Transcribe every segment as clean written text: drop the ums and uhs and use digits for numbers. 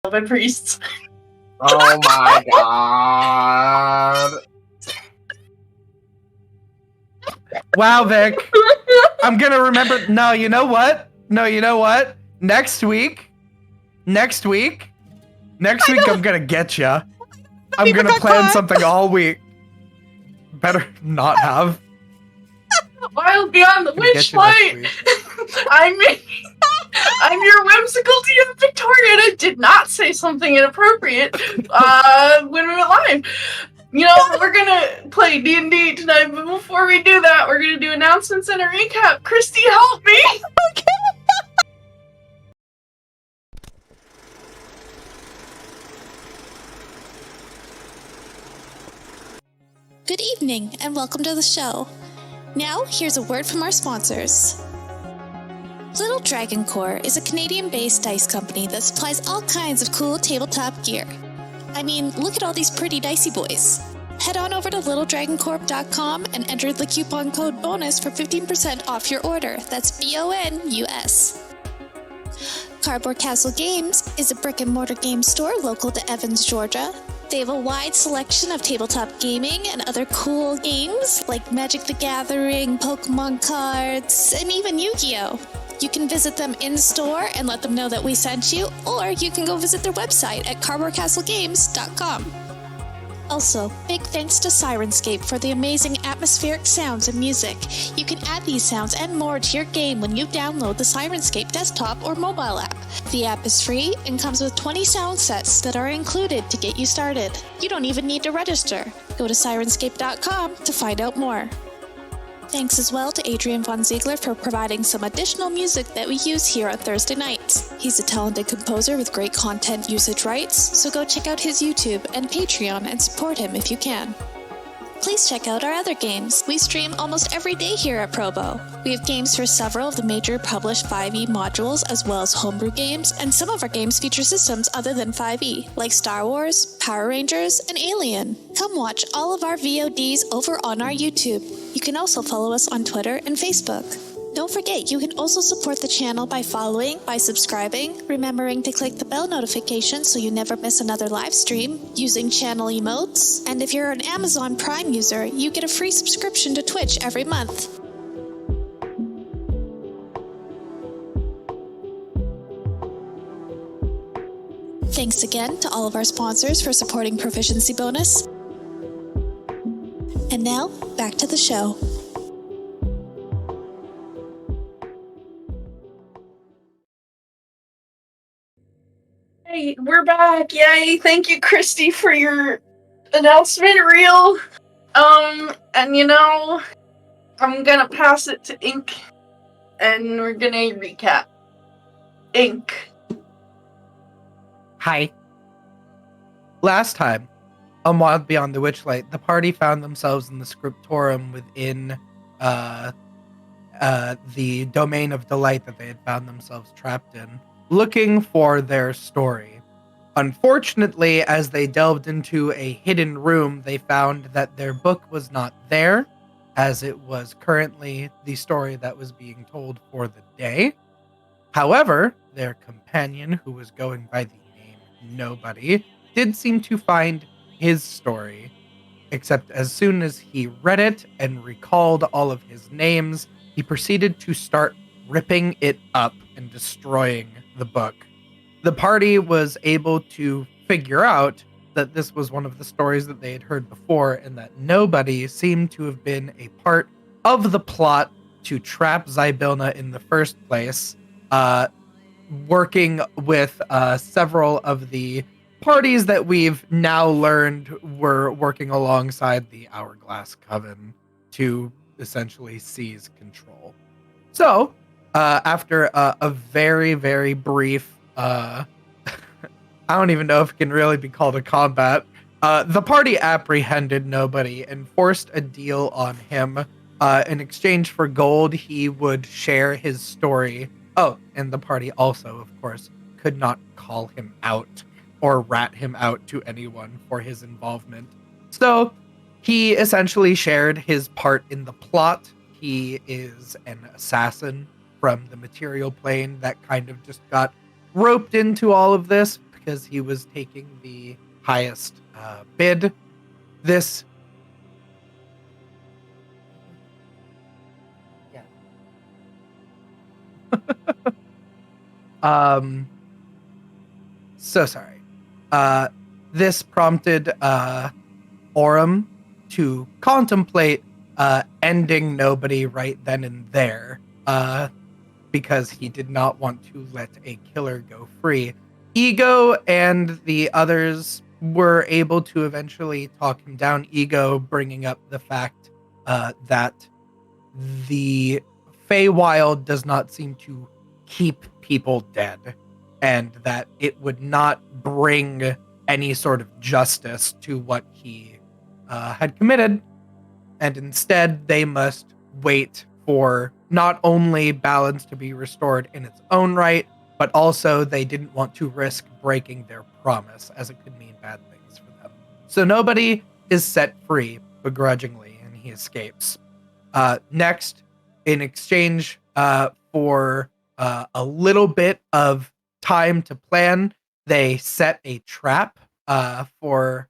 by priests. Oh my god. Wow, Vic. I'm gonna remember. No, you know what? Next week, I'm gonna get ya. I'm gonna plan something all week. Better not have. Wild beyond the Witchlight. I'm your whimsical DM Victoria, and I did not say something inappropriate when we went live. You know, we're gonna play D&D tonight, but before we do that, we're gonna do announcements and a recap. Kristy, help me! Okay. Good evening, and welcome to the show. Now, here's a word from our sponsors. Little Dragon Core is a Canadian-based dice company that supplies all kinds of cool tabletop gear. I mean, look at all these pretty dicey boys. Head on over to littledragoncorp.com and enter the coupon code BONUS for 15% off your order. That's BONUS. Cardboard Castle Games is a brick-and-mortar game store local to Evans, Georgia. They have a wide selection of tabletop gaming and other cool games like Magic the Gathering, Pokemon cards, and even Yu-Gi-Oh! You can visit them in-store and let them know that we sent you, or you can go visit their website at cardboardcastlegames.com. Also, big thanks to Syrinscape for the amazing atmospheric sounds and music. You can add these sounds and more to your game when you download the Syrinscape desktop or mobile app. The app is free and comes with 20 sound sets that are included to get you started. You don't even need to register. Go to Syrinscape.com to find out more. Thanks as well to Adrian Von Ziegler for providing some additional music that we use here on Thursday nights. He's a talented composer with great content usage rights, so go check out his YouTube and Patreon and support him if you can. Please check out our other games. We stream almost every day here at Probo. We have games for several of the major published 5e modules as well as homebrew games, and some of our games feature systems other than 5e, like Star Wars, Power Rangers, and Alien. Come watch all of our VODs over on our YouTube. You can also follow us on Twitter and Facebook. Don't forget, you can also support the channel by following, by subscribing, remembering to click the bell notification so you never miss another live stream, using channel emotes, and if you're an Amazon Prime user, you get a free subscription to Twitch every month. Thanks again to all of our sponsors for supporting Proficiency Bonus. And now, back to the show. Hey, we're back! Yay! Thank you, Kristy, for your announcement reel. And you know, I'm gonna pass it to Ink, and we're gonna recap. Ink. Hi. Last time, on Wild Beyond the Witchlight, the party found themselves in the scriptorium within the domain of delight that they had found themselves trapped in, looking for their story. Unfortunately, as they delved into a hidden room, they found that their book was not there, as it was currently the story that was being told for the day. However, their companion, who was going by the name Nobody, did seem to find his story, except as soon as he read it and recalled all of his names, he proceeded to start ripping it up and destroying the book. The party was able to figure out that this was one of the stories that they had heard before, and that Nobody seemed to have been a part of the plot to trap Zybilna in the first place, working with several of the parties that we've now learned were working alongside the Hourglass Coven to essentially seize control. So, after a very, very brief, I don't even know if it can really be called a combat, the party apprehended Nobody and forced a deal on him. In exchange for gold, he would share his story. Oh, and the party also, of course, could not call him out or rat him out to anyone for his involvement. So he essentially shared his part in the plot. He is an assassin from the material plane that kind of just got roped into all of this because he was taking the highest bid. This so sorry. This prompted Aurum to contemplate ending Nobody right then and there, because he did not want to let a killer go free. Ego and the others were able to eventually talk him down. Ego bringing up the fact that the Feywild does not seem to keep people dead, and that it would not bring any sort of justice to what he had committed, and instead they must wait for not only balance to be restored in its own right, but also they didn't want to risk breaking their promise, as it could mean bad things for them. So Nobody is set free begrudgingly, and he escapes. Next, in exchange for a little bit of time to plan, they set a trap for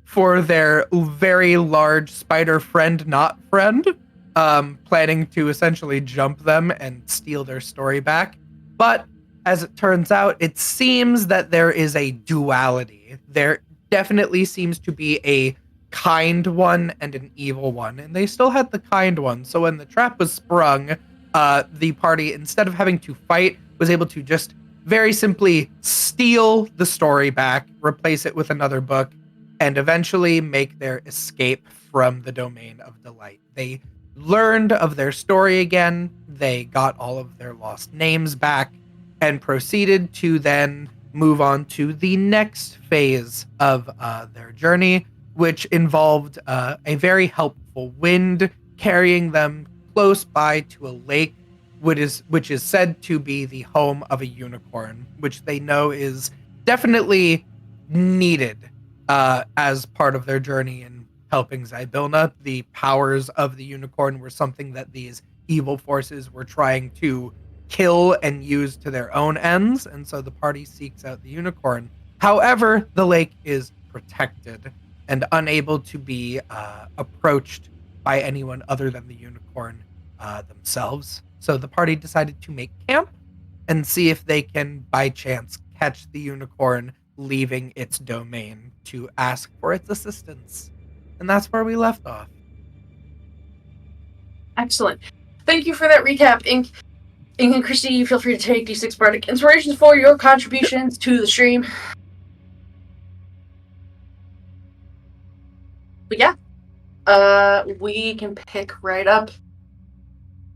for their very large spider friend, not friend, planning to essentially jump them and steal their story back. But as it turns out, it seems that there is a duality. There definitely seems to be a kind one and an evil one, and they still had the kind one. So when the trap was sprung, the party, instead of having to fight, was able to just very simply steal the story back, replace it with another book, and eventually make their escape from the domain of delight. They learned of their story again, they got all of their lost names back, and proceeded to then move on to the next phase of their journey, which involved a very helpful wind carrying them close by to a lake, which is said to be the home of a unicorn, which they know is definitely needed as part of their journey in helping Zybilna. The powers of the unicorn were something that these evil forces were trying to kill and use to their own ends, and so the party seeks out the unicorn. However, the lake is protected and unable to be approached by anyone other than the unicorn themselves. So the party decided to make camp and see if they can, by chance, catch the unicorn leaving its domain to ask for its assistance. And that's where we left off. Excellent. Thank you for that recap, Ink. Ink and Kristy, feel free to take D6 Bardic Inspirations for your contributions to the stream. But yeah, we can pick right up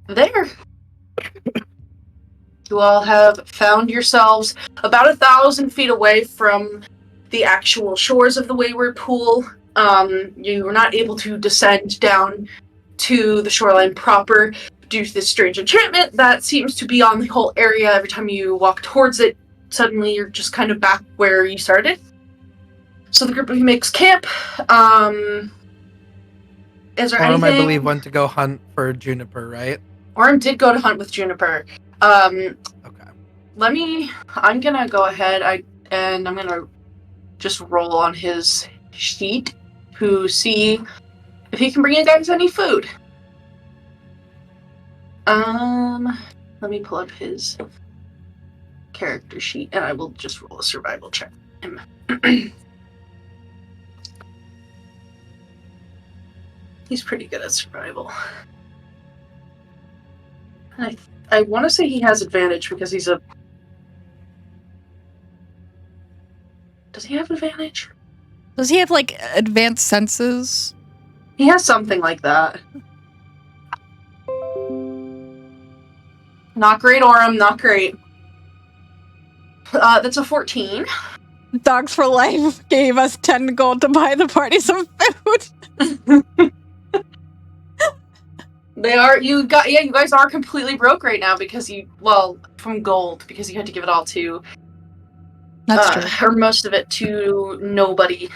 there. You all have found yourselves about 1,000 feet away from the actual shores of the Wayward Pool. You were not able to descend down to the shoreline proper due to this strange enchantment that seems to be on the whole area. Every time you walk towards it, suddenly you're just kind of back where you started. So the group of you makes camp. Is there Aurum, anything? I believe, went to go hunt for Juniper, right? Aurum did go to hunt with Juniper. Okay. I'm gonna go ahead, I'm gonna just roll on his sheet to see if he can bring you guys any food. Let me pull up his character sheet, and I will just roll a survival check on him. He's pretty good at survival. I want to say he has advantage because he's a... Does he have advantage? Does he have, like, advanced senses? He has something like that. Not great, Aurum, not great. That's a 14. Dogs for Life gave us 10 gold to buy the party some food. You guys are completely broke right now because from gold, because you had to give it all to... That's true. Or most of it to Nobody.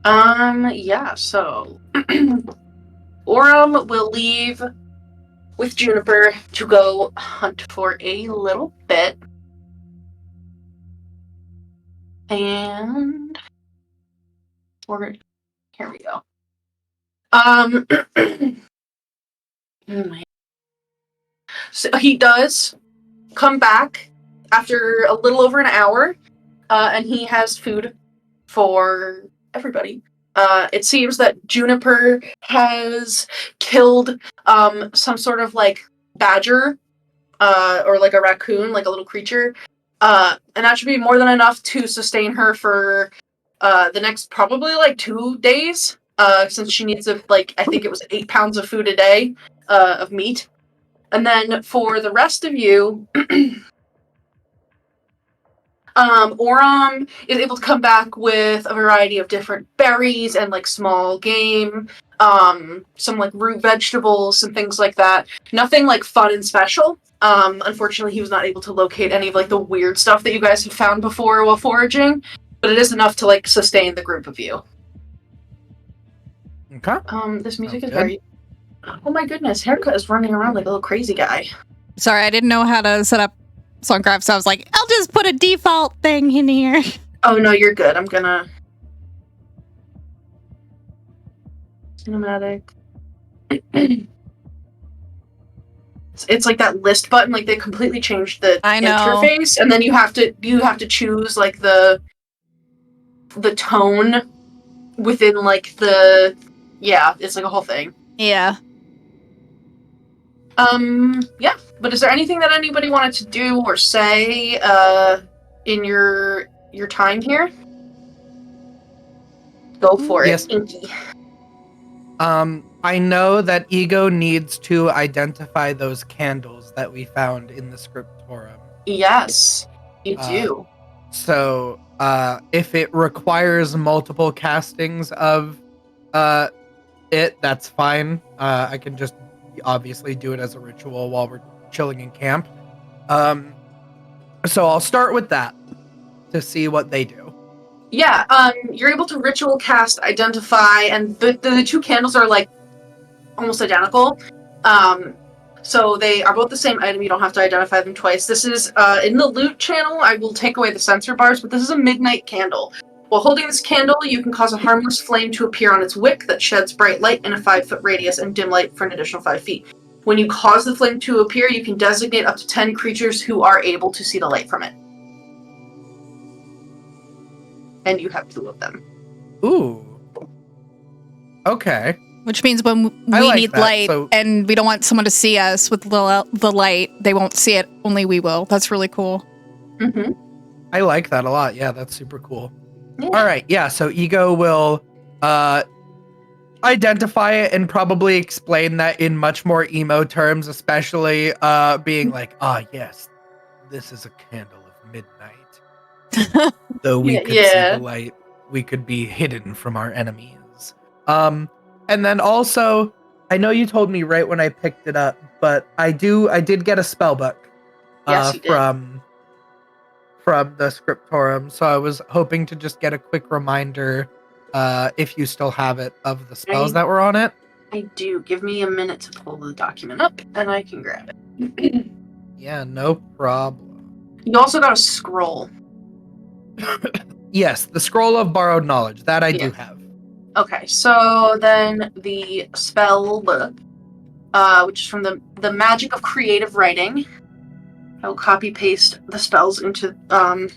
Yeah, so... Aurum will leave with Juniper to go hunt for a little bit. And here we go. Oh my. So he does come back after a little over an hour, and he has food for everybody. It seems that Juniper has killed some sort of like badger, or like a raccoon, like a little creature, and that should be more than enough to sustain her for the next probably like 2 days, since she needs like I think it was 8 pounds of food a day, of meat. And then for the rest of you, Aurum is able to come back with a variety of different berries and like small game, some like root vegetables and things like that. Nothing like fun and special. Unfortunately, he was not able to locate any of like the weird stuff that you guys have found before while foraging, but it is enough to like sustain the group of you. Okay. This music Sounds is very. Oh my goodness, Haircut is running around like a little crazy guy. Sorry, I didn't know how to set up Songcraft, so I was like, I'll just put a default thing in here. Oh no, you're good. I'm gonna cinematic. It's like that list button. Like they completely changed the I know. interface, and then you have to choose like the tone within like the it's like a whole thing. Yeah. Yeah. But is there anything that anybody wanted to do or say in your time here? Go for Yes. it, Inky. I know that Ego needs to identify those candles that we found in the scriptorium. Yes, you do. So, if it requires multiple castings of it, that's fine. I can just obviously do it as a ritual while we're chilling in camp. So I'll start with that to see what they do. Yeah, you're able to ritual cast identify, and the two candles are like almost identical. So they are both the same item. You don't have to identify them twice. This is in the loot channel. I will take away the sensor bars, but this is a midnight candle. While holding this candle, you can cause a harmless flame to appear on its wick that sheds bright light in a 5-foot radius and dim light for an additional 5 feet. When you cause the flame to appear, you can designate up to 10 creatures who are able to see the light from it. And you have 2 of them. Ooh. Okay. Which means when we like need that, light so- and we don't want someone to see us with the light, they won't see it. Only we will. That's really cool. Mm-hmm. I like that a lot. Yeah, that's super cool. Yeah. All right. Yeah. So Ego will identify it and probably explain that in much more emo terms, especially being like, yes, this is a candle of midnight. Though we could see the light, we could be hidden from our enemies. And then also, I know you told me right when I picked it up, but I did get a spell book Yes, you did. from the scriptorium, so I was hoping to just get a quick reminder, if you still have it, of the spells that were on it. I do. Give me a minute to pull the document up, and I can grab it. Yeah, no problem. You also got a scroll. Yes, the Scroll of Borrowed Knowledge. That I do have. Okay, so then the spell book, which is from the Magic of Creative Writing. I'll copy paste the spells into the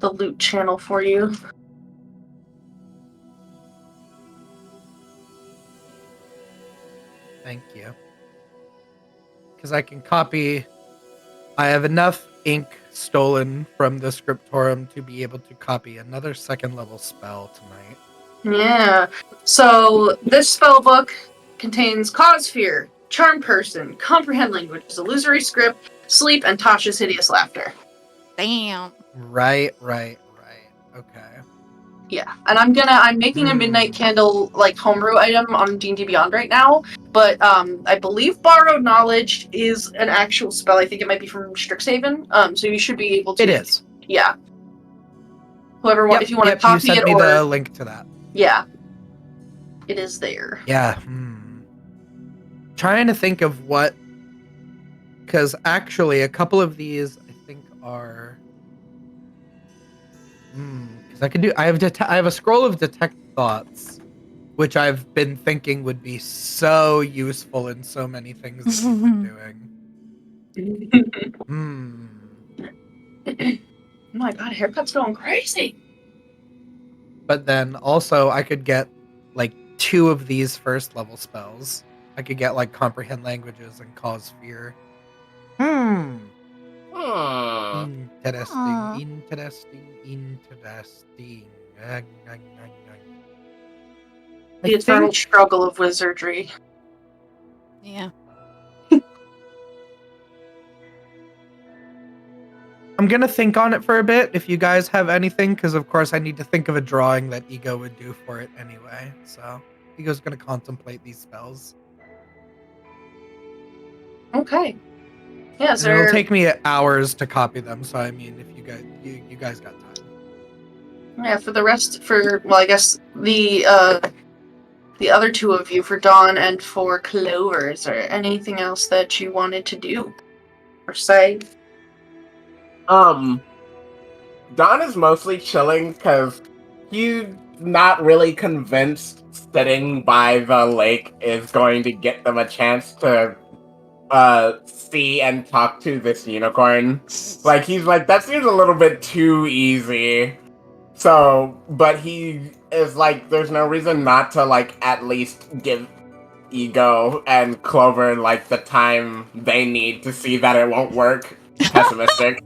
loot channel for you. Thank you. Because I can copy. I have enough ink stolen from the scriptorium to be able to copy another 2nd level spell tonight. Yeah. So this spell book contains Cause Fear, Charm Person, Comprehend Language, Illusory Script, Sleep, and Tasha's Hideous Laughter. Damn. Right. Okay. Yeah, and I'm making a midnight candle like homebrew item on D&D Beyond right now, but I believe Borrowed Knowledge is an actual spell. I think it might be from Strixhaven. So you should be able to. It is. Yeah. Whoever Yep, if you want to you copy sent it me or the link to that. yeah, it is there. Yeah. trying to think of what, because actually a couple of these I think are. Because I have a scroll of detect thoughts, which I've been thinking would be so useful in so many things that we've been doing. Oh my god, haircut's going crazy. But then also I could get like 2 of these first level spells. I could get like comprehend languages and cause fear. Interesting. The eternal struggle of wizardry. Yeah. I'm gonna think on it for a bit. If you guys have anything, because of course I need to think of a drawing that Ego would do for it anyway. So Ego's gonna contemplate these spells. Okay. Yeah, And it'll take me hours to copy them. So I mean, if you guys got time. Yeah, I guess the other 2 of you, for Dawn and for Clover, is there anything else that you wanted to do or say? Dawn is mostly chilling because he's not really convinced sitting by the lake is going to get them a chance to see and talk to this unicorn. Like, he's like, that seems a little bit too easy. So, but he is like, there's no reason not to, like, at least give Ego and Clover, like, the time they need to see that it won't work. Pessimistic.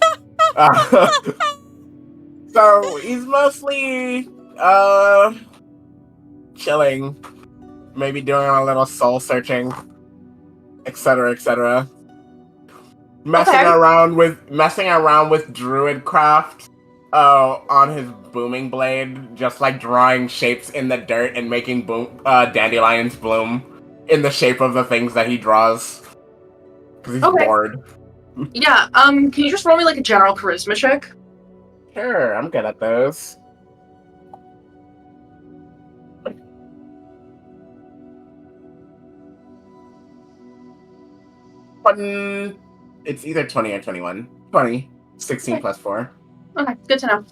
So, he's mostly, chilling. Maybe doing a little soul searching. Etc., etc. Messing around with druidcraft on his booming blade, just like drawing shapes in the dirt and making dandelions bloom in the shape of the things that he draws. Because he's bored. Yeah, can you just roll me like a general charisma check? Sure, I'm good at those. It's either 20 or 21. 20. 16 plus 4. Okay, good to know.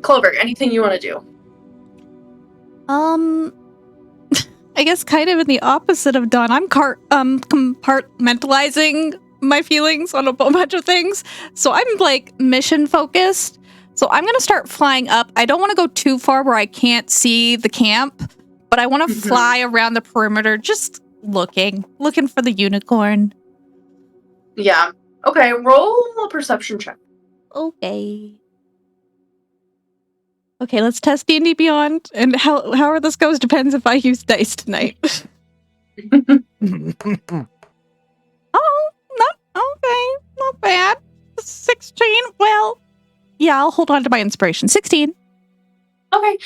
Clover, anything you want to do? I guess kind of in the opposite of Dawn. I'm compartmentalizing my feelings on a bunch of things. So I'm like mission focused. So I'm going to start flying up. I don't want to go too far where I can't see the camp, but I want to fly around the perimeter, just looking for the unicorn. Yeah. Okay, roll a perception check. Okay, let's test D&D Beyond, and however this goes depends if I use dice tonight. Not bad. 16. Well, yeah, I'll hold on to my inspiration. 16. Okay.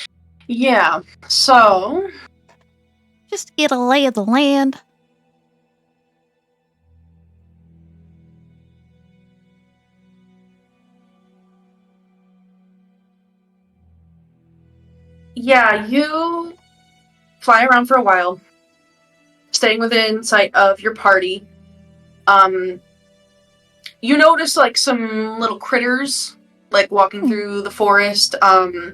Yeah. So, just to get a lay of the land. yeah, you fly around for a while, staying within sight of your party. You notice like some little critters like walking through the forest. I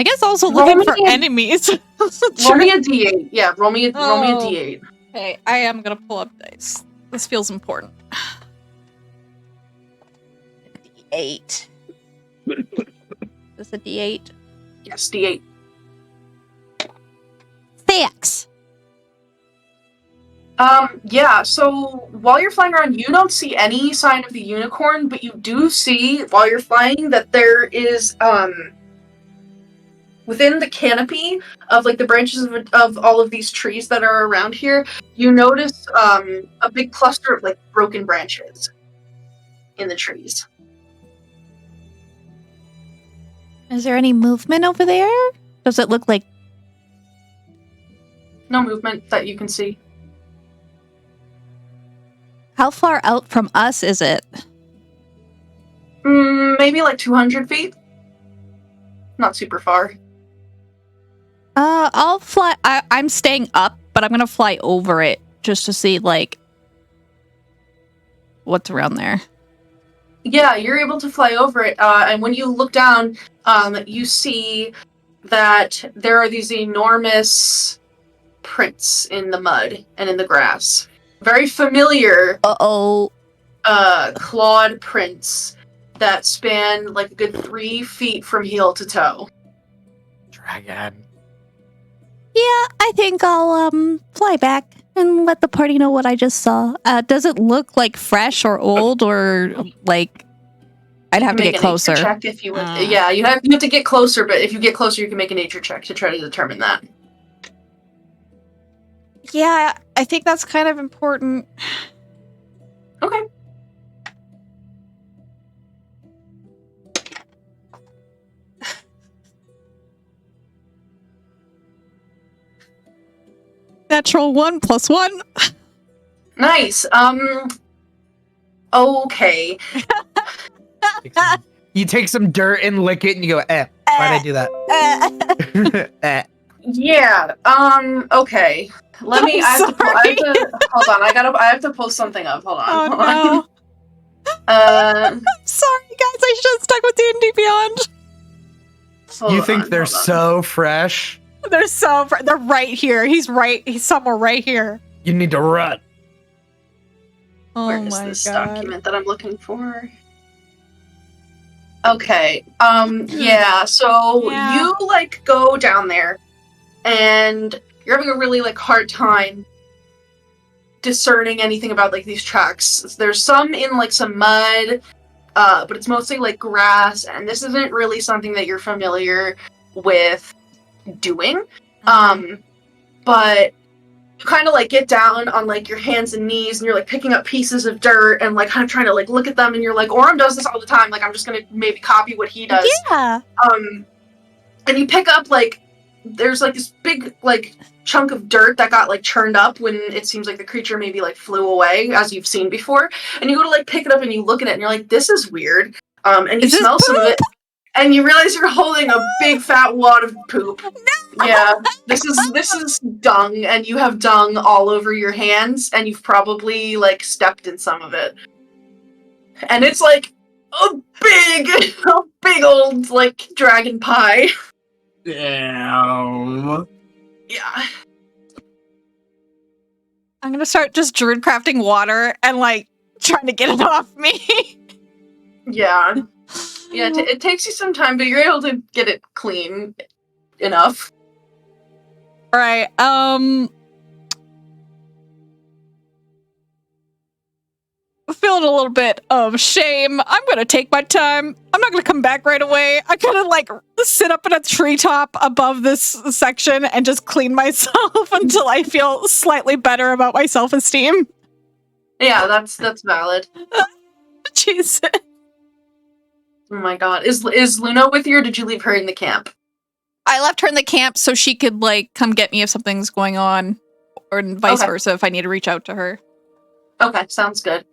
guess also looking for enemies. Roll me a d8. Yeah, roll me a d8. Okay, I am gonna pull up dice. This feels important. D8. Is this a D8? Yes, d8. 6. Yeah, so while you're flying around, you don't see any sign of the unicorn, but you do see, while you're flying, that there is, within the canopy of, like, the branches of all of these trees that are around here, you notice, a big cluster of, like, broken branches in the trees. Is there any movement over there? Does it look like... No movement that you can see. How far out from us is it? Maybe like 200 feet. not super far. I'll fly. I'm staying up, but I'm gonna fly over it just to see like what's around there. Yeah, you're able to fly over it, and when you look down, you see that there are these enormous prints in the mud and in the grass. Very familiar Uh-oh. clawed prints that span like a good 3 feet from heel to toe. Dragon. Yeah, I think I'll fly back and let the party know what I just saw. Does it look like fresh or old or like I'd have to Make get a nature closer? check if you would. Yeah, you have to get closer, but if you get closer, you can make a nature check to try to determine that. Yeah, I think that's kind of important. Okay. Natural 1 + 1. Nice. Okay. You take some dirt and lick it, and you go, "Why'd I do that?" Yeah. Okay. Let me. I have to hold on. I have to pull something up. Hold on. Oh hold no. on. I'm sorry, guys. I should have stuck with D&D Beyond. You think they're so fresh? They're so. They're right here. He's right. He's somewhere right here. You need to run. Oh Where is my this god. document that I'm looking for? Okay. Yeah. So Yeah. you like go down there, and you're having a really like hard time discerning anything about like these tracks. There's some in like some mud, but it's mostly like grass, and this isn't really something that you're familiar with doing. But you kind of like get down on like your hands and knees, and you're like picking up pieces of dirt and like kind of trying to like look at them, and you're like, Aurum does this all the time. Like I'm just gonna maybe copy what he does. Yeah. And you pick up like there's like this big like chunk of dirt that got like churned up when it seems like the creature maybe like flew away, as you've seen before. And you go to like pick it up and you look at it and you're like, this is weird. And you smell some of it, and you realize you're holding a big fat wad of poop. No! Yeah, this is dung, and you have dung all over your hands, and you've probably like stepped in some of it. And it's like a big old like dragon pie. Damn. Yeah. I'm gonna start just druid crafting water and like trying to get it off me. Yeah. Yeah, it takes you some time, but you're able to get it clean enough. Right. Feeling a little bit of shame. I'm gonna take my time. I'm not gonna come back right away. I'm gonna like sit up in a treetop above this section and just clean myself until I feel slightly better about my self-esteem. Yeah, that's valid. Jesus. Oh my god. Is Luna with you, or did you leave her in the camp? I left her in the camp so she could like come get me if something's going on, or vice versa if I need to reach out to her. Okay, sounds good.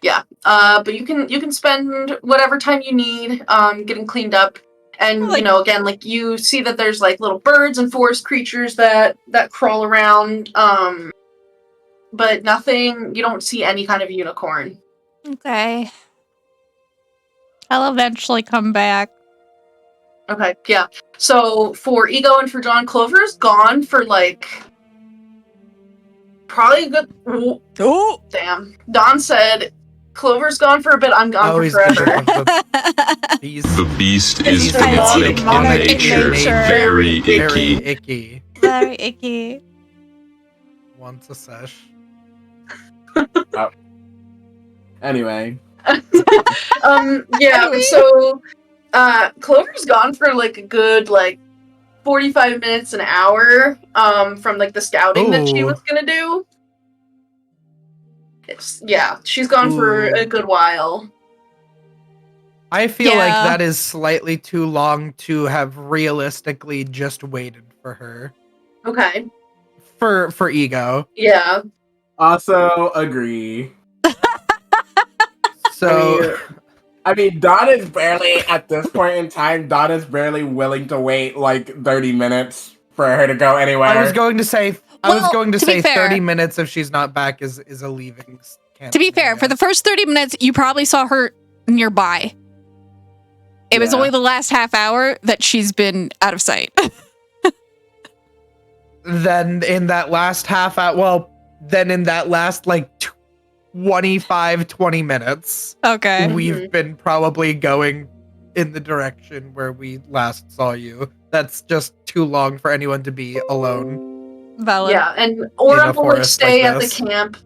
Yeah. But you can spend whatever time you need getting cleaned up. And Like- you know, again, like you see that there's like little birds and forest creatures that crawl around. But nothing, you don't see any kind of unicorn. Okay. I'll eventually come back. Okay, yeah. So for Ego and for John, Clover's gone for like probably a good. Oh, Damn. Don said Clover's gone for a bit. I'm gone for he's forever. gone for The beast is He's demonic in demonic in nature, nature. very very icky. icky. very icky. Wants a sesh. Anyway. Yeah. So Clover's gone for like a good like 45 minutes, an hour. From like the scouting that she Ooh. was gonna do. Yeah, she's gone for Ooh. a good while. I feel like Yeah. that is slightly too long to have realistically just waited for her. Okay. For Ego. Yeah. Also agree. So I mean, Dawn is barely, at this point in time, Dawn is barely willing to wait like 30 minutes for her to go anywhere. I was going to say to be fair, 30 minutes if she's not back is a leaving. To be fair, for the first 30 minutes, you probably saw her nearby. It was only the last half hour that she's been out of sight. Then in that last half hour, then in that last like 20 minutes, Okay. we've been probably going in the direction where we last saw you. That's just too long for anyone to be alone. Valid. Yeah, and Aurum will like, forest stay like at the this. camp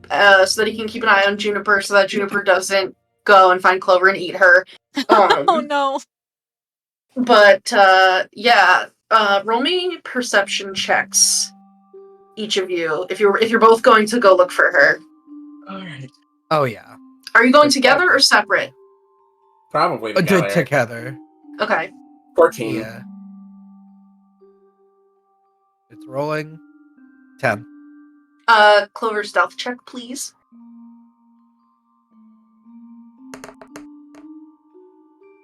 so that he can keep an eye on Juniper so that Juniper doesn't go and find Clover and eat her. Oh no. But roll me perception checks, each of you, if you're both going to go look for her. Alright. Oh yeah. Are you going together or separate? Probably together. Together. Okay. 14. Yeah. It's rolling. 10. Clover stealth check, please.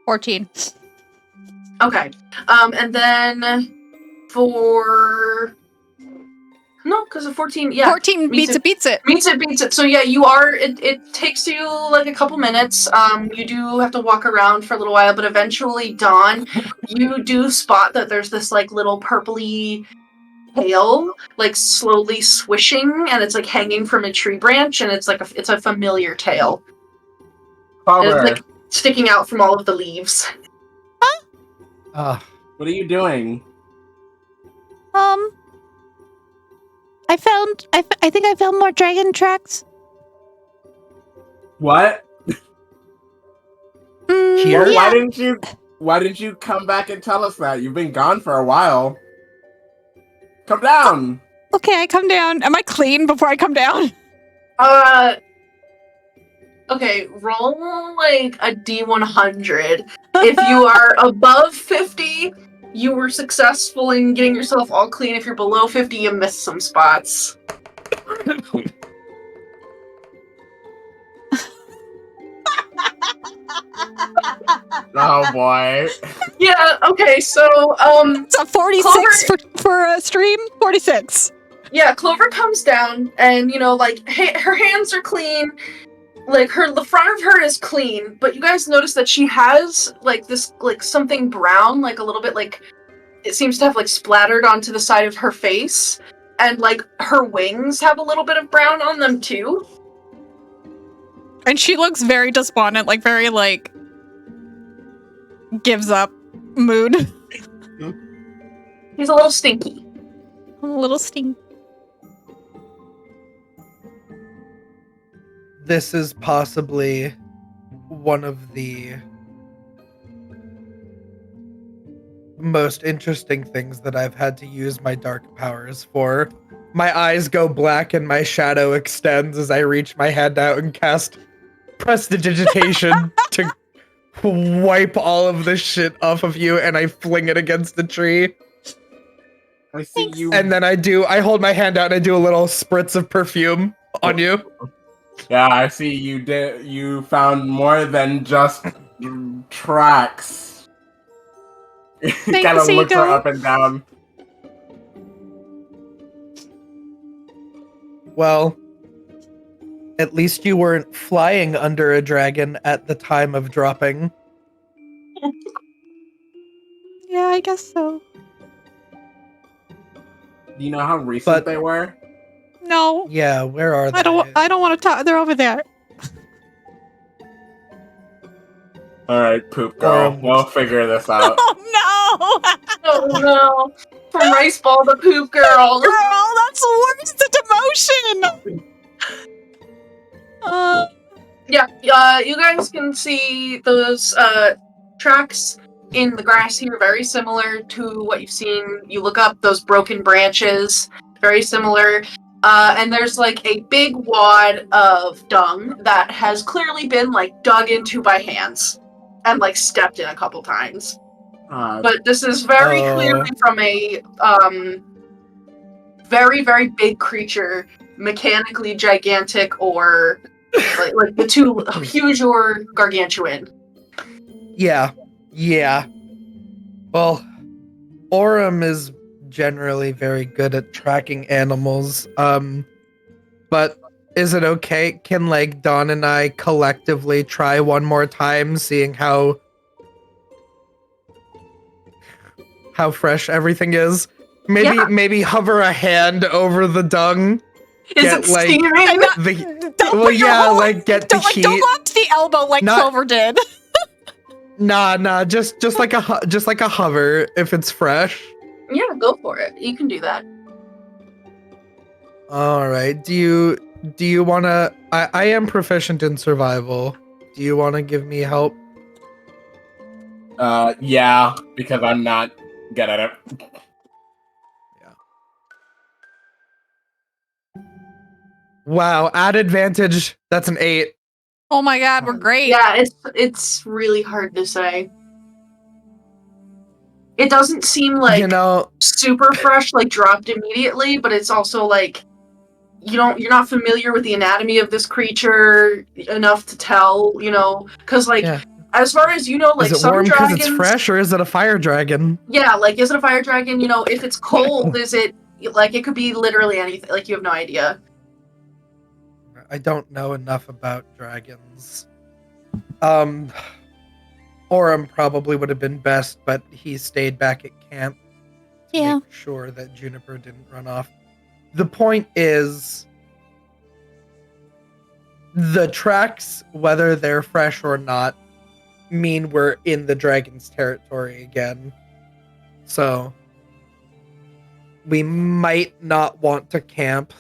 $14. Okay. And then for no, because of 14, yeah. 14 beats it. Beats it. So yeah, you are. It takes you like a couple minutes. You do have to walk around for a little while, but eventually, Dawn, you do spot that there's this like little purpley tail, like slowly swishing, and it's like hanging from a tree branch, and it's like it's a familiar tail. And Clover, it's like sticking out from all of the leaves. what are you doing? I think I found more dragon tracks. What? Here? Well, why didn't you come back and tell us that? You've been gone for a while. Come down. Okay, I come down. Am I clean before I come down? Okay, roll like a D100. If you are above 50, you were successful in getting yourself all clean. If you're below 50, you missed some spots. Oh boy. Yeah, okay, so, It's a 46 for a stream? 46. yeah, Clover comes down, and, like, her hands are clean. Like, the front of her is clean, but you guys notice that she has, like, this, like, something brown, like, a little bit, like, it seems to have, like, splattered onto the side of her face, and, like, her wings have a little bit of brown on them, too. And she looks very despondent, like, very, like, gives up mood. He's a little stinky. A little stink. This is possibly one of the most interesting things that I've had to use my dark powers for. My eyes go black and my shadow extends as I reach my hand out and cast Prestidigitation to wipe all of this shit off of you, and I fling it against the tree. I see you. And then I hold my hand out and I do a little spritz of perfume on you. Yeah, I see you found more than just tracks. Kind of looks her up and down. Well, at least you weren't flying under a dragon at the time of dropping. Yeah, I guess so. Do you know how recent they were? No. Yeah, where are they? I don't want to talk. They're over there. Alright, poop girl. We'll figure this out. Oh no! Oh no! From Rice Ball to Poop Girl. Girl, that's worse than demotion! Yeah, you guys can see those tracks in the grass here, very similar to what you've seen. You look up those broken branches, very similar. And there's like a big wad of dung that has clearly been like dug into by hands and like stepped in a couple times. But this is very clearly from a very, very big creature, mechanically gigantic or like the two huge or gargantuan. Yeah. Well, Aurum is generally very good at tracking animals. But is it okay? Can like Dawn and I collectively try one more time, seeing how fresh everything is? Maybe hover a hand over the dung. Is it steaming? Don't put your whole, like get the heat. Don't go up to the elbow like Clover did. Nah, just like a hover if it's fresh. Yeah, go for it. You can do that. All right. Do you want to I am proficient in survival. Do you want to give me help? Yeah, because I'm not good at it. Wow, at advantage. That's an 8. Oh my god, we're great. Yeah, it's really hard to say. It doesn't seem like super fresh, like dropped immediately, but it's also like you're not familiar with the anatomy of this creature enough to tell, because as far as you know, like is it some warm dragons, because it's fresh, or is it a fire dragon? Yeah, like is it a fire dragon? If it's cold, is it like it could be literally anything? Like you have no idea. I don't know enough about dragons. Aurum probably would have been best, but he stayed back at camp to make sure that Juniper didn't run off. The point is, the tracks, whether they're fresh or not, mean we're in the dragon's territory again. So, we might not want to camp,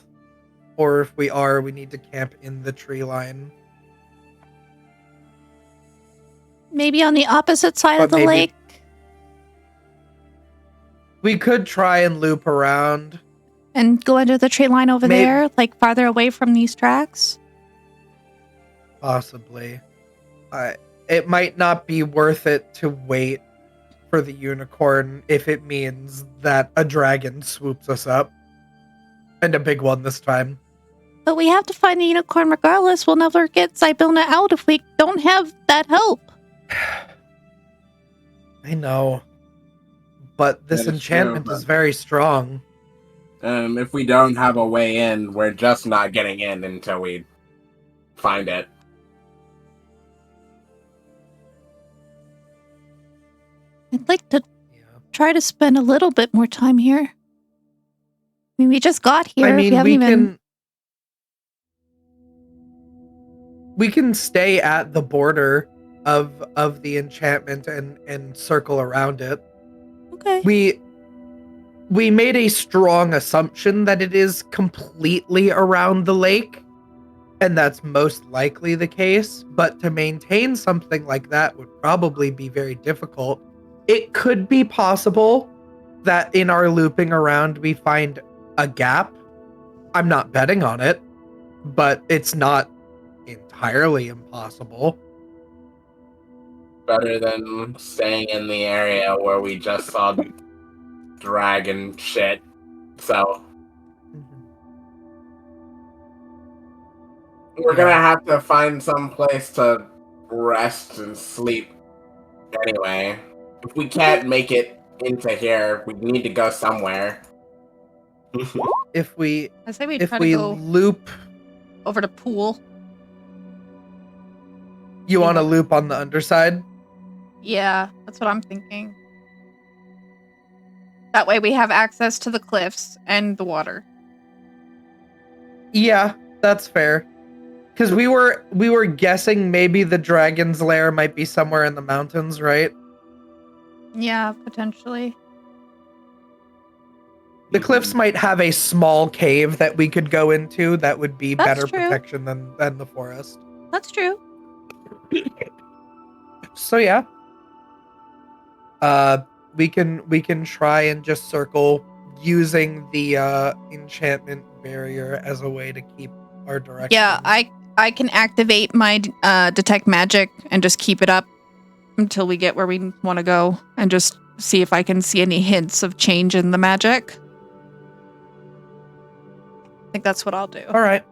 or if we are, we need to camp in the tree line. Maybe on the opposite side of the lake? We could try and loop around. And go under the tree line over there, like farther away from these tracks? Possibly. It might not be worth it to wait for the unicorn if it means that a dragon swoops us up. And a big one this time. But we have to find the unicorn regardless. We'll never get Zybona out if we don't have that help. I know. But this enchantment is very strong. If we don't have a way in, we're just not getting in until we find it. I'd like to try to spend a little bit more time here. I mean, we just got here. We can stay at the border of the enchantment and circle around it. Okay. We made a strong assumption that it is completely around the lake, and that's most likely the case, but to maintain something like that would probably be very difficult. It could be possible that in our looping around we find a gap. I'm not betting on it, but it's not entirely impossible. Better than staying in the area where we just saw dragon shit. So we're gonna have to find some place to rest and sleep anyway. If we can't make it into here, we need to go somewhere. If we I say we try to go loop over to pool. You want to loop on the underside? Yeah, that's what I'm thinking. That way we have access to the cliffs and the water. Yeah, that's fair. Because we were guessing maybe the dragon's lair might be somewhere in the mountains, right? Yeah, potentially. The cliffs might have a small cave that we could go into that would be better protection than the forest. That's true. So yeah. We can try and just circle using the enchantment barrier as a way to keep our direction. Yeah, I can activate my detect magic and just keep it up until we get where we want to go and just see if I can see any hints of change in the magic. I think that's what I'll do. All right.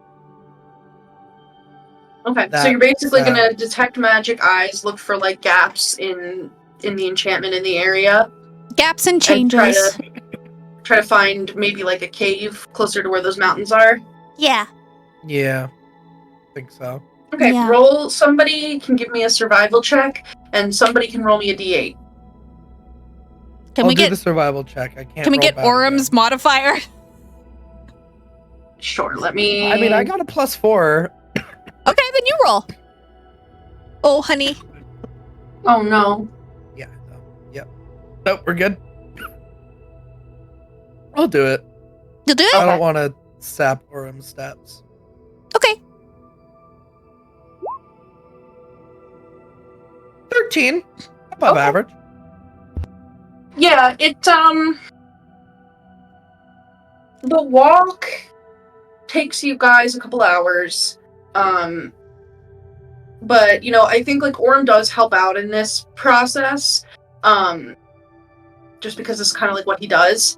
Okay, so That, you're basically gonna detect magic eyes, look for like gaps in the enchantment in the area, Gaps and and changes. try to find maybe like a cave closer to where those mountains are. Yeah. Yeah, I think so. Okay, Yeah. roll. Somebody can give me a survival check, and somebody can roll me a d8. Can I'll we do get the survival check. I can't. can we roll get bad Aurum's again. modifier? Sure. Let me. I mean, I got a +4. Okay, then you roll. Oh, honey. Oh no. Yeah. Yep. Nope, we're good. I'll do it. You'll do it? I don't want to sap Aurum steps. Okay. 13. Above Okay. average. Yeah, the walk takes you guys a couple hours. But I think like Aurum does help out in this process. Just because it's kind of like what he does.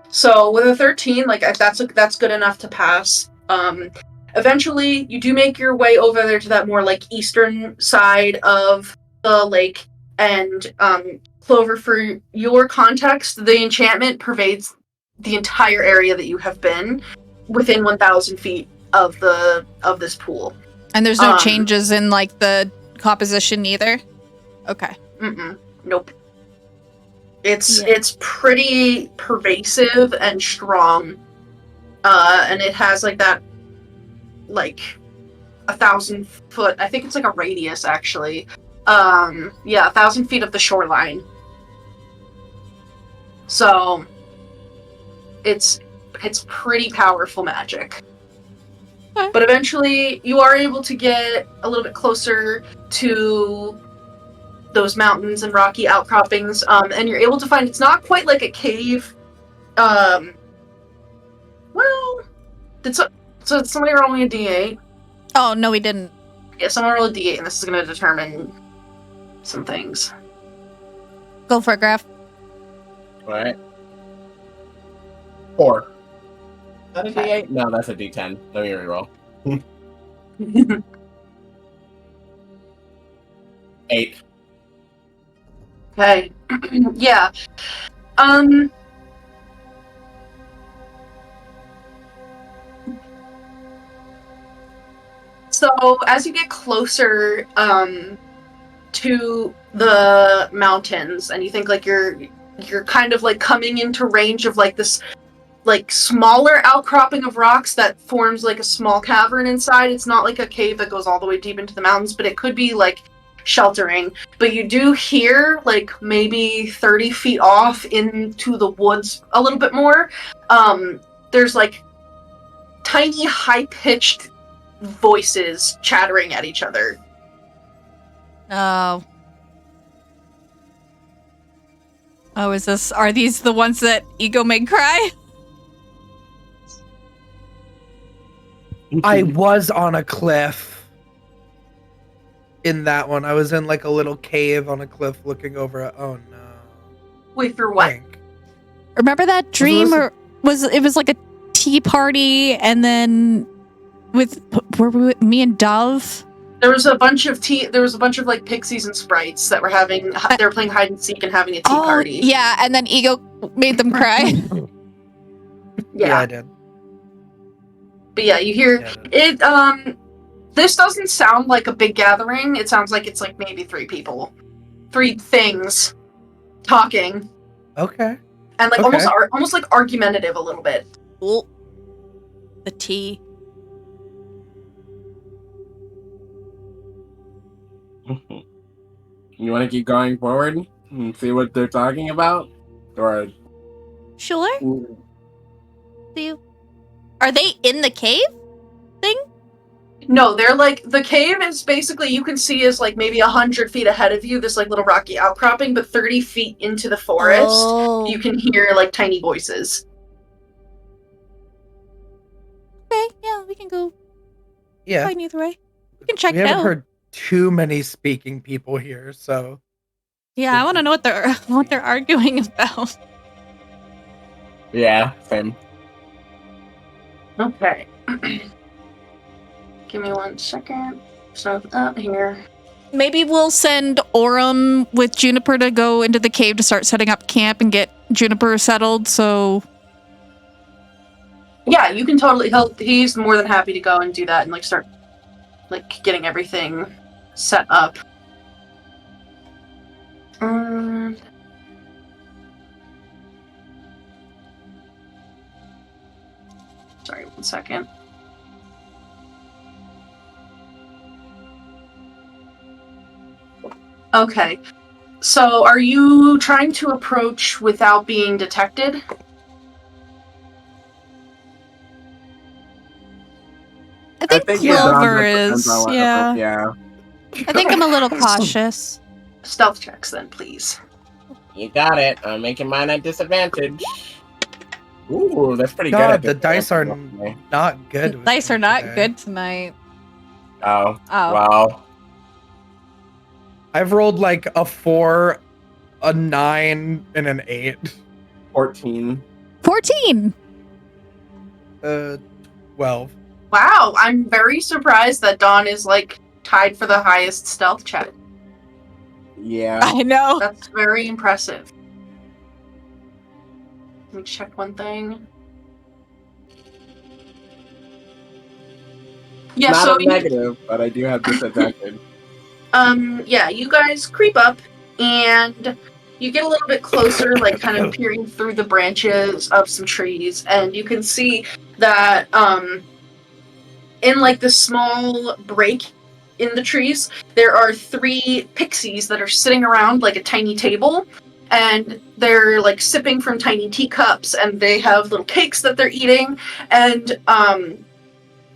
So with a 13, like that's good enough to pass. Eventually you do make your way over there to that more like eastern side of the lake, and Clover, for your context, the enchantment pervades the entire area that you have been within 1,000 feet of this pool. And there's no changes in like the composition either? Okay. Nope. It's pretty pervasive and strong. And it has like that, like 1,000 foot, I think it's like a radius actually. 1,000 feet of the shoreline. So it's pretty powerful magic. Okay. But eventually you are able to get a little bit closer to those mountains and rocky outcroppings, and you're able to find it's not quite like a cave. Well, did somebody roll me a d8? Oh, no, we didn't. Yeah, someone roll a d8, and this is going to determine some things. Go for it, Graf. Alright. 4. Is that a d8? No, that's a d10. Let me reroll. 8. Okay. Yeah. So as you get closer to the mountains, and you think like you're kind of like coming into range of like this like smaller outcropping of rocks that forms like a small cavern inside. It's not like a cave that goes all the way deep into the mountains, but it could be like sheltering. But you do hear like maybe 30 feet off into the woods a little bit more. There's like tiny high-pitched voices chattering at each other. Oh, are these the ones that Ego made cry? I was on a cliff. In that one, I was in like a little cave on a cliff looking over it. Oh no. Wait, for what? Hank. Remember that dream, or it was like a tea party, and then were we with me and Dove? There was a bunch of like pixies and sprites that were they were playing hide and seek and having a tea party. Yeah, and then Ego made them cry. Yeah, I did. But yeah, you hear it. This doesn't sound like a big gathering. It sounds like it's like maybe 3 people, 3 things talking. Okay. And like almost like argumentative a little bit. Cool. The tea. You want to keep going forward and see what they're talking about? Or Sure. Are they in the cave thing? No, they're like, the cave is basically, you can see is like maybe 100 feet ahead of you, this like little rocky outcropping, but 30 feet into the forest, you can hear like tiny voices. Okay, yeah, we can go. Yeah. Fine either way. We can check We it out. haven't heard too many speaking people here, so. Yeah, I want to know what they're arguing about. Yeah, same. Okay. Give me 1 second. stuff up here. Maybe we'll send Aurum with Juniper to go into the cave to start setting up camp and get Juniper settled, so... Yeah, you can totally help. He's more than happy to go and do that and, like, start, like, getting everything set up. Sorry, 1 second. Okay. So, are you trying to approach without being detected? I think Clover is, yeah. Yeah. I think I'm a little cautious. Stealth checks, then, please. You got it. I'm making mine at disadvantage. Ooh, that's pretty God, good. the dice are not good. The dice are not good tonight. Oh. Oh. Wow. I've rolled like a 4, a 9, and an 8. 14. 14! 12. Wow, I'm very surprised that Dawn is, like, tied for the highest stealth check. Yeah. I know. That's very impressive. Let me check one thing. Yeah, Not so a negative, but I do have disadvantage. yeah, you guys creep up and you get a little bit closer, like kind of peering through the branches of some trees, and you can see that in like the small break in the trees, there are 3 pixies that are sitting around like a tiny table, and they're like sipping from tiny teacups, and they have little cakes that they're eating, and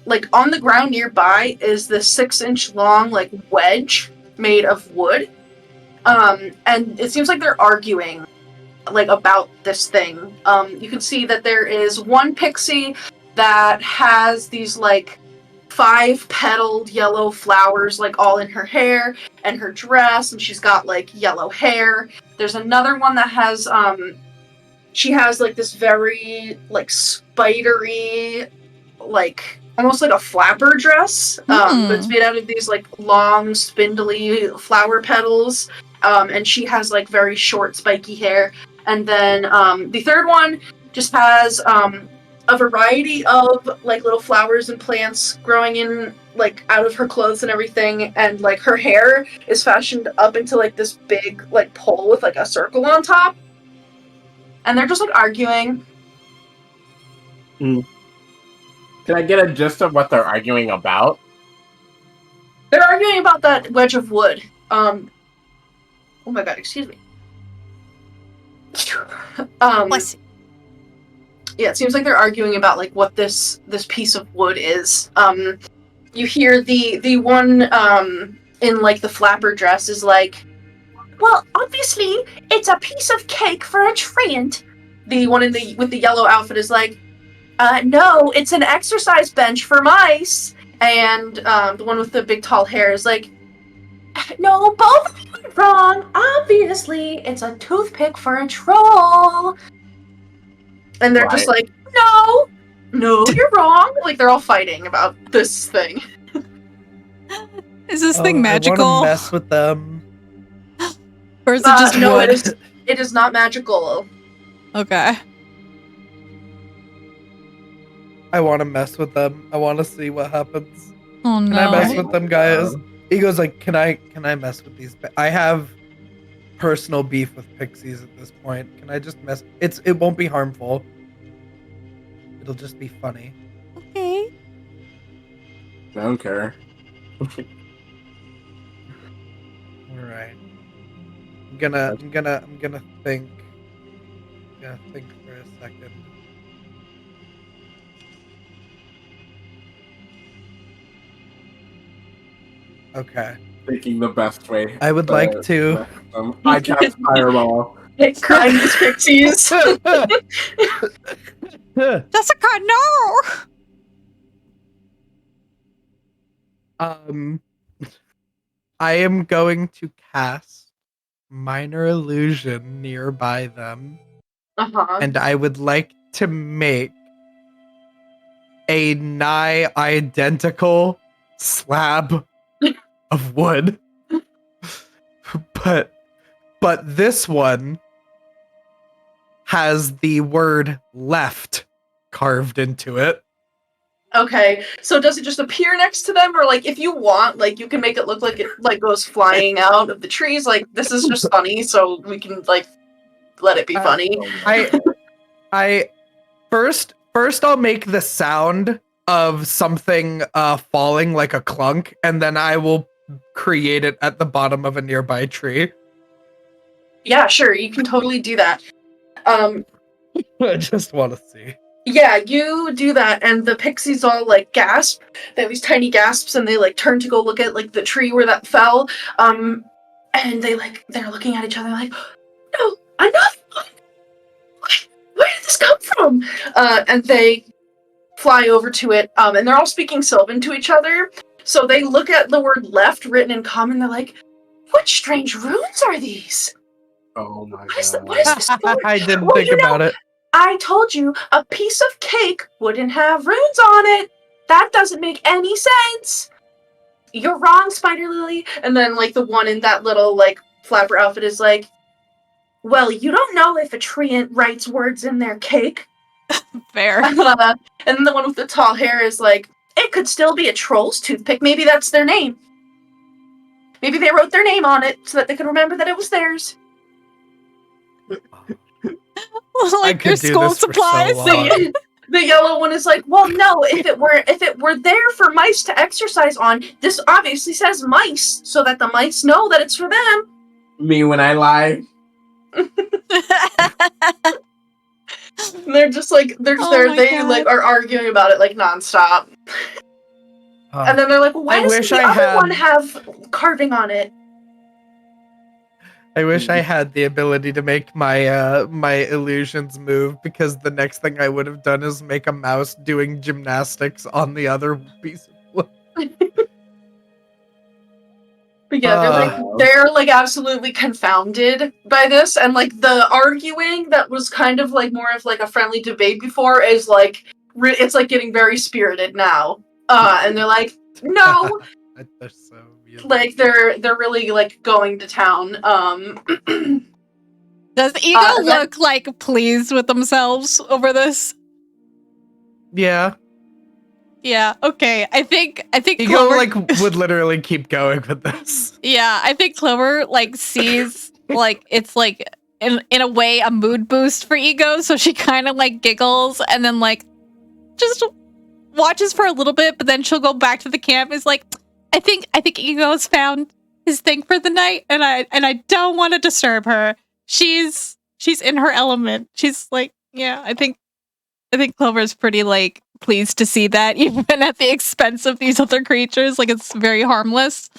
like on the ground nearby is this 6-inch long like wedge made of wood, and it seems like they're arguing like about this thing. You can see that there is one pixie that has these like 5-petaled yellow flowers like all in her hair and her dress, and she's got like yellow hair. There's another one that has she has like this very like spidery, like almost like a flapper dress, but it's made out of these like long spindly flower petals, and she has like very short spiky hair. And then the third one just has a variety of like little flowers and plants growing in like out of her clothes and everything, and like her hair is fashioned up into like this big like pole with like a circle on top, and they're just like arguing. Can I get a gist of what they're arguing about? They're arguing about that wedge of wood. Oh my god, excuse me. Bless you. Yeah, it seems like they're arguing about like what this piece of wood is. You hear the one in like the flapper dress is like, well, obviously it's a piece of cake for a treant. The one in the with the yellow outfit is like, no, it's an exercise bench for mice. And the one with the big tall hair is like, no, both of you are wrong. Obviously, it's a toothpick for a troll. And they're just like, no, you're wrong. Like, they're all fighting about this thing. Is this thing magical? I want to mess with them. Or is it just no, wood? it is not magical. Okay. I want to mess with them. I want to see what happens. Oh no. Can I mess with them, guys? He goes like, can I mess with these? I have personal beef with pixies at this point. Can I just mess? It won't be harmful. It'll just be funny. Okay. I don't care. All right. I'm gonna think. Think for a second. Okay. Thinking the best way. I would like to. I cast Fireball. Hey, crying these pixies. Jessica, no! I am going to cast Minor Illusion nearby them. And I would like to make a nigh identical slab of wood. But this one has the word left carved into it. Okay, so does it just appear next to them, or like if you want, like you can make it look like it like goes flying out of the trees? Like this is just funny, so we can like let it be funny. I first I'll make the sound of something falling like a clunk, and then I will create it at the bottom of a nearby tree. Yeah, sure, you can totally do that. I just want to see. Yeah, you do that, and the pixies all like gasp. They have these tiny gasps, and they like turn to go look at like the tree where that fell. And they're looking at each other like, no, enough! Where did this come from? And they fly over to it, and they're all speaking Sylvan to each other. So they look at the word left written in common. They're like, what strange runes are these? Oh my What is god. this for? I didn't Well, think about it. I told you a piece of cake wouldn't have runes on it. That doesn't make any sense. You're wrong, Spider Lily. And then, like, the one in that little, like, flapper outfit is like, well, you don't know if a tree writes words in their cake. Fair. And then the one with the tall hair is like, it could still be a troll's toothpick. Maybe that's their name. Maybe they wrote their name on it so that they could remember that it was theirs. Like your school supplies. The yellow one is like, well, no, if it were there for mice to exercise on, this obviously says mice, so that the mice know that it's for them. Me when I lie. They're just like they are arguing about it like nonstop. And then they're like, well, why does the other one have carving on it? I wish I had the ability to make my my illusions move, because the next thing I would have done is make a mouse doing gymnastics on the other piece of wood. But yeah, they're like absolutely confounded by this, and like the arguing that was kind of like more of like a friendly debate before is like it's like getting very spirited now. And they're like, no. They're so weird. Like they're really like going to town. Does Ego look like pleased with themselves over this? Yeah. Yeah, okay. I think Ego Clover like would literally keep going with this. Yeah, I think Clover like sees like it's like in a way a mood boost for Ego, so she kind of like giggles and then like just watches for a little bit, but then she'll go back to the camp. Is like, I think Ego's found his thing for the night, and I don't want to disturb her. She's in her element. She's like, yeah, I think Clover's pretty like pleased to see that, even at the expense of these other creatures. Like it's very harmless.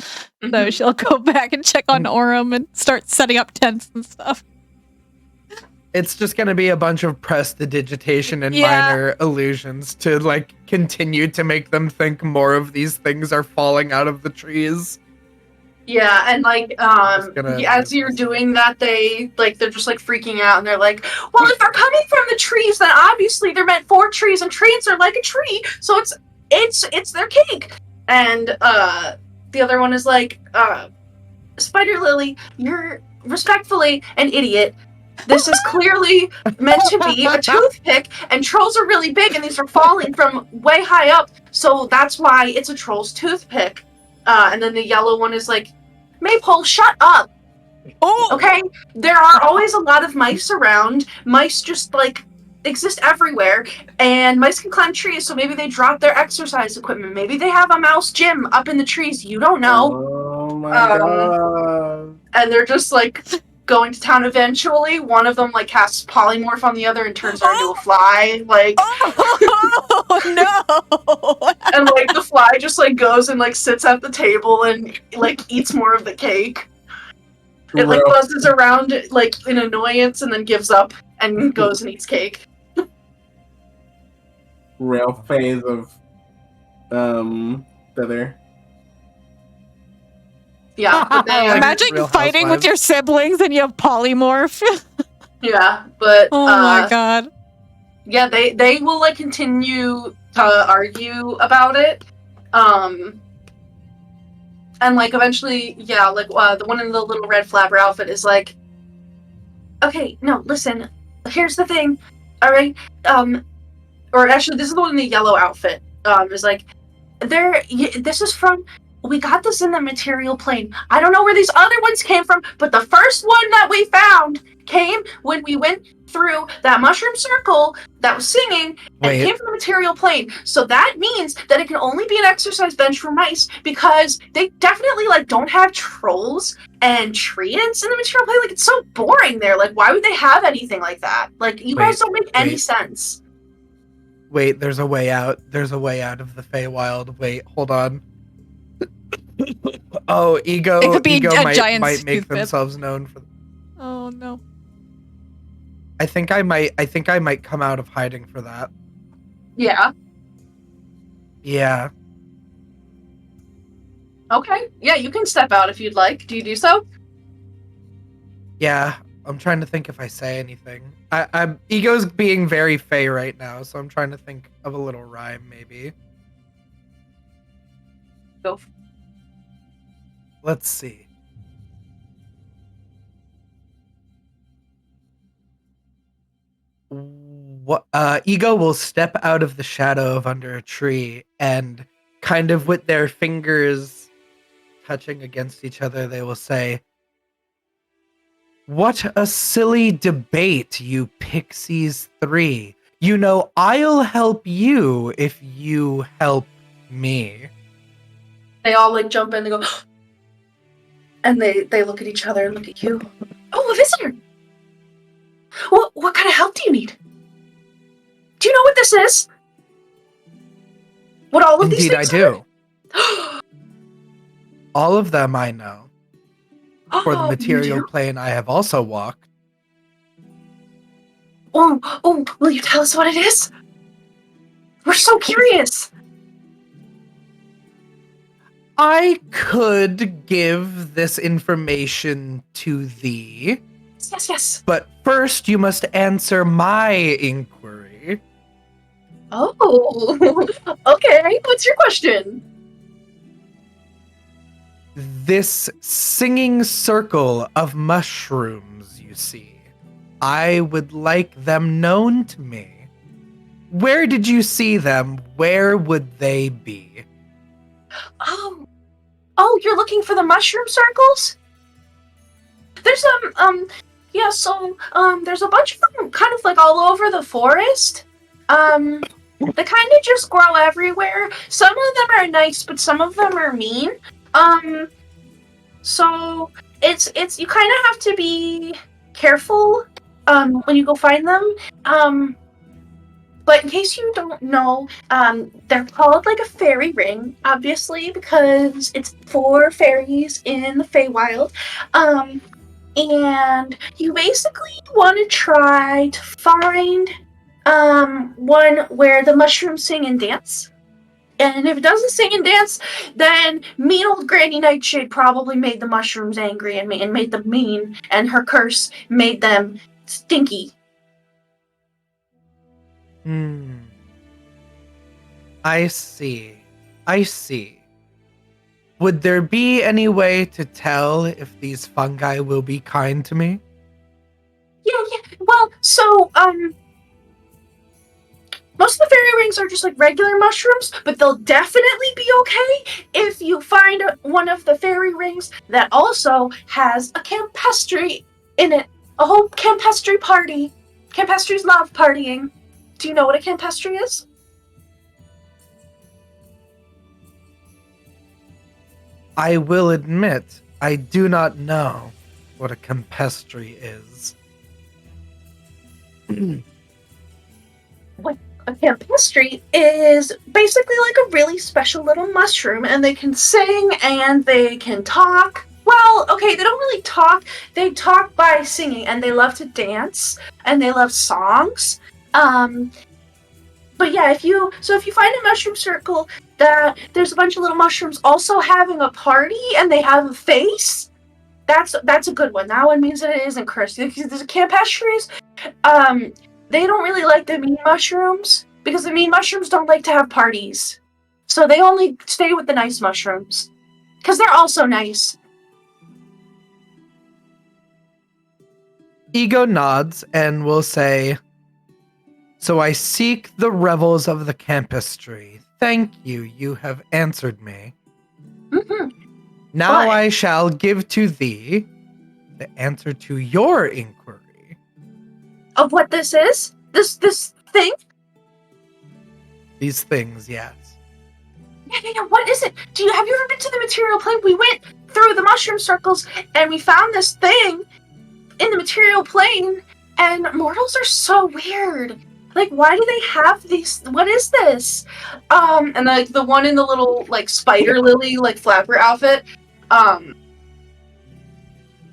So she'll go back and check on Aurum and start setting up tents and stuff. It's just going to be a bunch of prestidigitation and minor illusions to like continue to make them think more of these things are falling out of the trees. Yeah, and like as you're doing that, they're just like freaking out, and they're like, well, if they're coming from the trees, then obviously they're meant for trees, and trees are like a tree, so it's their cake. And the other one is like, Spider Lily, you're respectfully an idiot. This is clearly meant to be a toothpick, and trolls are really big, and these are falling from way high up, so that's why it's a troll's toothpick. And then the yellow one is like, Maypole, shut up! Oh! Okay? There are always a lot of mice around. Mice just, like, exist everywhere, and mice can climb trees, so maybe they drop their exercise equipment. Maybe they have a mouse gym up in the trees. You don't know. Oh my god. And they're just, like, going to town eventually. One of them, like, casts polymorph on the other and turns her into a fly. Like... Oh, no! And, like, the fly just, like, goes and, like, sits at the table and, like, eats more of the cake. It, like, buzzes around, like, in annoyance and then gives up and goes and eats cake. Real phase of, Feather. Yeah, but they, imagine fighting with your siblings and you have polymorph. yeah, but, oh my god. Yeah, they will, like, continue to argue about it. And And, like, eventually, yeah, like, the one in the little red flapper outfit is like, okay, no, listen, here's the thing, alright, or actually, this is the one in the yellow outfit, is like, this is from, we got this in the material plane. I don't know where these other ones came from, but the first one that we found came when we went through that mushroom circle that was singing, and it came from the material plane. So that means that it can only be an exercise bench for mice, because they definitely, like, don't have trolls and treants in the material plane. Like, it's so boring there. Like, why would they have anything like that? Like, you guys don't make any sense. Wait, there's a way out. There's a way out of the Feywild. Wait, hold on. Oh, Ego. It could be Ego a might giant make stupid. themselves known for. Oh no. I think I might come out of hiding for that. Yeah. Yeah. Okay. Yeah, you can step out if you'd like. Do you do so? Yeah. I'm trying to think if I say anything. I'm Ego's being very Fey right now, so I'm trying to think of a little rhyme, maybe. Go. Let's see. What? Ego will step out of the shadow of under a tree, and kind of with their fingers touching against each other, they will say, "What a silly debate, you pixies three. You know, I'll help you if you help me." They all, like, jump in and go, and they look at each other and look at you. Oh, a visitor! What kind of help do you need? Do you know what this is? What all of these Indeed, I things do. are? All of them I know. For the Oh, material you do? plane I have also walked. Oh, will you tell us what it is? We're so curious. I could give this information to thee. Yes. But first you must answer my inquiry. Oh, okay. What's your question? This singing circle of mushrooms, you see. I would like them known to me. Where did you see them? Where would they be? Oh, you're looking for the mushroom circles? There's there's a bunch of them kind of like all over the forest. They kind of just grow everywhere. Some of them are nice, but some of them are mean. So it's you kind of have to be careful when you go find them. But in case you don't know, they're called like a fairy ring, obviously, because it's 4 fairies in the Feywild. And you basically want to try to find one where the mushrooms sing and dance. And if it doesn't sing and dance, then mean old Granny Nightshade probably made the mushrooms angry and made them mean, and her curse made them stinky. I see. Would there be any way to tell if these fungi will be kind to me? Yeah. Well, so, most of the fairy rings are just like regular mushrooms, but they'll definitely be okay if you find one of the fairy rings that also has a campestry in it. A whole campestry party. Campestries love partying. Do you know what a campestry is? I will admit, I do not know what a campestry is. What a campestry is basically like a really special little mushroom, and they can sing and they can talk. Well, okay, they don't really talk. They talk by singing, and they love to dance, and they love songs. But yeah, if you find a mushroom circle that there's a bunch of little mushrooms also having a party and they have a face, that's a good one. That one means that it isn't cursed. Because the campestries, they don't really like the mean mushrooms because the mean mushrooms don't like to have parties. So they only stay with the nice mushrooms. Because they're also nice. Ego nods and will say, "So I seek the revels of the campestry. Thank you, you have answered me. Mm-hmm. Now What? I shall give to thee the answer to your inquiry." Of what this is? This thing? These things, yes. Yeah. What is it? Have you ever been to the material plane? We went through the mushroom circles and we found this thing in the material plane, and mortals are so weird. Like, why do they have these? What is this? And like the one in the little like spider lily like flapper outfit,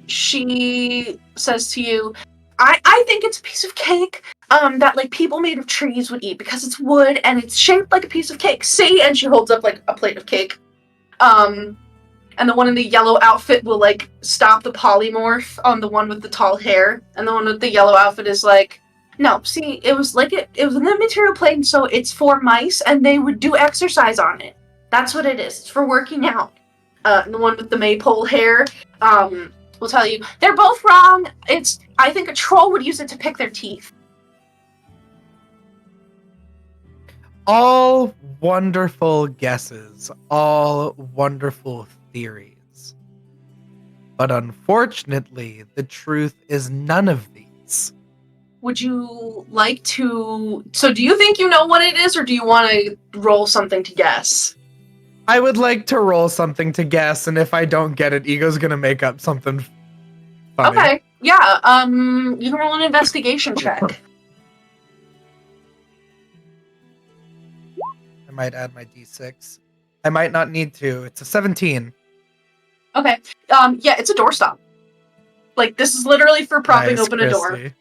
she says to you, I think it's a piece of cake that like people made of trees would eat because it's wood and it's shaped like a piece of cake. See? And she holds up like a plate of cake. And the one in the yellow outfit will like stop the polymorph on the one with the tall hair, and the one with the yellow outfit is like, no, see, it was like it was in the material plane, so it's for mice and they would do exercise on it. That's what it is. It's for working out. And the one with the maypole hair, will tell you they're both wrong. I think a troll would use it to pick their teeth. All wonderful guesses, all wonderful theories. But unfortunately, the truth is none of these. Would you like to... So do you think you know what it is, or do you want to roll something to guess? I would like to roll something to guess, and if I don't get it, Ego's gonna make up something funny. Okay, yeah, you can roll an investigation check. I might add my d6. I might not need to. It's a 17. Okay, yeah, it's a doorstop. Like, this is literally for propping Nice, open a door. Kristy.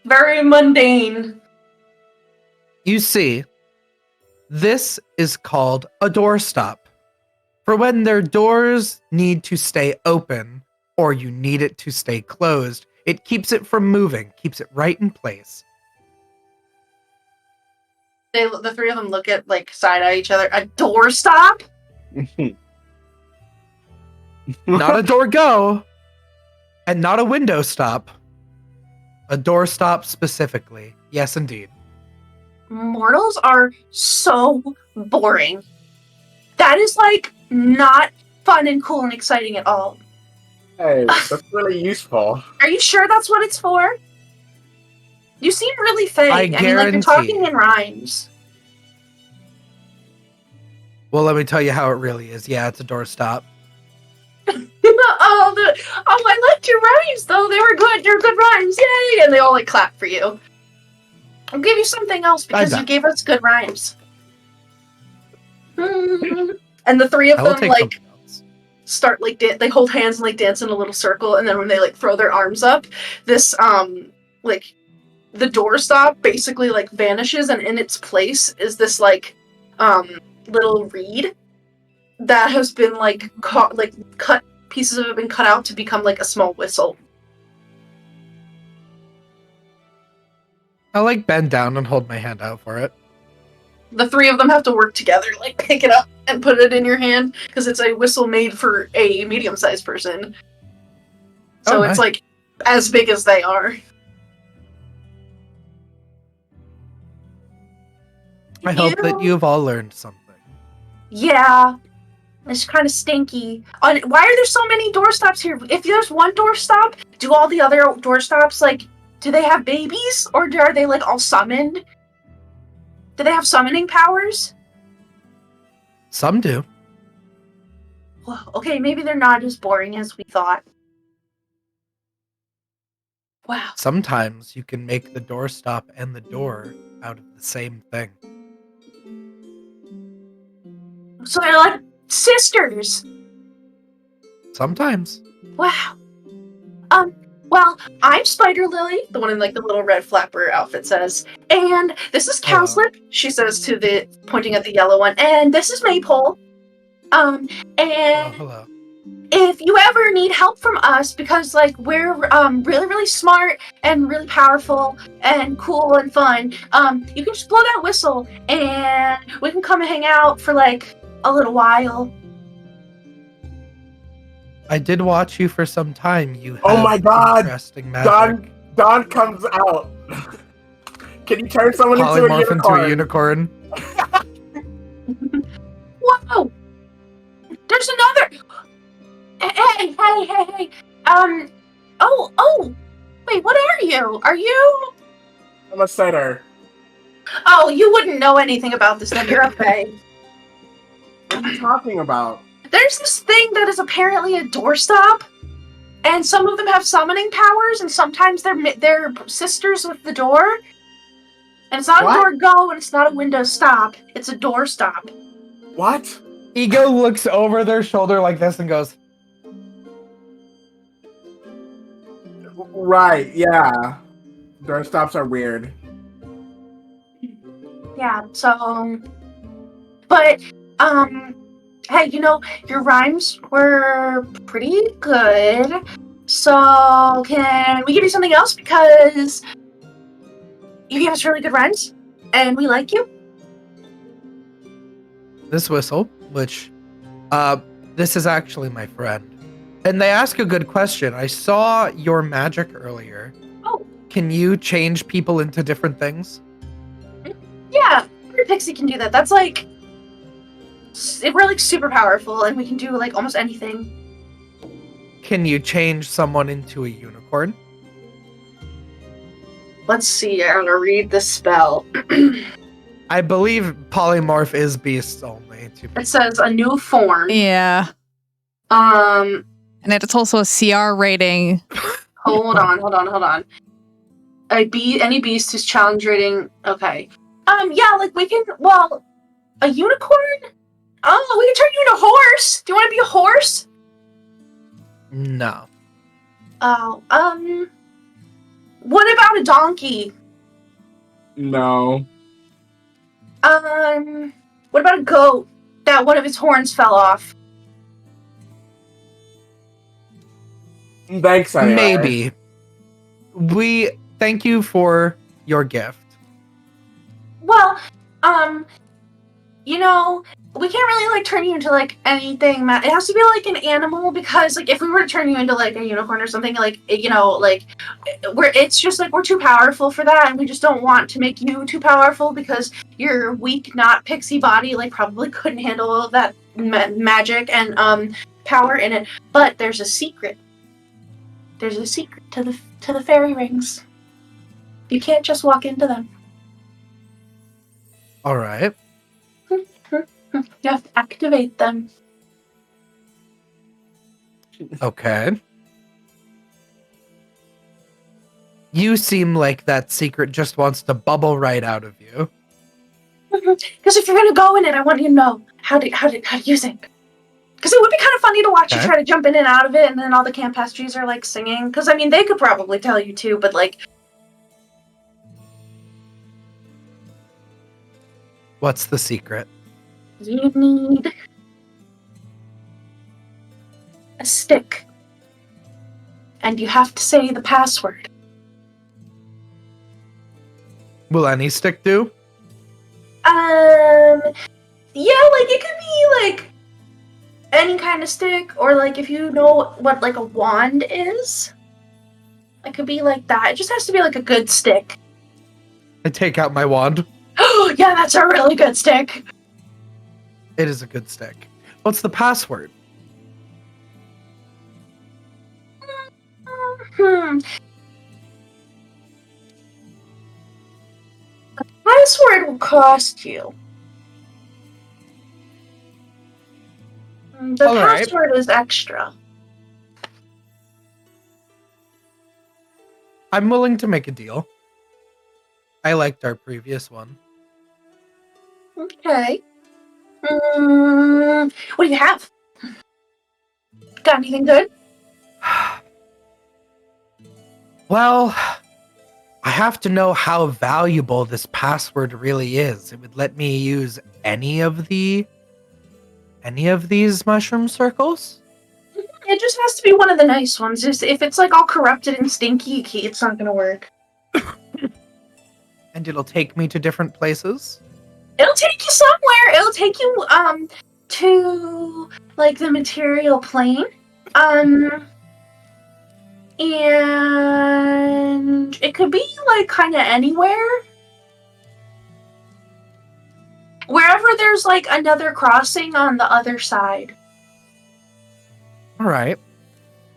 Very mundane. You see, this is called a doorstop. For when their doors need to stay open, or you need it to stay closed, it keeps it from moving, keeps it right in place. The three of them look at, like, side-eye each other. A doorstop? Not a door go, and not a window stop. A doorstop specifically. Yes, indeed. Mortals are so boring. That is, like, not fun and cool and exciting at all. Hey, that's really useful. Are you sure that's what it's for? You seem really fake. I mean, like, you're guarantee. talking in rhymes. Well, let me tell you how it really is. Yeah, it's a doorstop. I liked your rhymes, though. They were good. You're good rhymes. Yay! And they all, like, clap for you. I'll give you something else because you gave us good rhymes. And the three of them, like, start, like, they hold hands and, like, dance in a little circle, and then when they, like, throw their arms up, this, like, the doorstop basically, like, vanishes, and in its place is this, like, little reed that has been, like, cut, pieces of it have been cut out to become, like, a small whistle. I'll, like, bend down and hold my hand out for it. The three of them have to work together, like, pick it up and put it in your hand, because it's a whistle made for a medium-sized person. So nice. It's, like, as big as they are. I hope that you've all learned something. Yeah. It's kind of stinky. Why are there so many doorstops here? If there's one doorstop, do all the other doorstops, like, do they have babies? Or are they, like, all summoned? Do they have summoning powers? Some do. Well, okay, maybe they're not as boring as we thought. Wow. Sometimes you can make the doorstop and the door out of the same thing. So they're like sisters. Sometimes. Wow. Well, I'm Spider Lily, the one in, like, the little red flapper outfit says. And this is Cowslip, she says to pointing at the yellow one. And this is Maypole. And hello. if you ever need help from us, because like we're really really smart and really powerful and cool and fun, you can just blow that whistle and we can come and hang out for like a little while. I did watch you for some time. You have Oh my God! interesting magic. Dawn comes out. Can you turn someone into a Polymorph into a unicorn. Whoa! There's another. Hey! Oh! Wait, what are you? Are you? I'm a setter. Oh, you wouldn't know anything about this, then you're okay. What are you talking about? There's this thing that is apparently a doorstop, and some of them have summoning powers, and sometimes they're sisters with the door. And it's not What? a door go, and it's not a window stop. It's a door stop. What? Ego looks over their shoulder like this and goes, Right, yeah. Doorstops are weird. Yeah, so... But, hey, you know, your rhymes were pretty good. So, can we give you something else? Because you gave us really good rhymes, and we like you. this whistle, which, this is actually my friend. And they ask a good question. I saw your magic earlier. Oh. Can you change people into different things? Yeah, every pixie can do that. That's like... We're like super powerful, and we can do like almost anything. Can you change someone into a unicorn? Let's see, I'm gonna read the spell. I believe polymorph is beasts only. It says a new form. Yeah. Um, And it's also a CR rating. hold on. Any beast whose challenge rating. Okay. Yeah, like we can. Well, a unicorn. Oh, we can turn you into a horse. Do you want to be a horse? No. Oh, what about a donkey? No. What about a goat that one of its horns fell off? Thanks, anyway. Maybe. We thank you for your gift. Well, you know, we can't really like turn you into like anything. It has to be like an animal, because like if we were to turn you into like a unicorn or something, like, you know, like it's just like we're too powerful for that, and we just don't want to make you too powerful, because your weak, not pixie body like probably couldn't handle all of that magic and power in it. But there's a secret. There's a secret to the fairy rings. You can't just walk into them. All right. You have to activate them. Okay. You seem like that secret just wants to bubble right out of you. Because if you're gonna go in it, I want you to know how to use it. Because it would be kind of funny to watch you try to jump in and out of it, and then all the camp pastries are like singing. Because I mean, they could probably tell you too, but like, What's the secret? you need a stick, and you have to say the password. Will any stick do? Yeah, like it could be like any kind of stick, or like if you know what like a wand is, it could be like that. It just has to be like a good stick. I take out my wand. Oh, yeah, that's a really good stick. It is a good stick. What's the password? The password will cost you. The password is extra. I'm willing to make a deal. I liked our previous one. Okay. What do you have? Got anything good? Well, I have to know how valuable this password really is. It would let me use any of these mushroom circles? It just has to be one of the nice ones. Just if it's like all corrupted and stinky, it's not gonna work. And it'll take me to different places? It'll take you somewhere. It'll take you to like the material plane. And it could be like kind of anywhere. Wherever there's like another crossing on the other side. All right.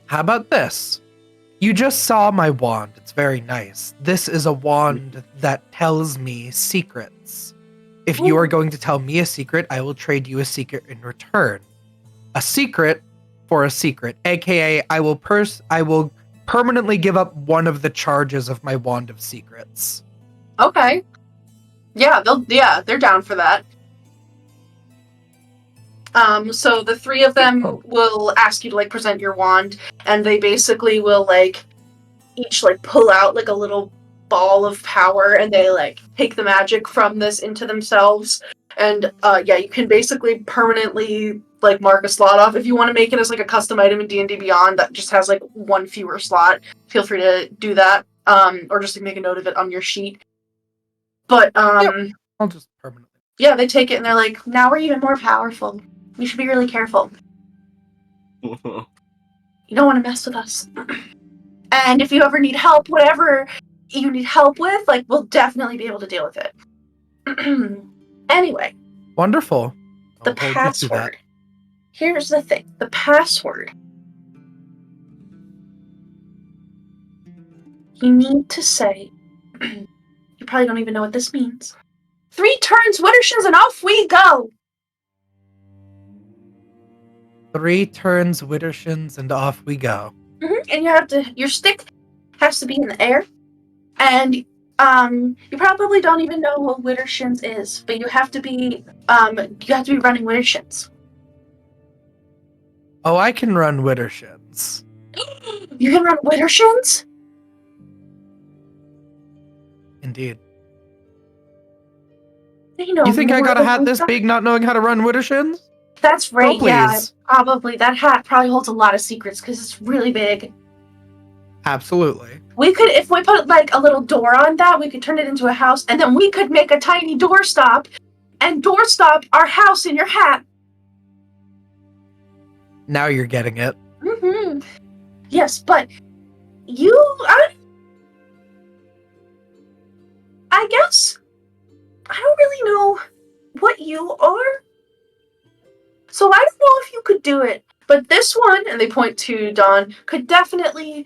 How about this? You just saw my wand. It's very nice. This is a wand that tells me secrets. If you are going to tell me a secret, I will trade you a secret in return. A secret for a secret, aka I will permanently give up one of the charges of my wand of secrets. Okay. Yeah, they're down for that. So the three of them will ask you to like present your wand, and they basically will like each like pull out like a little ball of power, and they like take the magic from this into themselves. And you can basically permanently like mark a slot off. If you want to make it as like a custom item in D&D Beyond that just has like one fewer slot, feel free to do that. Or just like, make a note of it on your sheet. But I'll just permanently. Yeah, they take it and they're like, now we're even more powerful. You should be really careful. You don't want to mess with us. And if you ever need help, whatever you need help with, like, we'll definitely be able to deal with it. Anyway. Wonderful. The password. Here's the thing. The password. You need to say, you probably don't even know what this means. 3 turns, Wittershins, and off we go! 3 turns, Wittershins, and off we go. And you have to, your stick has to be in the air. And you probably don't even know what Wittershins is, but you have to be running Wittershins. Oh, I can run Wittershins. You can run Wittershins? Indeed. You think I got a hat this big not knowing how to run Wittershins? That's right, oh, yeah. Probably. That hat probably holds a lot of secrets because it's really big. Absolutely. We could, if we put like a little door on that, we could turn it into a house, and then we could make a tiny doorstop and doorstop our house in your hat. Now you're getting it. Yes, but I guess I don't really know what you are. So I don't know if you could do it, but this one, and they point to Dawn, could definitely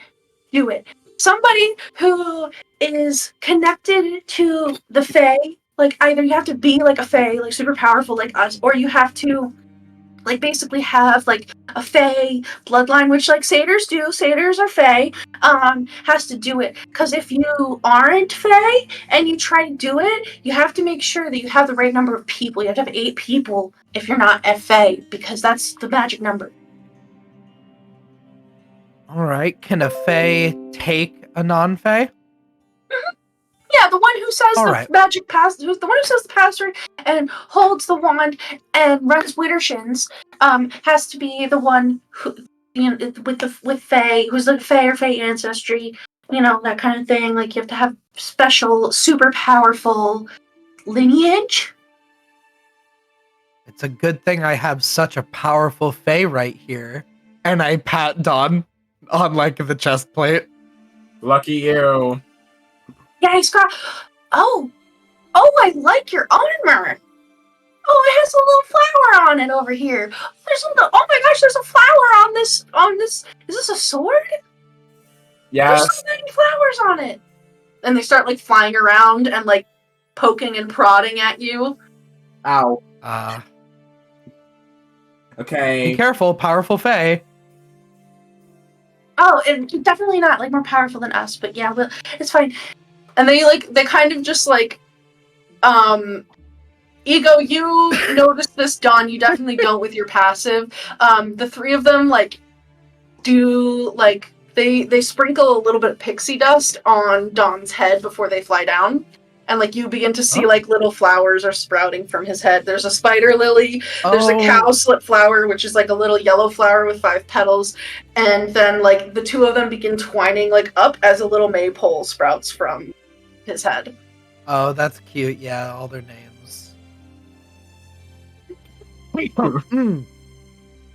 do it. Somebody who is connected to the Fae, like either you have to be like a Fae, like super powerful like us, or you have to like basically have like a Fae bloodline, which like satyrs do. Satyrs are Fae, has to do it. Because if you aren't Fae and you try to do it, you have to make sure that you have the right number of people. You have to have 8 people if you're not a Fae, because that's the magic number. Alright, can a Fae take a non-Fae? Yeah, the one who says magic pass, the one who says the password and holds the wand and runs Wittershins, has to be the one who, with Fae, who's like Fae or Fae ancestry, that kind of thing. Like you have to have special, super powerful lineage. It's a good thing I have such a powerful Fae right here. And I pat Dawn on like the chest plate. Lucky you. Yeah, he's got. Oh, I like your armor. Oh, it has a little flower on it over here. Oh my gosh, there's a flower on this. Is this a sword? Yes. There's so many flowers on it. And they start like flying around and like poking and prodding at you. Ow. Be Okay. careful, powerful Fae. Oh, and definitely not like more powerful than us, but yeah, it's fine. And they kind of just like, Ego, you notice this, Dawn, you definitely don't with your passive. The 3 of them like do like they sprinkle a little bit of pixie dust on Dawn's head before they fly down. And like you begin to see like little flowers are sprouting from his head. There's a spider lily, there's a cowslip flower, which is like a little yellow flower with 5 petals, and then like the two of them begin twining like up as a little maypole sprouts from his head. Oh, that's cute. Yeah, all their names.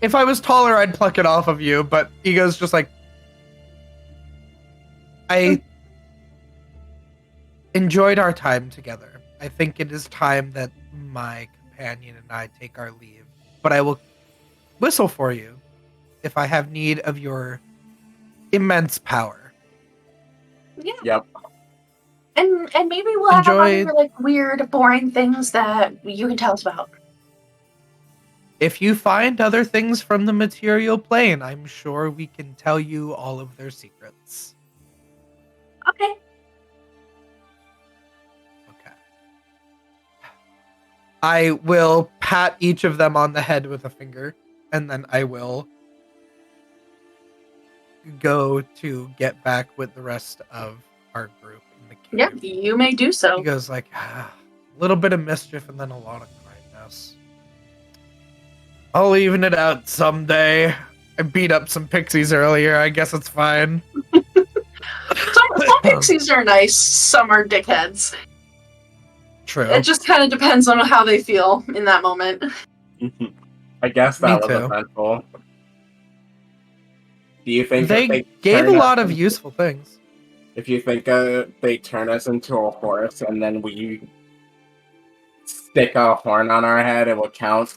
If I was taller, I'd pluck it off of you, but Ego's just like, I enjoyed our time together. I think it is time that my companion and I take our leave. But I will whistle for you if I have need of your immense power. Yeah. Yep. And maybe we'll have other like weird, boring things that you can tell us about. If you find other things from the material plane, I'm sure we can tell you all of their secrets. Okay. I will pat each of them on the head with a finger, and then I will go to get back with the rest of our group in the cave. Yeah, you may do so. He goes like, a little bit of mischief and then a lot of kindness. I'll even it out someday. I beat up some pixies earlier. I guess it's fine. Some pixies are nice. Some are dickheads. True. It just kind of depends on how they feel in that moment. I guess that was eventful. Do you think they gave a lot of useful things? If you think they turn us into a horse and then we stick a horn on our head, it will count?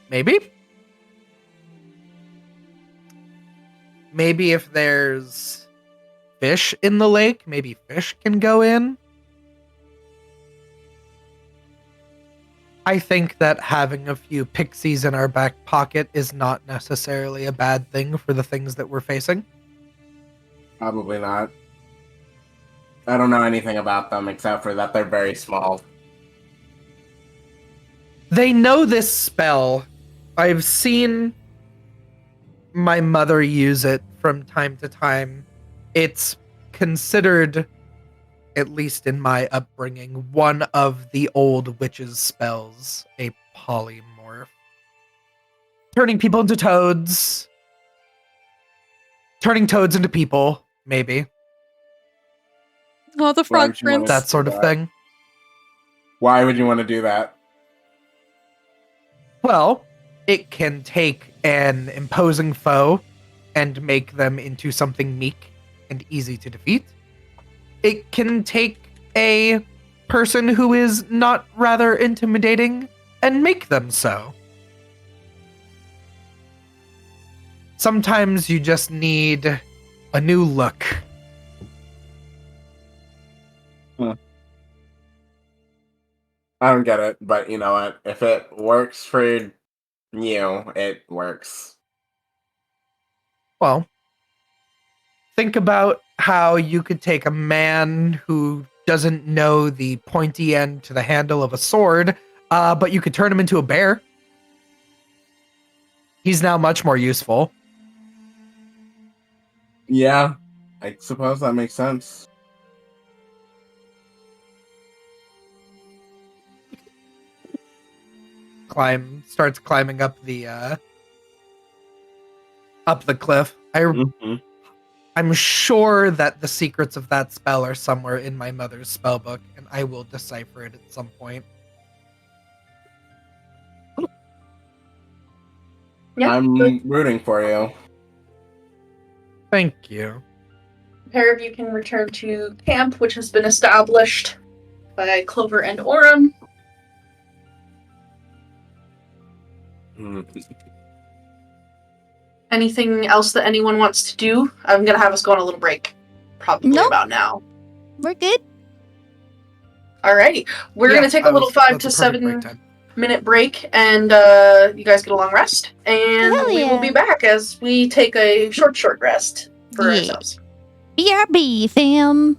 Maybe. Maybe if there's fish in the lake, maybe fish can go in. I think that having a few pixies in our back pocket is not necessarily a bad thing for the things that we're facing. Probably not. I don't know anything about them except for that they're very small. They know this spell. I've seen my mother use it from time to time. It's considered, at least in my upbringing, one of the old witch's spells, a polymorph. Turning people into toads. Turning toads into people, maybe. Oh, the frog prince. That sort of thing. Why would you want to do that? Well, it can take an imposing foe and make them into something meek and easy to defeat. It can take a person who is not rather intimidating and make them so. Sometimes you just need a new look. I don't get it, but you know what? If it works for you, it works. Well, think about how you could take a man who doesn't know the pointy end to the handle of a sword, but you could turn him into a bear. He's now much more useful. Yeah, I suppose that makes sense. Starts climbing up the cliff. I'm sure that the secrets of that spell are somewhere in my mother's spell book, and I will decipher it at some point. Yeah, I'm rooting for you. Thank you. A pair of you can return to camp, which has been established by Clover and Aurum. Anything else that anyone wants to do? I'm going to have us go on a little break. Probably about now. We're good. Alrighty. We're going to take a little 5 to 7 minute break, and you guys get a long rest. And we will be back as we take a short rest for ourselves. BRB, fam.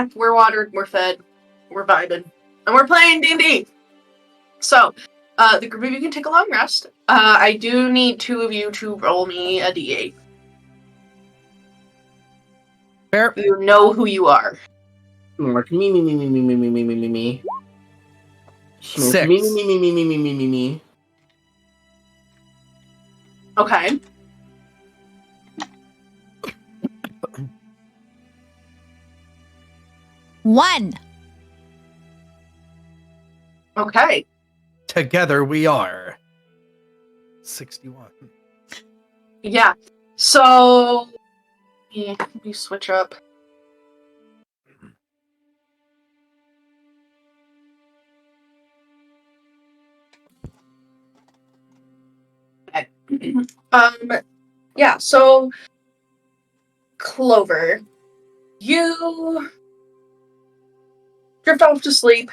back. We're watered. We're fed. We're vibing. And we're playing D&D. So, the group of you can take a long rest. I do need 2 of you to roll me a D8. Fair. You know who you are. Like me. 6. Me. Okay. One. Okay. Together we are 61. Yeah. So, yeah, you switch up. Okay. Yeah, so Clover, you drift off to sleep.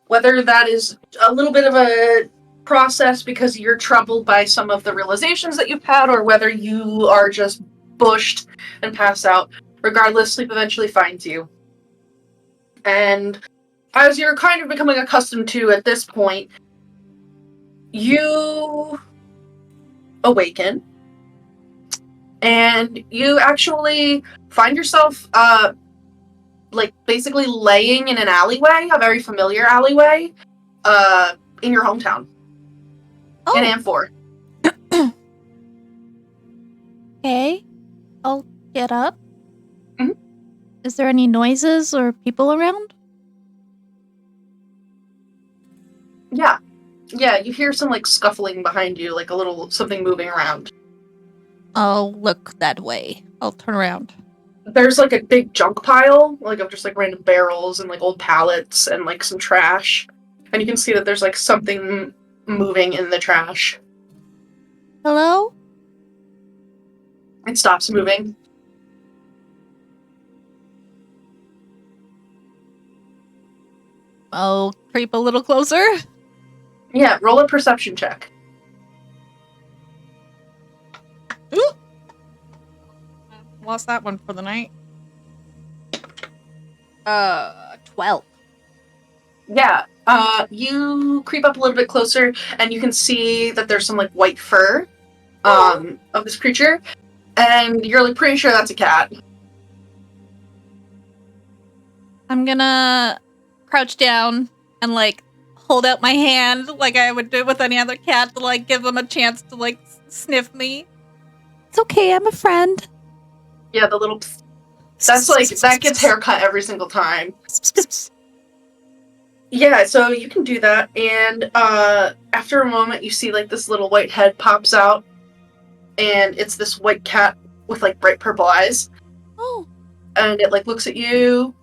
Whether that is a little bit of a process because you're troubled by some of the realizations that you've had, or whether you are just bushed and pass out, regardless, sleep eventually finds you. And as you're kind of becoming accustomed to at this point, you awaken, and you actually find yourself, like, basically laying in an alleyway, a very familiar alleyway, in your hometown. In Amphor. Okay. I'll get up. Mhm. Is there any noises or people around? Yeah. Yeah, you hear some, like, scuffling behind you, like a little something moving around. I'll look that way. I'll turn around. There's, like, a big junk pile, like, of just, like, random barrels and, like, old pallets and, like, some trash. And you can see that there's, like, something moving in the trash. Hello? It stops moving. I'll creep a little closer. Yeah, roll a perception check. Ooh. Lost that one for the night. 12. Yeah, you creep up a little bit closer, and you can see that there's some, like, white fur, of this creature, and you're, like, pretty sure that's a cat. I'm gonna crouch down and, like, hold out my hand like I would do with any other cat to, like, give them a chance to, like, sniff me. It's okay, I'm a friend. Yeah, the little psst. That's, like, that gets haircut every single time. Yeah, so you can do that, and after a moment you see, like, this little white head pops out, and it's this white cat with, like, bright purple eyes. Oh. And it, like, looks at you,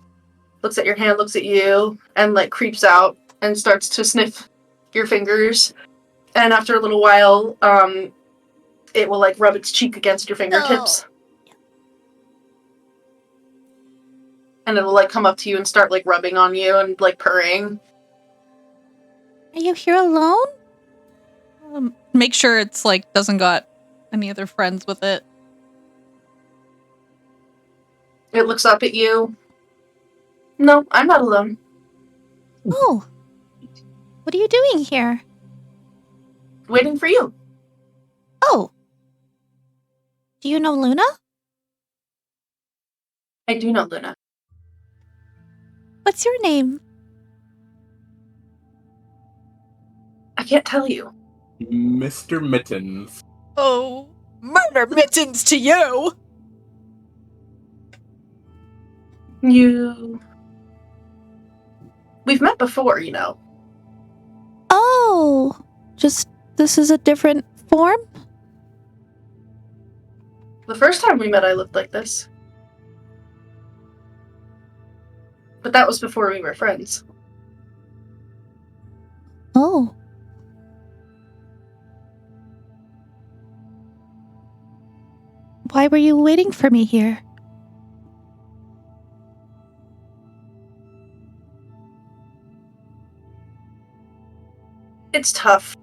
looks at your hand, looks at you, and, like, creeps out and starts to sniff your fingers. And after a little while, it will, like, rub its cheek against your fingertips. And it'll, like, come up to you and start, like, rubbing on you and, like, purring. Are you here alone? Make sure it's, like, doesn't got any other friends with it. It looks up at you. No, I'm not alone. Oh. What are you doing here? Waiting for you. Oh. Do you know Luna? I do know Luna. What's your name? I can't tell you. Mr. Mittens. Oh. Murder mittens to you! We've met before, you know. Oh. Just, this is a different form? The first time we met, I looked like this. But that was before we were friends. Oh. Why were you waiting for me here? It's tough.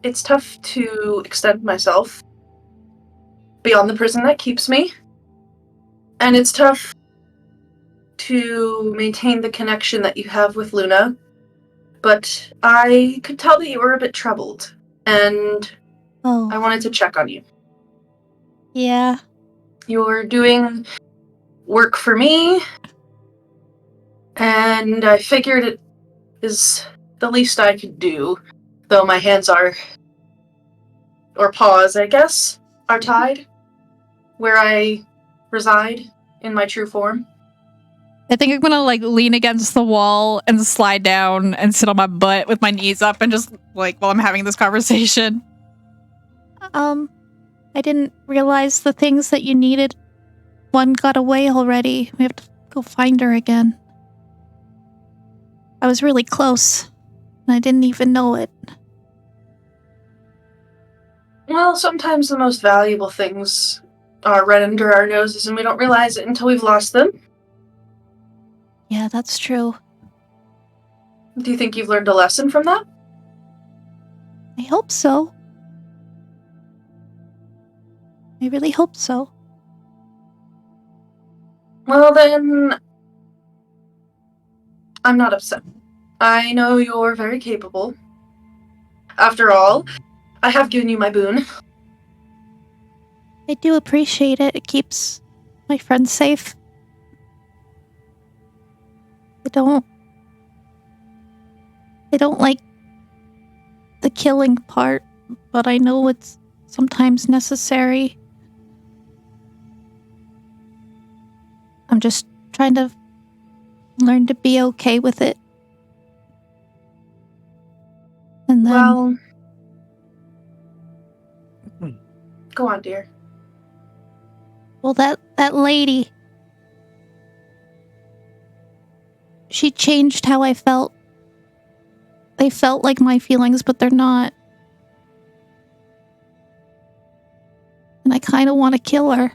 It's tough to extend myself beyond the prison that keeps me. And it's tough to maintain the connection that you have with Luna, but I could tell that you were a bit troubled, and I wanted to check on you. Yeah. You're doing work for me, and I figured it is the least I could do, though my hands are, or paws, I guess, are tied where I reside in my true form. I think I'm gonna lean against the wall and slide down and sit on my butt with my knees up and just while I'm having this conversation. I didn't realize the things that you needed. One got away already. We have to go find her again. I was really close, and I didn't even know it. Well, sometimes the most valuable things are right under our noses and we don't realize it until we've lost them. Yeah, that's true. Do you think you've learned a lesson from that? I hope so. I really hope so. Well then, I'm not upset. I know you're very capable. After all, I have given you my boon. I do appreciate it. It keeps my friends safe. I don't like the killing part, but I know it's sometimes necessary. I'm just trying to learn to be okay with it. And then... Well... Go on, dear. Well, that lady... She changed how I felt. They felt like my feelings, but they're not. And I kind of want to kill her.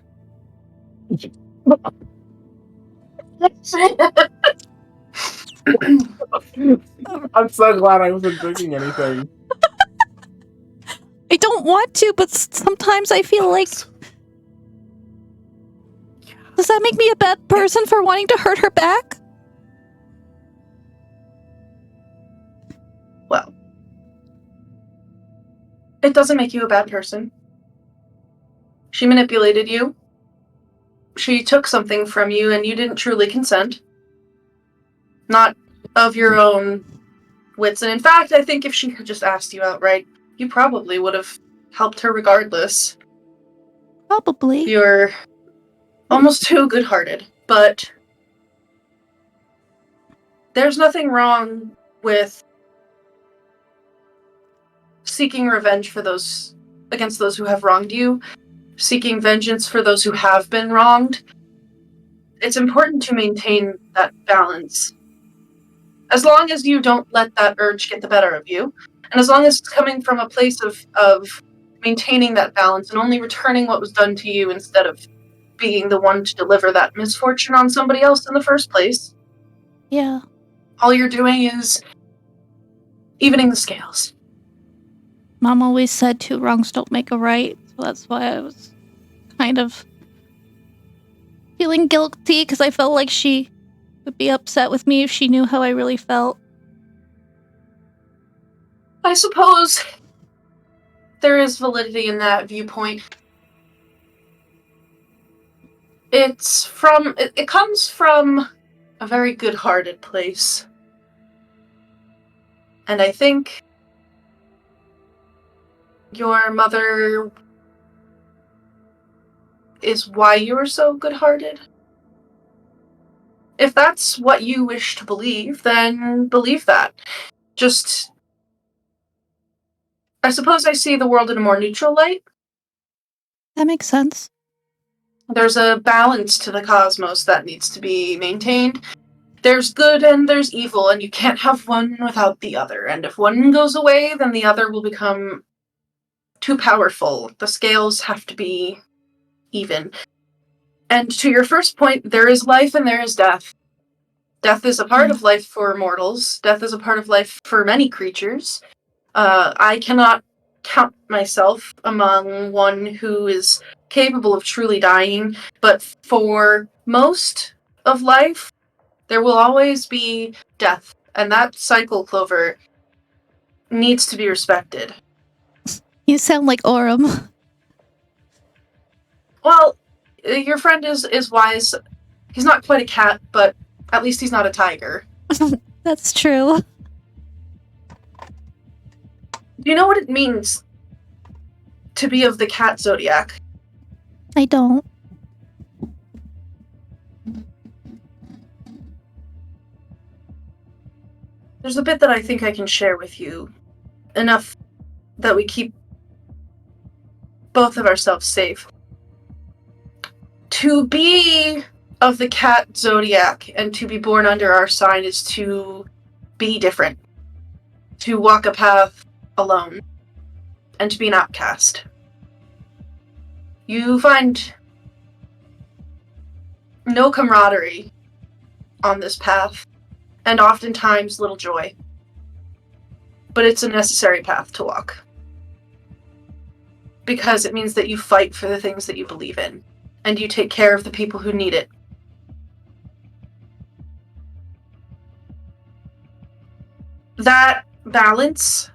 I'm so glad I wasn't drinking anything. I don't want to, but sometimes I feel like... Does that make me a bad person for wanting to hurt her back? Well, it doesn't make you a bad person. She manipulated you. She took something from you and you didn't truly consent. Not of your own wits. And in fact, I think if she had just asked you outright, you probably would have helped her regardless. Probably. You're almost too good-hearted, but there's nothing wrong with seeking revenge for those against those who have wronged you, seeking vengeance for those who have been wronged. It's important to maintain that balance. As long as you don't let that urge get the better of you, and as long as it's coming from a place of maintaining that balance and only returning what was done to you instead of being the one to deliver that misfortune on somebody else in the first place. Yeah. All you're doing is evening the scales. Mom always said 2 wrongs don't make a right, so that's why I was kind of feeling guilty, because I felt like she would be upset with me if she knew how I really felt. I suppose there is validity in that viewpoint. It comes from a very good-hearted place. And I think your mother is why you are so good-hearted. If that's what you wish to believe, then believe that. Just... I suppose I see the world in a more neutral light. That makes sense. There's a balance to the cosmos that needs to be maintained. There's good and there's evil, and you can't have one without the other. And if one goes away, then the other will become too powerful. The scales have to be even. And to your first point, there is life and there is death. Death is a part of life for mortals. Death is a part of life for many creatures. I cannot count myself among one who is capable of truly dying, but for most of life, there will always be death, and that cycle, Clover, needs to be respected. You sound like Aurum. Well, your friend is wise. He's not quite a cat, but at least he's not a tiger. That's true. Do you know what it means to be of the cat zodiac? I don't. There's a bit that I think I can share with you. Enough that we keep both of ourselves safe. To be of the cat zodiac and to be born under our sign is to be different. To walk a path alone. And to be an outcast. You find no camaraderie on this path, and oftentimes little joy. But it's a necessary path to walk. Because it means that you fight for the things that you believe in, and you take care of the people who need it. That balance,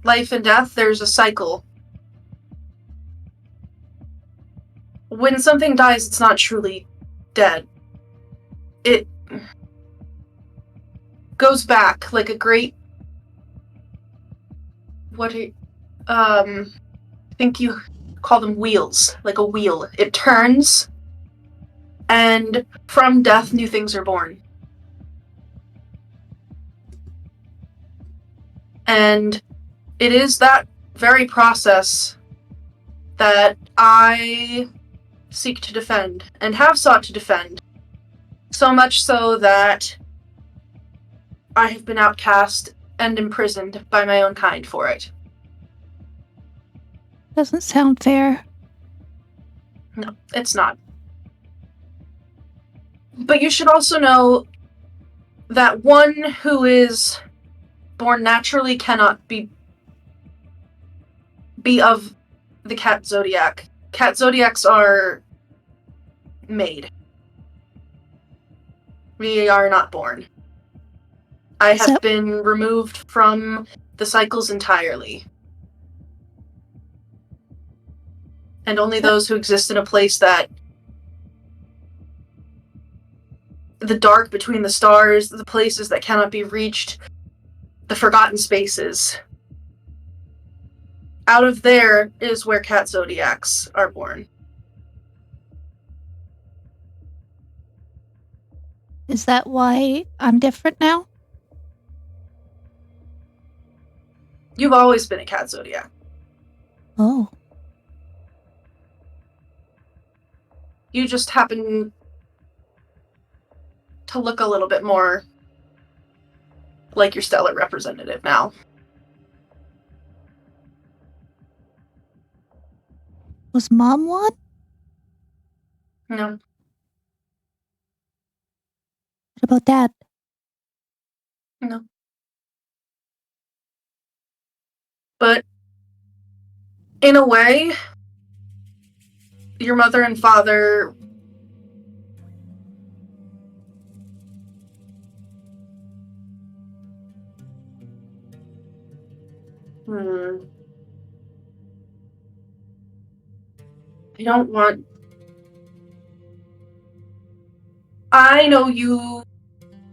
life and death, there's a cycle. When something dies, it's not truly dead. It goes back like a great... I think you call them wheels, like a wheel. It turns, and from death, new things are born. And it is that very process that I seek to defend, and have sought to defend. So much so that I have been outcast and imprisoned by my own kind for it. Doesn't sound fair. No, it's not. But you should also know that one who is born naturally cannot be of the cat zodiac. Cat zodiacs are made. We are not born. I have been removed from the cycles entirely. And only those who exist in a place that... the dark between the stars, the places that cannot be reached, the forgotten spaces. Out of there is where cat zodiacs are born. Is that why I'm different now? You've always been a cat zodiac. Oh. You just happen to look a little bit more like your stellar representative now. Was Mom one? No. What about Dad? No. But in a way, your mother and father I don't want... I know you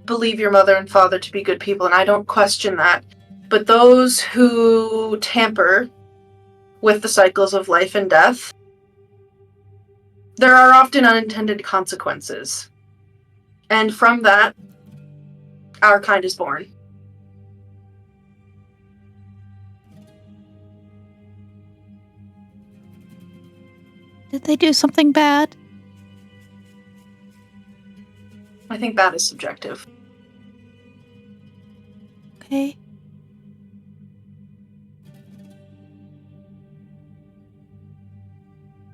believe your mother and father to be good people, and I don't question that. But those who tamper with the cycles of life and death, there are often unintended consequences. And from that, our kind is born. Did they do something bad? I think that is subjective. Okay.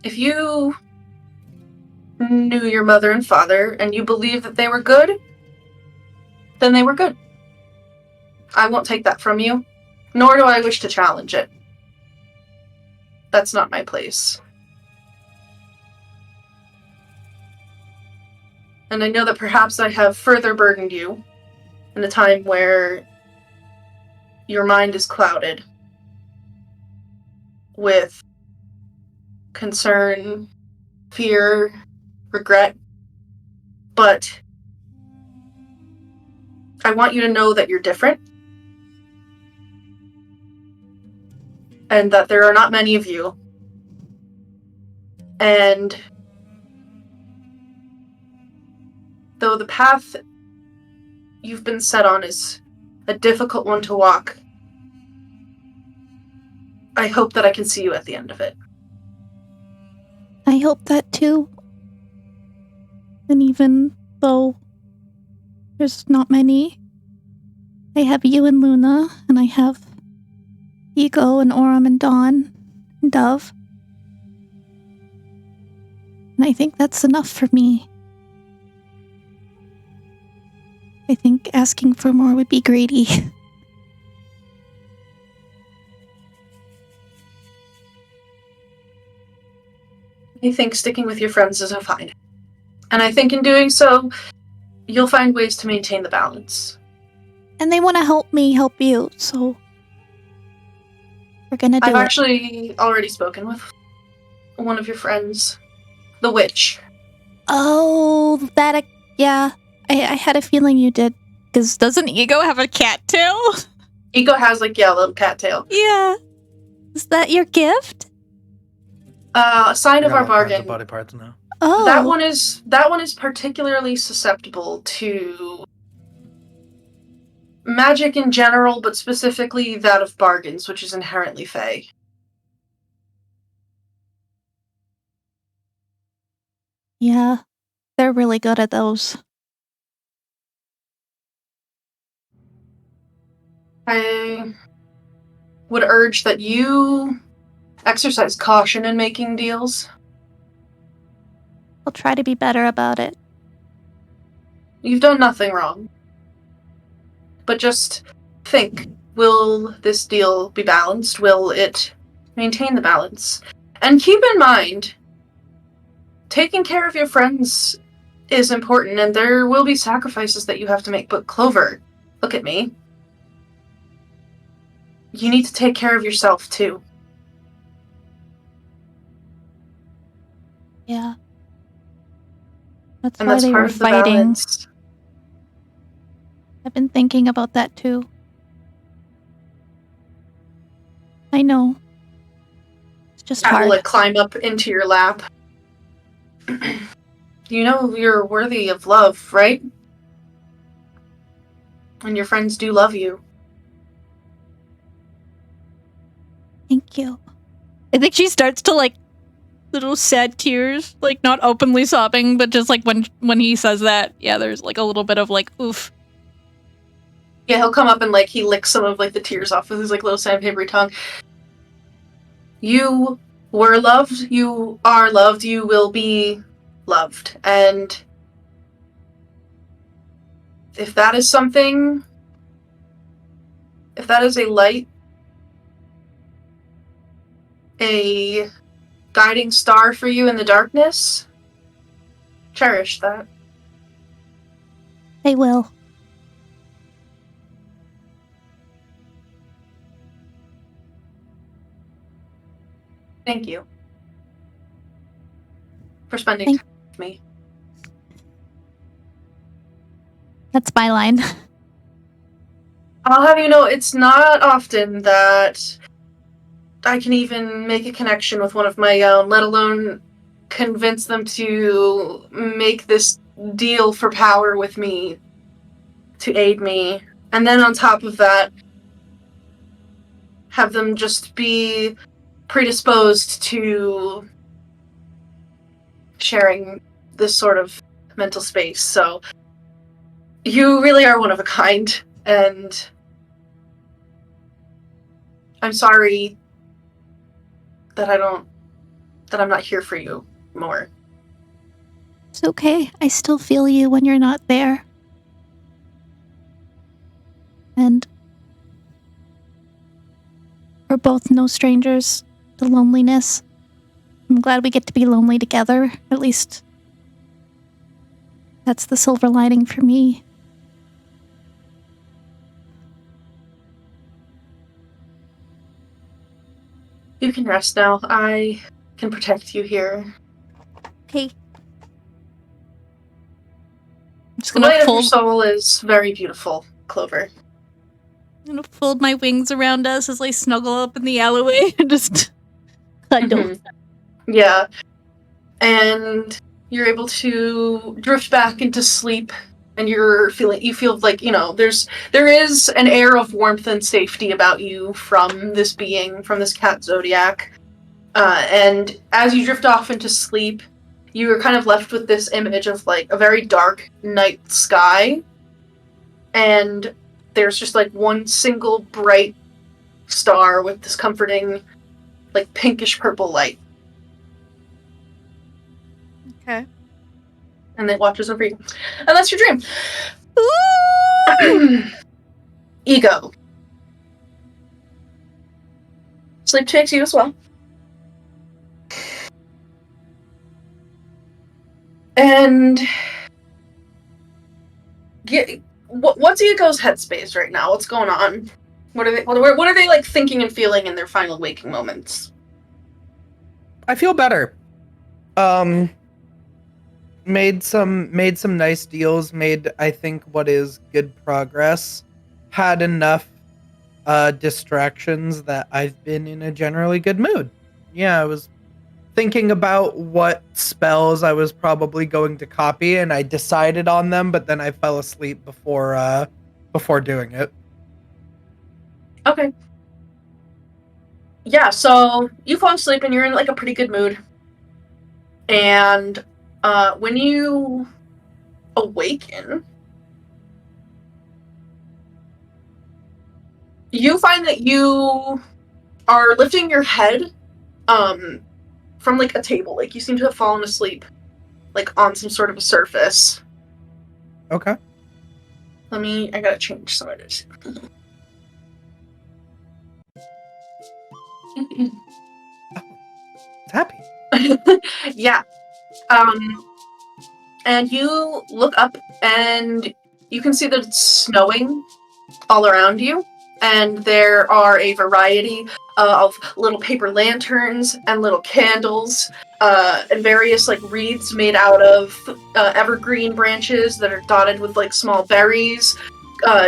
If you knew your mother and father and you believe that they were good, then they were good. I won't take that from you. Nor do I wish to challenge it. That's not my place. And I know that perhaps I have further burdened you in a time where your mind is clouded with concern, fear, regret. But I want you to know that you're different. And that there are not many of you. And though the path you've been set on is a difficult one to walk, I hope that I can see you at the end of it. I hope that too. And even though there's not many, I have you and Luna, and I have Ego and Aurum and Dawn and Dove. And I think that's enough for me. I think asking for more would be greedy. I think sticking with your friends is fine. And I think in doing so, you'll find ways to maintain the balance. And they want to help me help you, so we're gonna do I've it. actually already spoken with one of your friends, the witch. Oh, that, yeah. I had a feeling you did. Because doesn't Ego have a cattail? Ego has, like, yeah, a little cattail. Yeah. Is that your gift? A sign of I got our all kinds bargain. of body parts now. Oh. That one is particularly susceptible to magic in general, but specifically that of bargains, which is inherently fey. Yeah. They're really good at those. I would urge that you exercise caution in making deals. I'll try to be better about it. You've done nothing wrong. But just think, will this deal be balanced? Will it maintain the balance? And keep in mind, taking care of your friends is important, and there will be sacrifices that you have to make. But Clover, look at me. You need to take care of yourself, too. Yeah. That's And why that's they part were of the fighting. balance. I've been thinking about that too. I know. It's just I will, hard. like, climb up into your lap. You know you're worthy of love, right? And your friends do love you. Thank you. I think she starts to, like, little sad tears, like, not openly sobbing, but just, like, when he says that, yeah, there's, like, a little bit of, like, oof. Yeah, he'll come up and, like, he licks some of, like, the tears off with his, like, little sandpapery tongue. You were loved, you are loved, you will be loved. And if that is something, if that is a light, a guiding star for you in the darkness, cherish that. I will. Thank you for spending time with me. That's my line. I'll have you know, it's not often that I can even make a connection with one of my own, let alone convince them to make this deal for power with me, to aid me. And then on top of that, have them just be predisposed to sharing this sort of mental space. So you really are one of a kind, and I'm sorry that I'm not here for you more. It's okay. I still feel you when you're not there. And We're both no strangers to loneliness. I'm glad we get to be lonely together. At least that's the silver lining for me. You can rest now. I can protect you here. Okay. I'm just The light of your soul is very beautiful, Clover. I'm gonna fold my wings around us as I snuggle up in the alleyway and just cuddle. Yeah. And you're able to drift back into sleep, and you feel like, there is an air of warmth and safety about you from this being, from this cat Zodiac. And as you drift off into sleep, you are kind of left with this image of like a very dark night sky, and there's just like one single bright star with this comforting, like pinkish purple light. Okay. And it watches over you. And that's your dream. Ego. Sleep takes you as well. And what's Ego's headspace right now? What's going on? What are they like thinking and feeling in their final waking moments? I feel better. Made some nice deals, made I think what is good progress. Had enough distractions that I've been in a generally good mood. Yeah, I was thinking about what spells I was probably going to copy, and I decided on them, but then I fell asleep before doing it. Okay. Yeah, so you fall asleep and you're in like a pretty good mood. And when you awaken, you find that you are lifting your head from like a table. Like you seem to have fallen asleep like on some sort of a surface. Okay. I gotta change some of this. It's happy. Yeah. And you look up and you can see that it's snowing all around you. And there are a variety of little paper lanterns and little candles and various like wreaths made out of evergreen branches that are dotted with like small berries,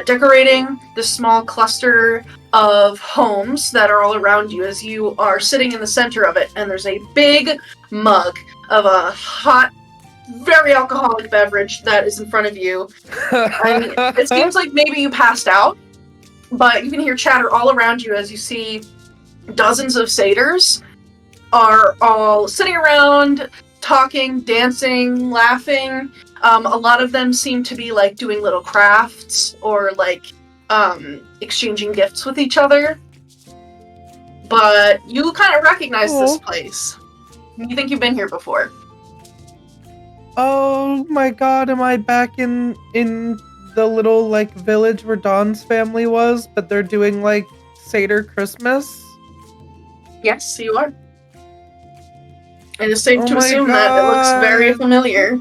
decorating this small cluster of homes that are all around you as you are sitting in the center of it. And there's a big mug of a hot, very alcoholic beverage that is in front of you. And it seems like maybe you passed out, but you can hear chatter all around you as you see dozens of satyrs are all sitting around, talking, dancing, laughing. A lot of them seem to be like doing little crafts or like exchanging gifts with each other. But you kind of recognize this place. You think you've been here before. Oh my god, am I back in the little like village where Dawn's family was, but they're doing like Satyr Christmas? Yes, you are. It is safe to my assume that it looks very God. familiar.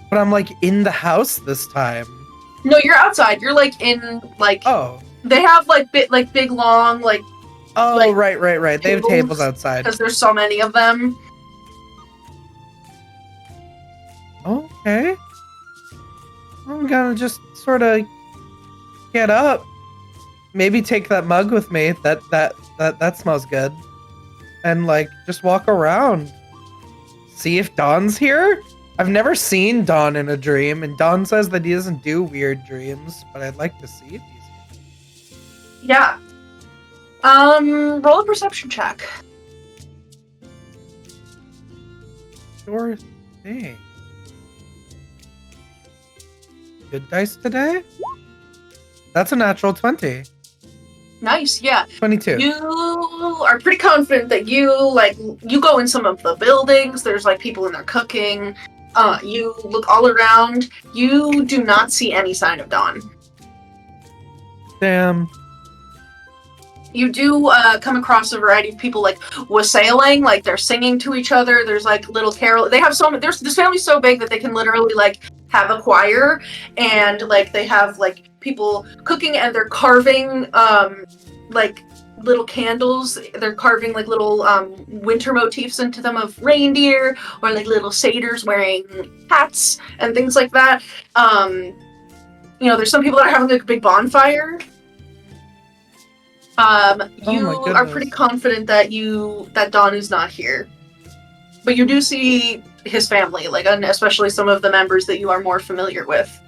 But I'm like in the house this time. No, you're outside. You're like in like Oh. they have like big long like Oh, like, right. They have tables outside. because there's so many of them. Okay. I'm gonna just sort of get up. Maybe take that mug with me. That smells good. And like just walk around. See if Dawn's here? I've never seen Dawn in a dream, and Dawn says that he doesn't do weird dreams, but I'd like to see if he's here. Yeah. Roll a perception check. Sure thing. Good dice today? That's a natural 20. Nice, yeah. 22. You are pretty confident that you go in some of the buildings, there's like people in there cooking, you look all around, you do not see any sign of Dawn. Damn. You do come across a variety of people like wassailing, like they're singing to each other. There's like little carol. They have this family's so big that they can literally like have a choir, and like they have like people cooking and they're carving like little candles. They're carving like little winter motifs into them of reindeer, or like little satyrs wearing hats and things like that. There's some people that are having like a big bonfire. You are pretty confident that Don is not here, but you do see his family, like, and especially some of the members that you are more familiar with.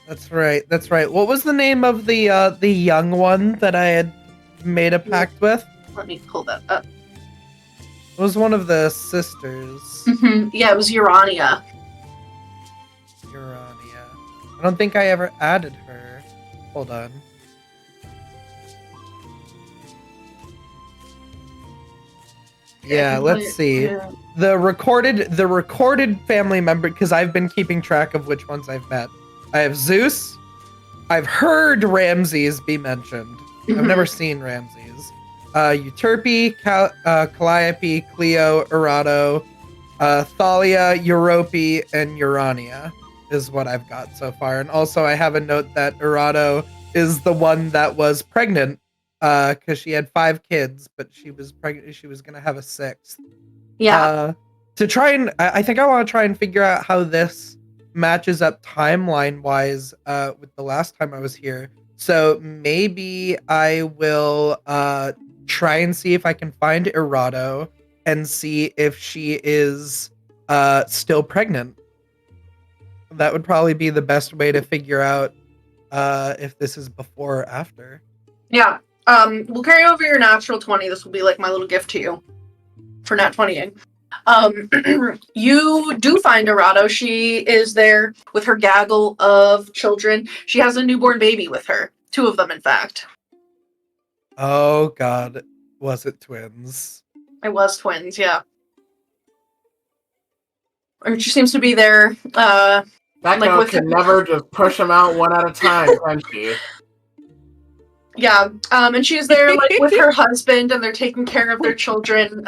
That's right. What was the name of the young one that I had made a pact with? Let me pull that up. It was one of the sisters. Mm-hmm. Yeah, it was Urania. I don't think I ever added her. Hold on. Yeah, let's see. Yeah. The recorded family member, because I've been keeping track of which ones I've met. I have Zeus. I've heard Ramses be mentioned. Mm-hmm. I've never seen Ramses. Euterpe, Calliope, Cleo, Erato, Thalia, Europe, and Urania is what I've got so far. And also I have a note that Erato is the one that was pregnant, because she had 5 kids, but she was pregnant. She was gonna have a 6th. Yeah. I think I want to try and figure out how this matches up timeline wise with the last time I was here. So maybe I will try and see if I can find Erato and see if she is still pregnant. That would probably be the best way to figure out if this is before or after. Yeah. We'll carry over your natural 20. This will be like my little gift to you for nat 20ing. You do find Erato. She is there with her gaggle of children. She has a newborn baby with her. 2 of them, in fact. Oh God, was it twins? It was twins, yeah. Or she seems to be there. That like girl with can never just push them out one at a time, can she? Yeah, and she's there like with her husband, and they're taking care of their children.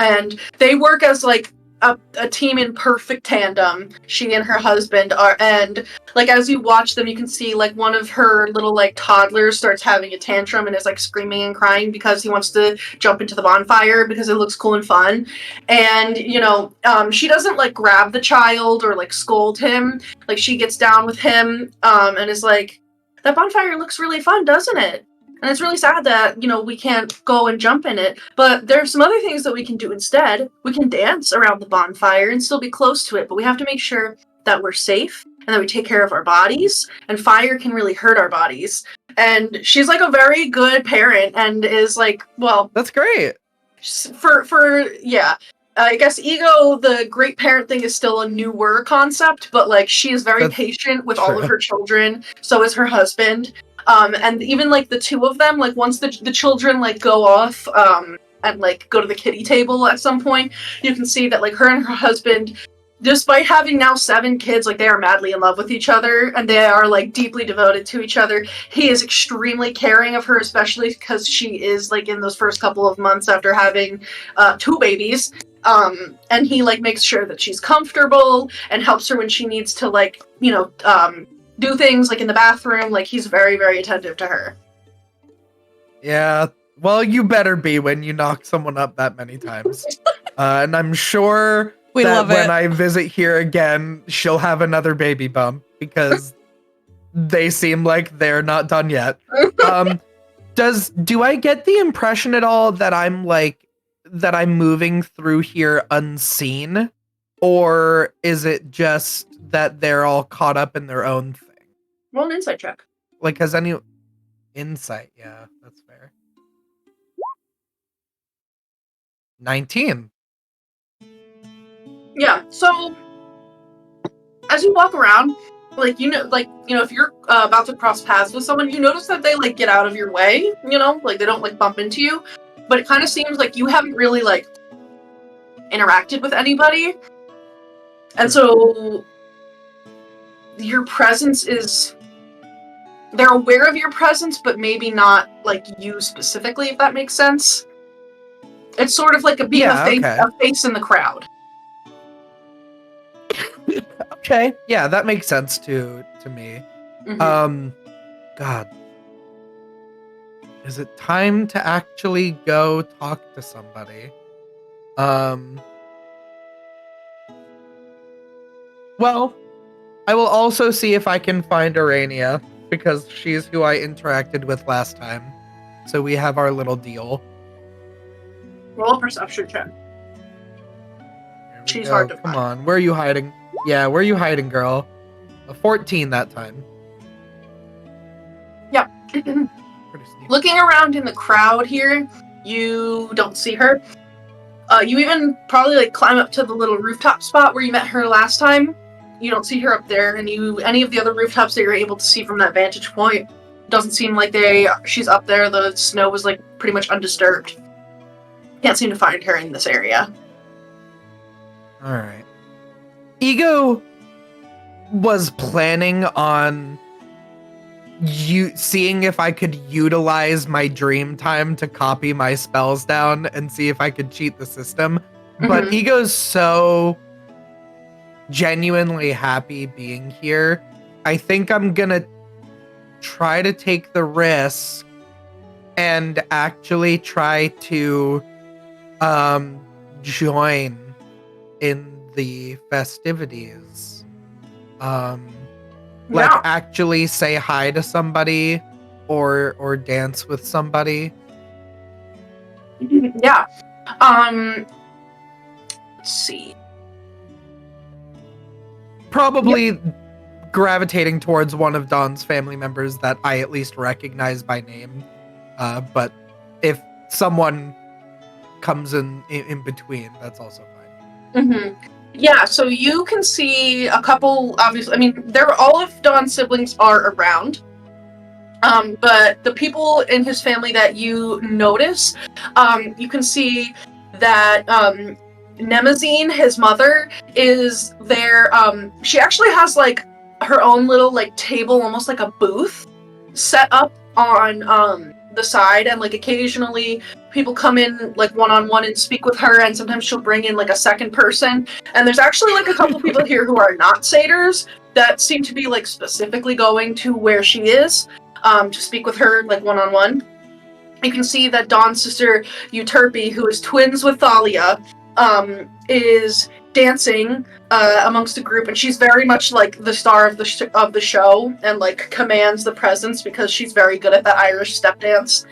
And they work as like a team in perfect tandem. She and her husband are, and like as you watch them, you can see like one of her little like toddlers starts having a tantrum and is like screaming and crying because he wants to jump into the bonfire because it looks cool and fun. And she doesn't like grab the child or like scold him. Like she gets down with him and is like, "That bonfire looks really fun, doesn't it? And it's really sad that, we can't go and jump in it. But there's some other things that we can do instead. We can dance around the bonfire and still be close to it, but we have to make sure that we're safe and that we take care of our bodies. And fire can really hurt our bodies." And she's like a very good parent and is like, well... That's great. I guess ego, the great parent thing is still a newer concept, but like she is very patient with all of her children. So is her husband. And even like the 2 of them, like once the children like go off and like go to the kiddie table at some point, you can see that like her and her husband, despite having now 7 kids, like they are madly in love with each other and they are like deeply devoted to each other. He is extremely caring of her, especially because she is like in those first couple of months after having 2 babies. And he like makes sure that she's comfortable and helps her when she needs to like, do things like in the bathroom. Like he's very, very attentive to her. Yeah, well, you better be when you knock someone up that many times. And I'm sure that when I visit here again, she'll have another baby bump because they seem like they're not done yet. Do I get the impression at all that I'm moving through here unseen? Or is it just that they're all caught up in their own thing? Roll an insight check. Like, has any insight? Yeah, that's fair. 19. Yeah, so as you walk around, if you're about to cross paths with someone, you notice that they like get out of your way, like they don't like bump into you. But it kind of seems like you haven't really like interacted with anybody. And so your presence is they're aware of your presence, but maybe not like you specifically, if that makes sense. It's sort of like being a face in the crowd. Okay, yeah, that makes sense to me. Mm-hmm. God. Is it time to actually go talk to somebody? Well, I will also see if I can find Urania, because she's who I interacted with last time. So we have our little deal. Roll a perception check. She's hard to find. Come on, where are you hiding? Yeah, where are you hiding, girl? A 14 that time. Yep. Looking around in the crowd here, you don't see her. You even probably like climb up to the little rooftop spot where you met her last time. You don't see her up there, and any of the other rooftops that you're able to see from that vantage point, doesn't seem like she's up there. The snow was like pretty much undisturbed. Can't seem to find her in this area. All right. Ego was planning on seeing if I could utilize my dream time to copy my spells down and see if I could cheat the system. But Ego's so genuinely happy being here. I think I'm gonna try to take the risk and actually try to join in the festivities. Actually say hi to somebody or dance with somebody. Yeah. Let's see. Probably gravitating towards one of Dawn's family members that I at least recognize by name. But if someone comes in between, that's also fine. Mm-hmm. Yeah, so you can see a couple, obviously, I mean, all of Dawn's siblings are around. But the people in his family that you notice, you can see that Nemazine, his mother, is there. She actually has like her own little like table, almost like a booth, set up on the side, and like occasionally people come in like one-on-one and speak with her, and sometimes she'll bring in like a second person. And there's actually like a couple people here who are not satyrs that seem to be like specifically going to where she is to speak with her like one-on-one. You can see that Dawn's sister Euterpe, who is twins with Thalia, is dancing amongst the group, and she's very much like the star of the show, and like commands the presence because she's very good at that Irish step dance.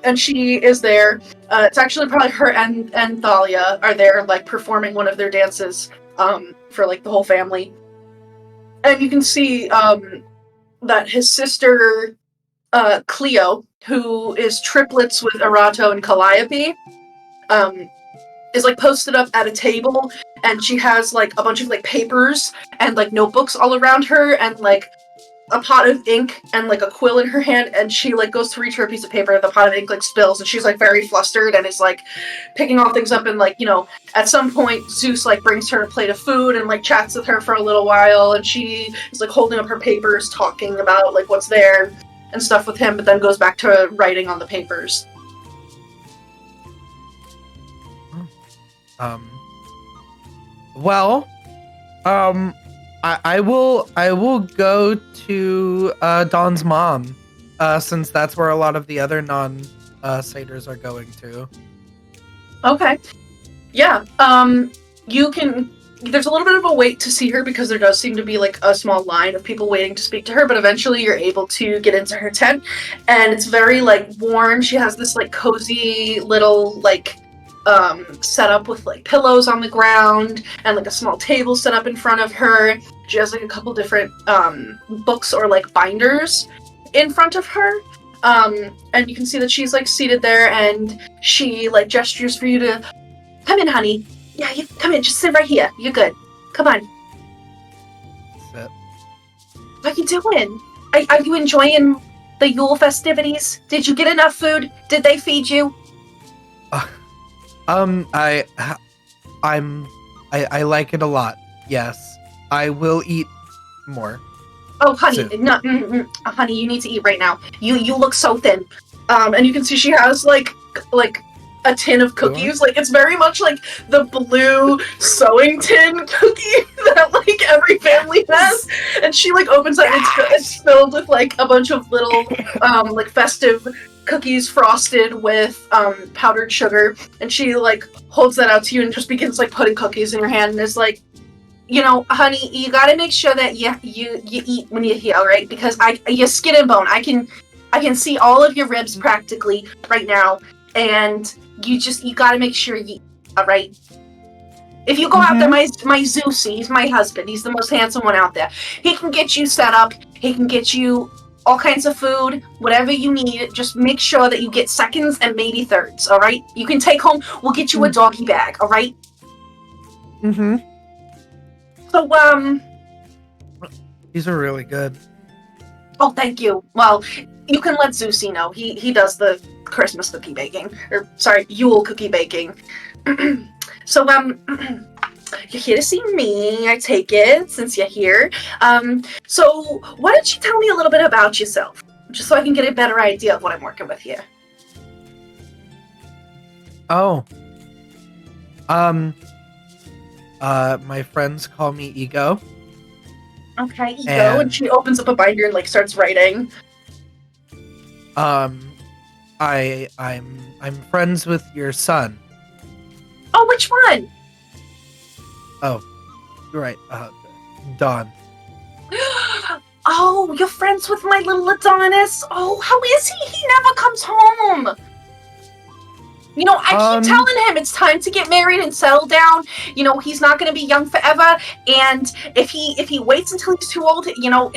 And she is there. It's actually probably her and Thalia are there, like performing one of their dances for like the whole family. And you can see that his sister Cleo, who is triplets with Erato and Calliope, is like posted up at a table, and she has like a bunch of like papers and like notebooks all around her, and like a pot of ink and like a quill in her hand, and she like goes to reach for a piece of paper, and the pot of ink like spills, and she's like very flustered and is like picking all things up. And like, you know, at some point Zeus like brings her a plate of food and like chats with her for a little while, and she is like holding up her papers, talking about like what's there and stuff with him, but then goes back to writing on the papers. I will go to Dawn's mom, since that's where a lot of the other satyrs are going to. Okay. Yeah. You can. There's a little bit of a wait to see her because there does seem to be like a small line of people waiting to speak to her, but eventually you're able to get into her tent, and it's very like warm. She has this like cozy little like set up with like pillows on the ground and like a small table set up in front of her. She has like a couple different books or like binders in front of her, and you can see that she's like seated there, and she like gestures for you to come in, honey. Yeah, you come in. Just sit right here. You're good. Come on. Sit. What are you doing? Are you enjoying the Yule festivities? Did you get enough food? Did they feed you? I like it a lot. Yes, I will eat more. Oh, honey, soon. no, honey, you need to eat right now. You look so thin. And you can see she has like a tin of cookies. Like it's very much like the blue sewing tin cookie that like every family has. And she like opens it. It's filled with like a bunch of little like festive cookies frosted with powdered sugar. And she like holds that out to you and just begins like putting cookies in your hand and is like, you know, honey, you gotta make sure that you eat when you're here, right? Because you're skin and bone. I can see all of your ribs practically right now, and you gotta make sure you eat, all right? If you go out there, my Zeusy, he's my husband. He's the most handsome one out there. He can get you set up. He can get you all kinds of food, whatever you need. Just make sure that you get seconds and maybe thirds, all right? You can take home. We'll get you a doggy bag, all right? So, These are really good. Oh, thank you. Well, you can let Zeusy know. He does the Christmas cookie baking. Or, sorry, Yule cookie baking. So, you're here to see me, I take it, since you're here. So why don't you tell me a little bit about yourself? Just so I can get a better idea of what I'm working with here. Oh. My friends call me Ego. Okay, Ego, and she opens up a binder and like starts writing. I'm friends with your son. Oh, which one? Oh, you're right. Don. Oh, you're friends with my little Adonis. Oh, how is he? He never comes home. You know, I keep telling him it's time to get married and settle down. You know, he's not going to be young forever. And if he waits until he's too old, you know,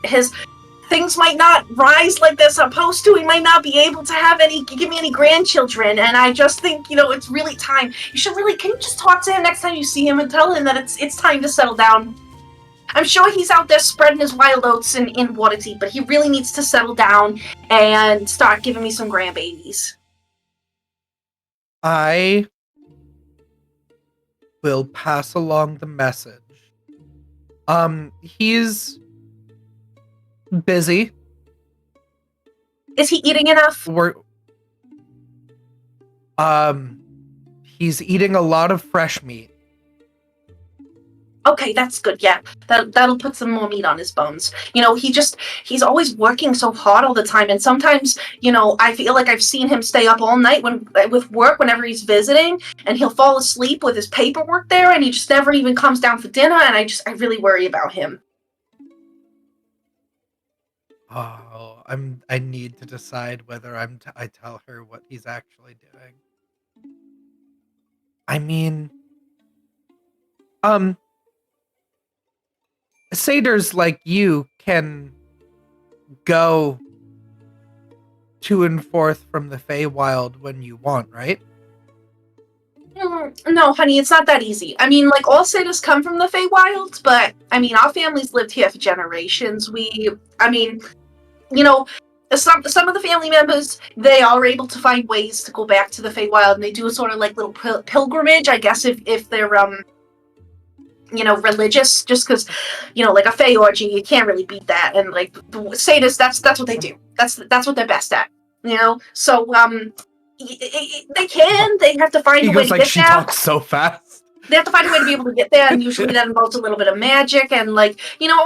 his things might not rise like they're supposed to. He might not be able to give me any grandchildren. And I just think, you know, it's really time. Can you just talk to him next time you see him and tell him that it's time to settle down? I'm sure he's out there spreading his wild oats in Waterdeep, but he really needs to settle down and start giving me some grandbabies. I will pass along the message. He's busy. Is he eating enough? He's eating a lot of fresh meat. Okay, that's good. Yeah, that'll put some more meat on his bones. You know, he's always working so hard all the time, and sometimes, you know, I feel like I've seen him stay up all night with work whenever he's visiting, and he'll fall asleep with his paperwork there, and he just never even comes down for dinner, and I really worry about him. Oh, I need to decide whether I tell her what he's actually doing. I mean, satyrs like you can go to and forth from the Feywild when you want, right? No, honey, it's not that easy. I mean, like, all satyrs come from the Feywild, but, I mean, our family's lived here for generations. You know, some of the family members, they are able to find ways to go back to the Feywild, and they do a sort of, like, little pilgrimage, I guess, if they're, you know, religious, just because, you know, like a Fey orgy, you can't really beat that, and like sadists, that's what they do. That's what they're best at, you know. So they have to find a way to get there. She talks so fast. They have to find a way to be able to get there, and usually that involves a little bit of magic, and like, you know,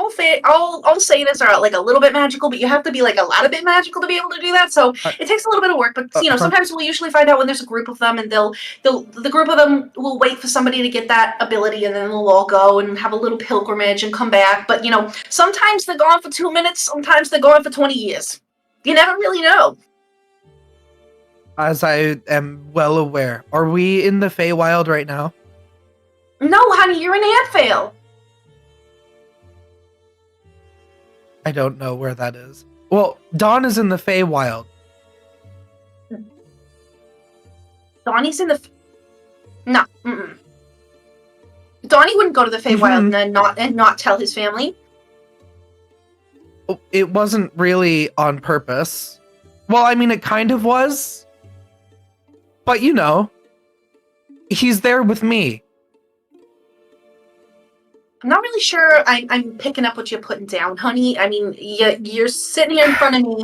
all sadists are like a little bit magical, but you have to be like a lot of bit magical to be able to do that. So it takes a little bit of work, but you know, sometimes we'll usually find out when there's a group of them, and the group of them will wait for somebody to get that ability, and then we'll all go and have a little pilgrimage and come back. But you know, sometimes they're gone for 2 minutes, sometimes they're gone for 20 years. You never really know. As I am well aware, are we in the Feywild right now? No, honey, you're in Antvale. I don't know where that is. Well, Dawn is in the Feywild. Donnie's in the... No, Donnie wouldn't go to the Feywild and not tell his family. Oh, it wasn't really on purpose. Well, I mean, it kind of was. But, you know, he's there with me. I'm not really sure I'm picking up what you're putting down, honey. I mean, you're sitting here in front of me.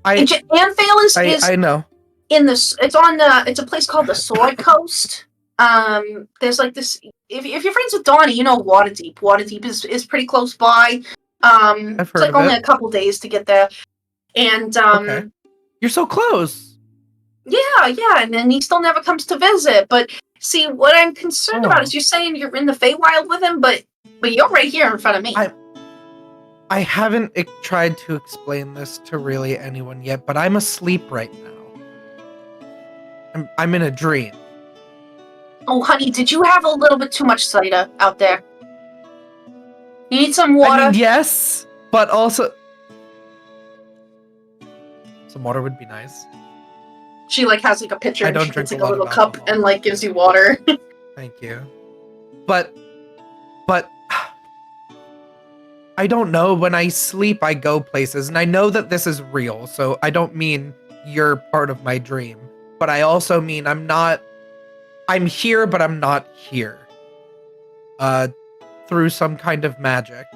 Anvale is I know. It's a place called the Sword Coast. There's like this. If you're friends with Donnie, you know Waterdeep. Waterdeep is pretty close by. I've heard it's like of only it. a couple days to get there. And Okay. You're so close. Yeah, and then he still never comes to visit. But see, what I'm concerned about is you're saying you're in the Feywild with him, but you're right here in front of me. I haven't tried to explain this to really anyone yet, but I'm asleep right now. I'm in a dream. Oh, honey, did you have a little bit too much cider out there? You need some water? I mean, yes, but also... Some water would be nice. She, has, a pitcher I and don't she drink gets, a a lot little of cup alcohol. and, gives you water. Thank you. But... I don't know. When I sleep, I go places, and I know that this is real, so I don't mean you're part of my dream. But I also mean I'm here, but I'm not here. Through some kind of magic.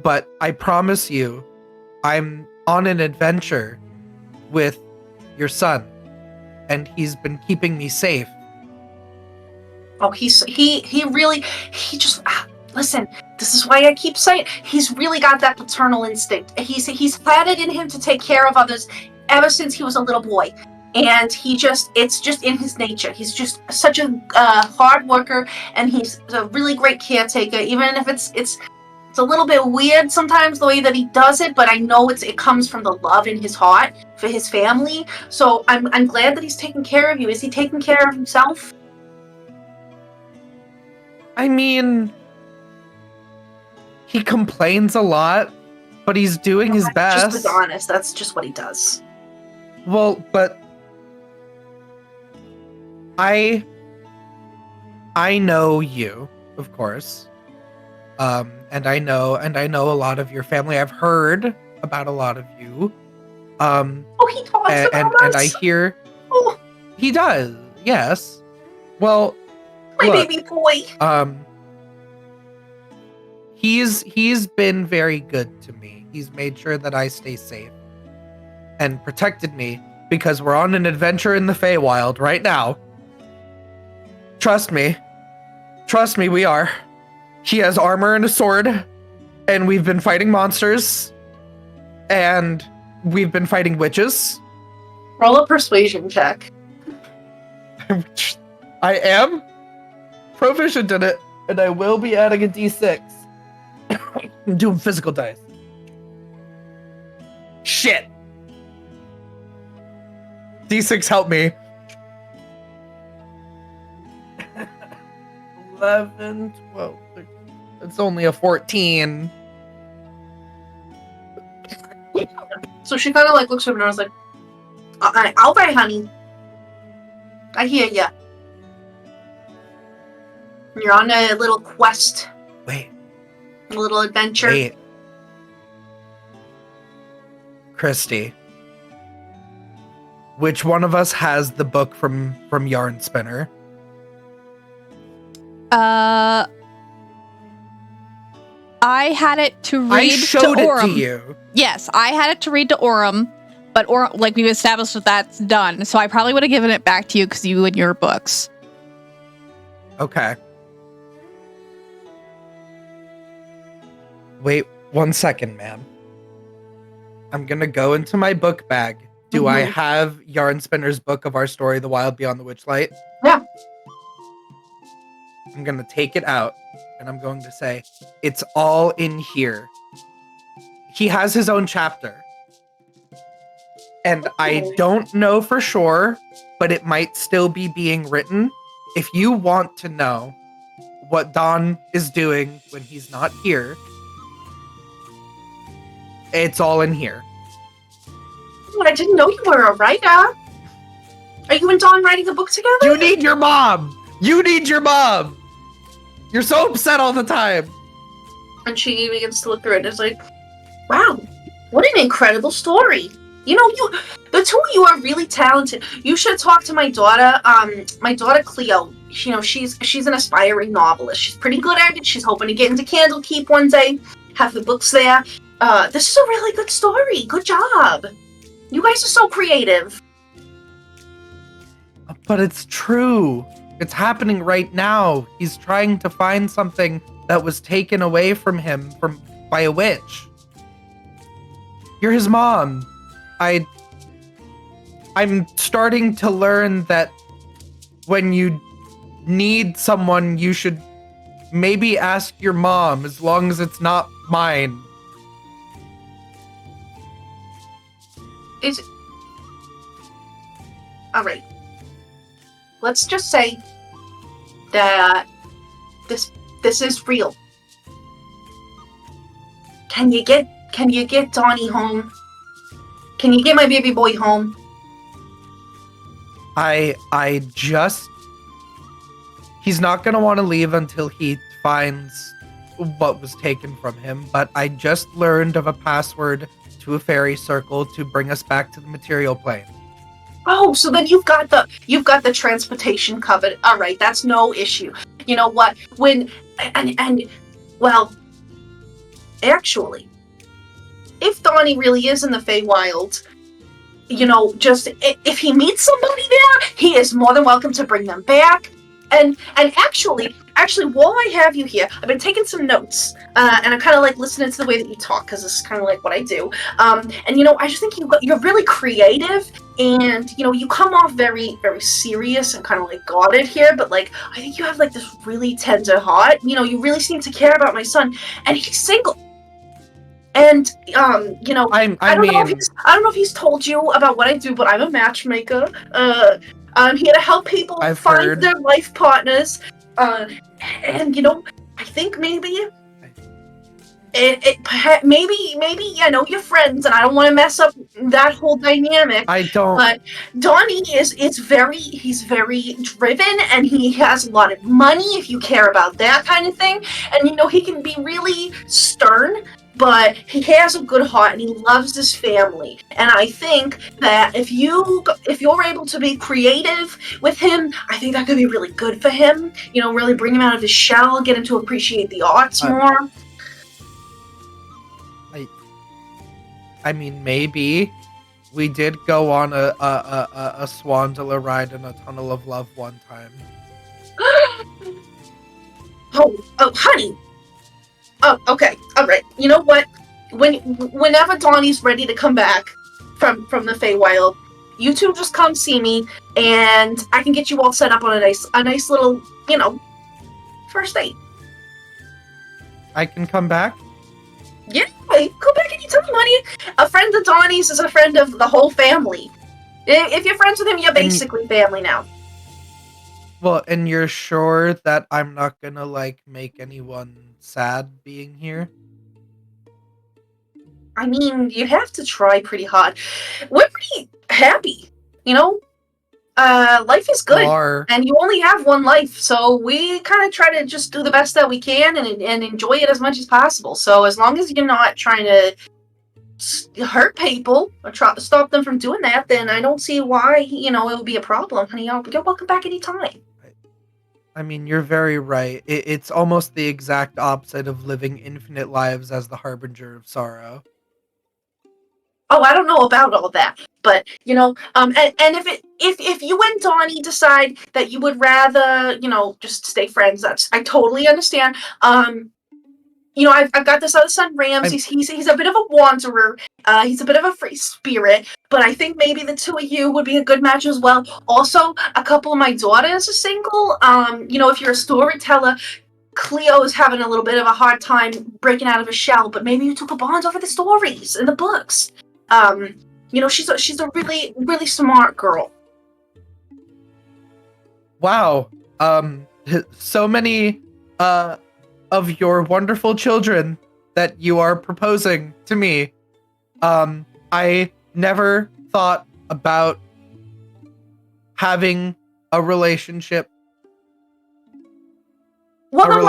But I promise you, I'm on an adventure with your son, and he's been keeping me safe. Oh, he just listen. This is why I keep saying he's really got that paternal instinct. He's had it in him to take care of others ever since he was a little boy, and it's just in his nature. He's just such a hard worker, and he's a really great caretaker. Even if it's a little bit weird sometimes the way that he does it, but I know it comes from the love in his heart for his family. So I'm glad that he's taking care of you. Is he taking care of himself? I mean, he complains a lot, but he's doing his best. Just be honest, that's just what he does. Well, but I know you, of course. And I know a lot of your family. I've heard about a lot of you. He talks about us. And I hear he does. Yes. Well, my baby boy. He's been very good to me. He's made sure that I stay safe and protected me because we're on an adventure in the Feywild right now. Trust me, we are. He has armor and a sword, and we've been fighting monsters, and we've been fighting witches. Roll a persuasion check. I am proficient in it, and I will be adding a d6. I'm doing physical dice. Shit. D6 help me. 11, 12, 13. It's only a 14. So she kind of looks over and I was like, I'll buy, honey. I hear ya. You're on a little quest. Wait. A little adventure. Wait. Kristy. Which one of us has the book from Yarn Spinner? I had it to read I showed to it Aurum. to you. Yes, I had it to read to Aurum, but Aurum, we've established that's done. So I probably would have given it back to you because you and your books. Okay. Wait 1 second, ma'am. I'm gonna go into my book bag. Do I have Yarn Spinner's book of our story, The Wild Beyond the Witchlight? Yeah. I'm gonna take it out, and I'm going to say, it's all in here. He has his own chapter. And I don't know for sure, but it might still be being written. If you want to know what Don is doing when he's not here, it's all in here. I didn't know you were a writer. Are you and Dawn writing a book together? You need your mom! You need your mom! You're so upset all the time. And she begins to look through it and is like, wow, what an incredible story. You know, the two of you are really talented. You should talk to my daughter Cleo. she's an aspiring novelist. She's pretty good at it. She's hoping to get into Candlekeep one day, have the books there. This is a really good story. Good job. You guys are so creative. But it's true. It's happening right now. He's trying to find something that was taken away from him by a witch. You're his mom. I'm starting to learn that when you need someone, you should maybe ask your mom, as long as it's not mine. Alright. Let's just say that this is real. Can you get Donnie home? Can you get my baby boy home? He's not gonna want to leave until he finds what was taken from him, but I just learned of a password to a fairy circle to bring us back to the material plane. Oh, so then you've got the transportation covered. All right, that's no issue. You know what? Actually, if Donnie really is in the Feywild, just if he meets somebody there, he is more than welcome to bring them back. And actually, while I have you here, I've been taking some notes, and I'm kind of like listening to the way that you talk, because this is kind of like what I do. And I just think you're really creative, and you come off very, very serious and kind of like guarded here, but like I think you have like this really tender heart. You really seem to care about my son, and he's single. And I don't know if he's told you about what I do, but I'm a matchmaker. I'm here to help people find their life partners. And I think maybe maybe you're friends, and I don't want to mess up that whole dynamic. I don't. But Donnie he's very driven, and he has a lot of money. If you care about that kind of thing, and he can be really stern. But he has a good heart, and he loves his family. And I think that if you're able to be creative with him, I think that could be really good for him. Really bring him out of his shell, get him to appreciate the arts more. I mean, maybe we did go on a Swandala ride in a tunnel of love one time. Oh, honey. Oh, okay. All right. You know what? Whenever Donnie's ready to come back from the Feywild, you two just come see me, and I can get you all set up on a nice little, first date. I can come back? Yeah, come back anytime, honey. A friend of Donnie's is a friend of the whole family. If you're friends with him, you're basically family now. Well, and you're sure that I'm not gonna make anyone sad being here? I mean, you have to try pretty hard. We're pretty happy, life is good, and you only have one life, so we kind of try to just do the best that we can and enjoy it as much as possible. So as long as you're not trying to hurt people or try to stop them from doing that, then I don't see why, it would be a problem, honey. You're welcome back anytime. I mean, you're very right. It's almost the exact opposite of living infinite lives as the harbinger of sorrow. Oh, I don't know about all that, but and if you and Donnie decide that you would rather just stay friends, I totally understand. I've got this other son, Rams. He's a bit of a wanderer. He's a bit of a free spirit, but I think maybe the two of you would be a good match as well. Also, a couple of my daughters are single. If you're a storyteller, Cleo is having a little bit of a hard time breaking out of his shell, but maybe you took a bond over the stories and the books. She's a really, really smart girl. Wow. So many of your wonderful children that you are proposing to me. I never thought about having a relationship. Honey,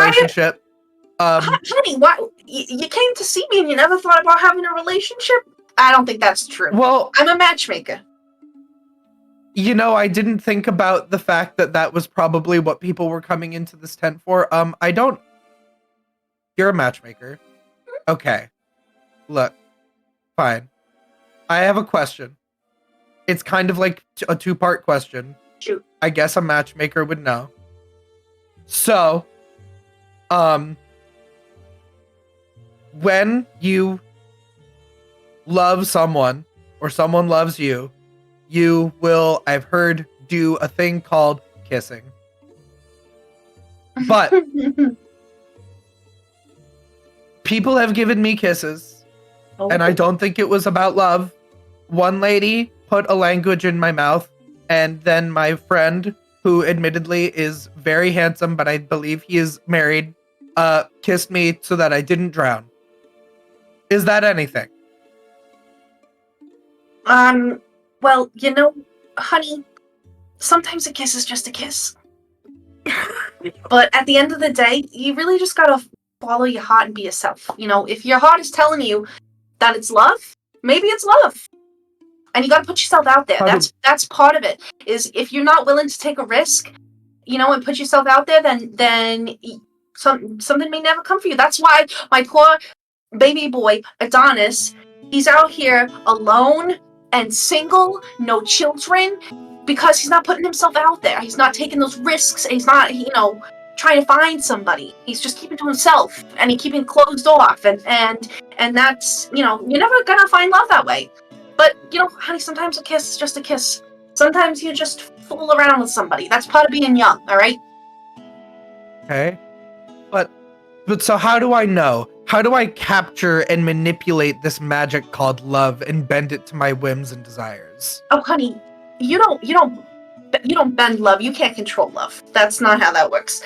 why you came to see me and you never thought about having a relationship? I don't think that's true. Well, I'm a matchmaker. I didn't think about the fact that that was probably what people were coming into this tent for. You're a matchmaker. Okay. Look, fine. I have a question. It's kind of like a two-part question. Shoot. I guess a matchmaker would know. So, when you love someone or someone loves you, you will, I've heard, do a thing called kissing. But people have given me kisses, and I don't think it was about love. One lady put a language in my mouth, and then my friend, who admittedly is very handsome, but I believe he is married, kissed me so that I didn't drown. Is that anything? Well, honey, sometimes a kiss is just a kiss. But at the end of the day, you really just gotta follow your heart and be yourself. If your heart is telling you that it's love, maybe it's love. And you gotta put yourself out there. That's part of it. Is if you're not willing to take a risk, and put yourself out there, then something may never come for you. That's why my poor baby boy, Adonis, he's out here alone and single, no children, because he's not putting himself out there. He's not taking those risks. He's not, trying to find somebody. He's just keeping to himself, and he's keeping closed off, and that's, you're never gonna find love that way. But, honey, sometimes a kiss is just a kiss. Sometimes you just fool around with somebody. That's part of being young, all right? Okay. But so how do I know? How do I capture and manipulate this magic called love and bend it to my whims and desires? Oh, honey, you don't bend love. You can't control love. That's not how that works.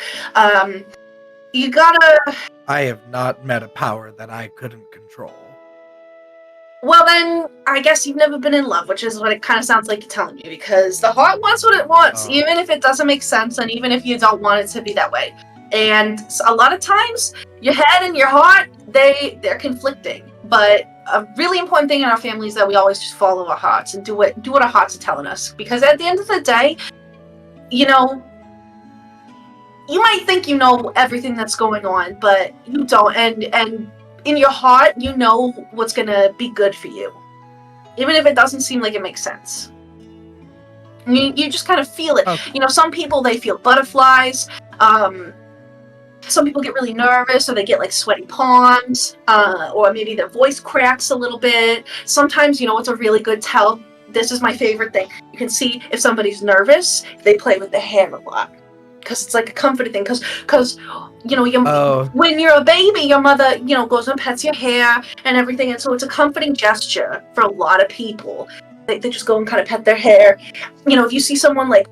You gotta... I have not met a power that I couldn't control. Well, then, I guess you've never been in love, which is what it kind of sounds like you're telling me, because the heart wants what it wants, even if it doesn't make sense, and even if you don't want it to be that way. And a lot of times, your head and your heart, they're conflicting. But a really important thing in our family is that we always just follow our hearts and do what our hearts are telling us. Because at the end of the day, you might think you know everything that's going on, but you don't. And in your heart, you know what's gonna be good for you, even if it doesn't seem like it makes sense. You just kind of feel it. Okay. Some people, they feel butterflies. Some people get really nervous, or they get like sweaty palms, or maybe their voice cracks a little bit. Sometimes, it's a really good tell. This is my favorite thing. You can see if somebody's nervous, they play with their hair a lot. Because it's like a comforting thing. Because when you're a baby, your mother, goes and pets your hair and everything. And so it's a comforting gesture for a lot of people. They just go and kind of pet their hair. If you see someone like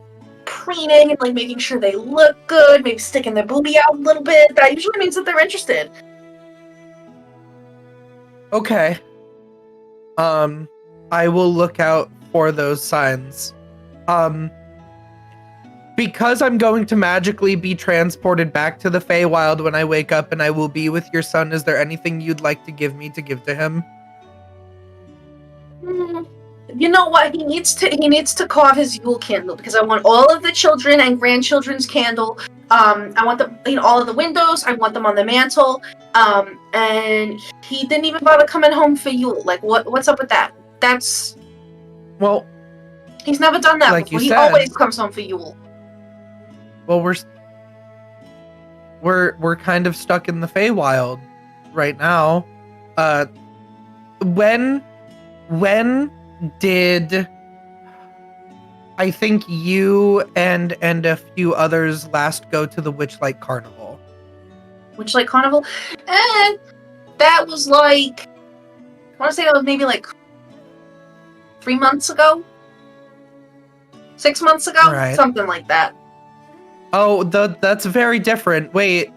preening and like making sure they look good, maybe sticking their boobie out a little bit, that usually means that they're interested. Okay. I will look out for those signs. Because I'm going to magically be transported back to the Feywild when I wake up and I will be with your son, is there anything you'd like to give me to give to him? You know what? He needs to carve his Yule candle, because I want all of the children and grandchildren's candle. I want them in all of the windows. I want them on the mantle. And he didn't even bother coming home for Yule. Like, what's up with that? That's... Well... He's never done that before. He always comes home for Yule. Well, we're kind of stuck in the Feywild right now. When did I think you and a few others last go to the Witchlight Carnival? Witchlight Carnival? That was like, I want to say that was maybe like 3 months ago? 6 months ago? Right. Something like that. Oh, that's very different. Wait.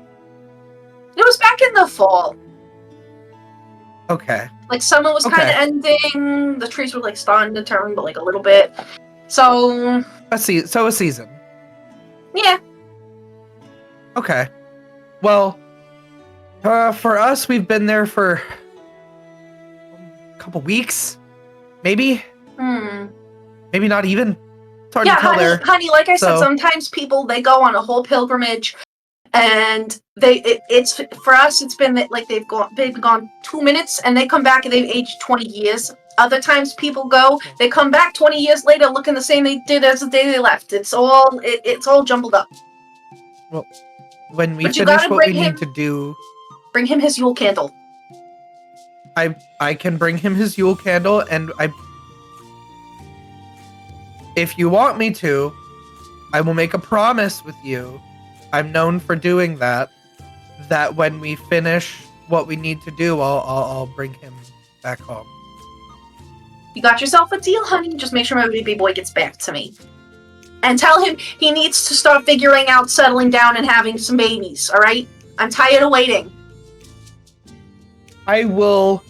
It was back in the fall. Okay. Like, summer was kind of ending. The trees were, like, starting to turn, but, like, a little bit. So... A season. Yeah. Okay. Well, for us, we've been there for a couple weeks. Maybe? Maybe not even. It's hard to tell there. honey, like I said, So- sometimes people, they go on a whole pilgrimage, and it's for us, it's been like they've been gone 2 minutes, and they come back and they've aged 20 years. Other times people go, they come back 20 years later looking the same they did as the day they left. It's all jumbled up. Well, when we But you finish gotta what we bring need him- to do, Bring him his Yule candle. I can bring him his Yule candle, and if you want me to, I will make a promise with you. I'm known for doing that. That when we finish what we need to do, I'll bring him back home. You got yourself a deal, honey. Just make sure my baby boy gets back to me. And tell him he needs to start figuring out settling down and having some babies, alright? I'm tired of waiting. I will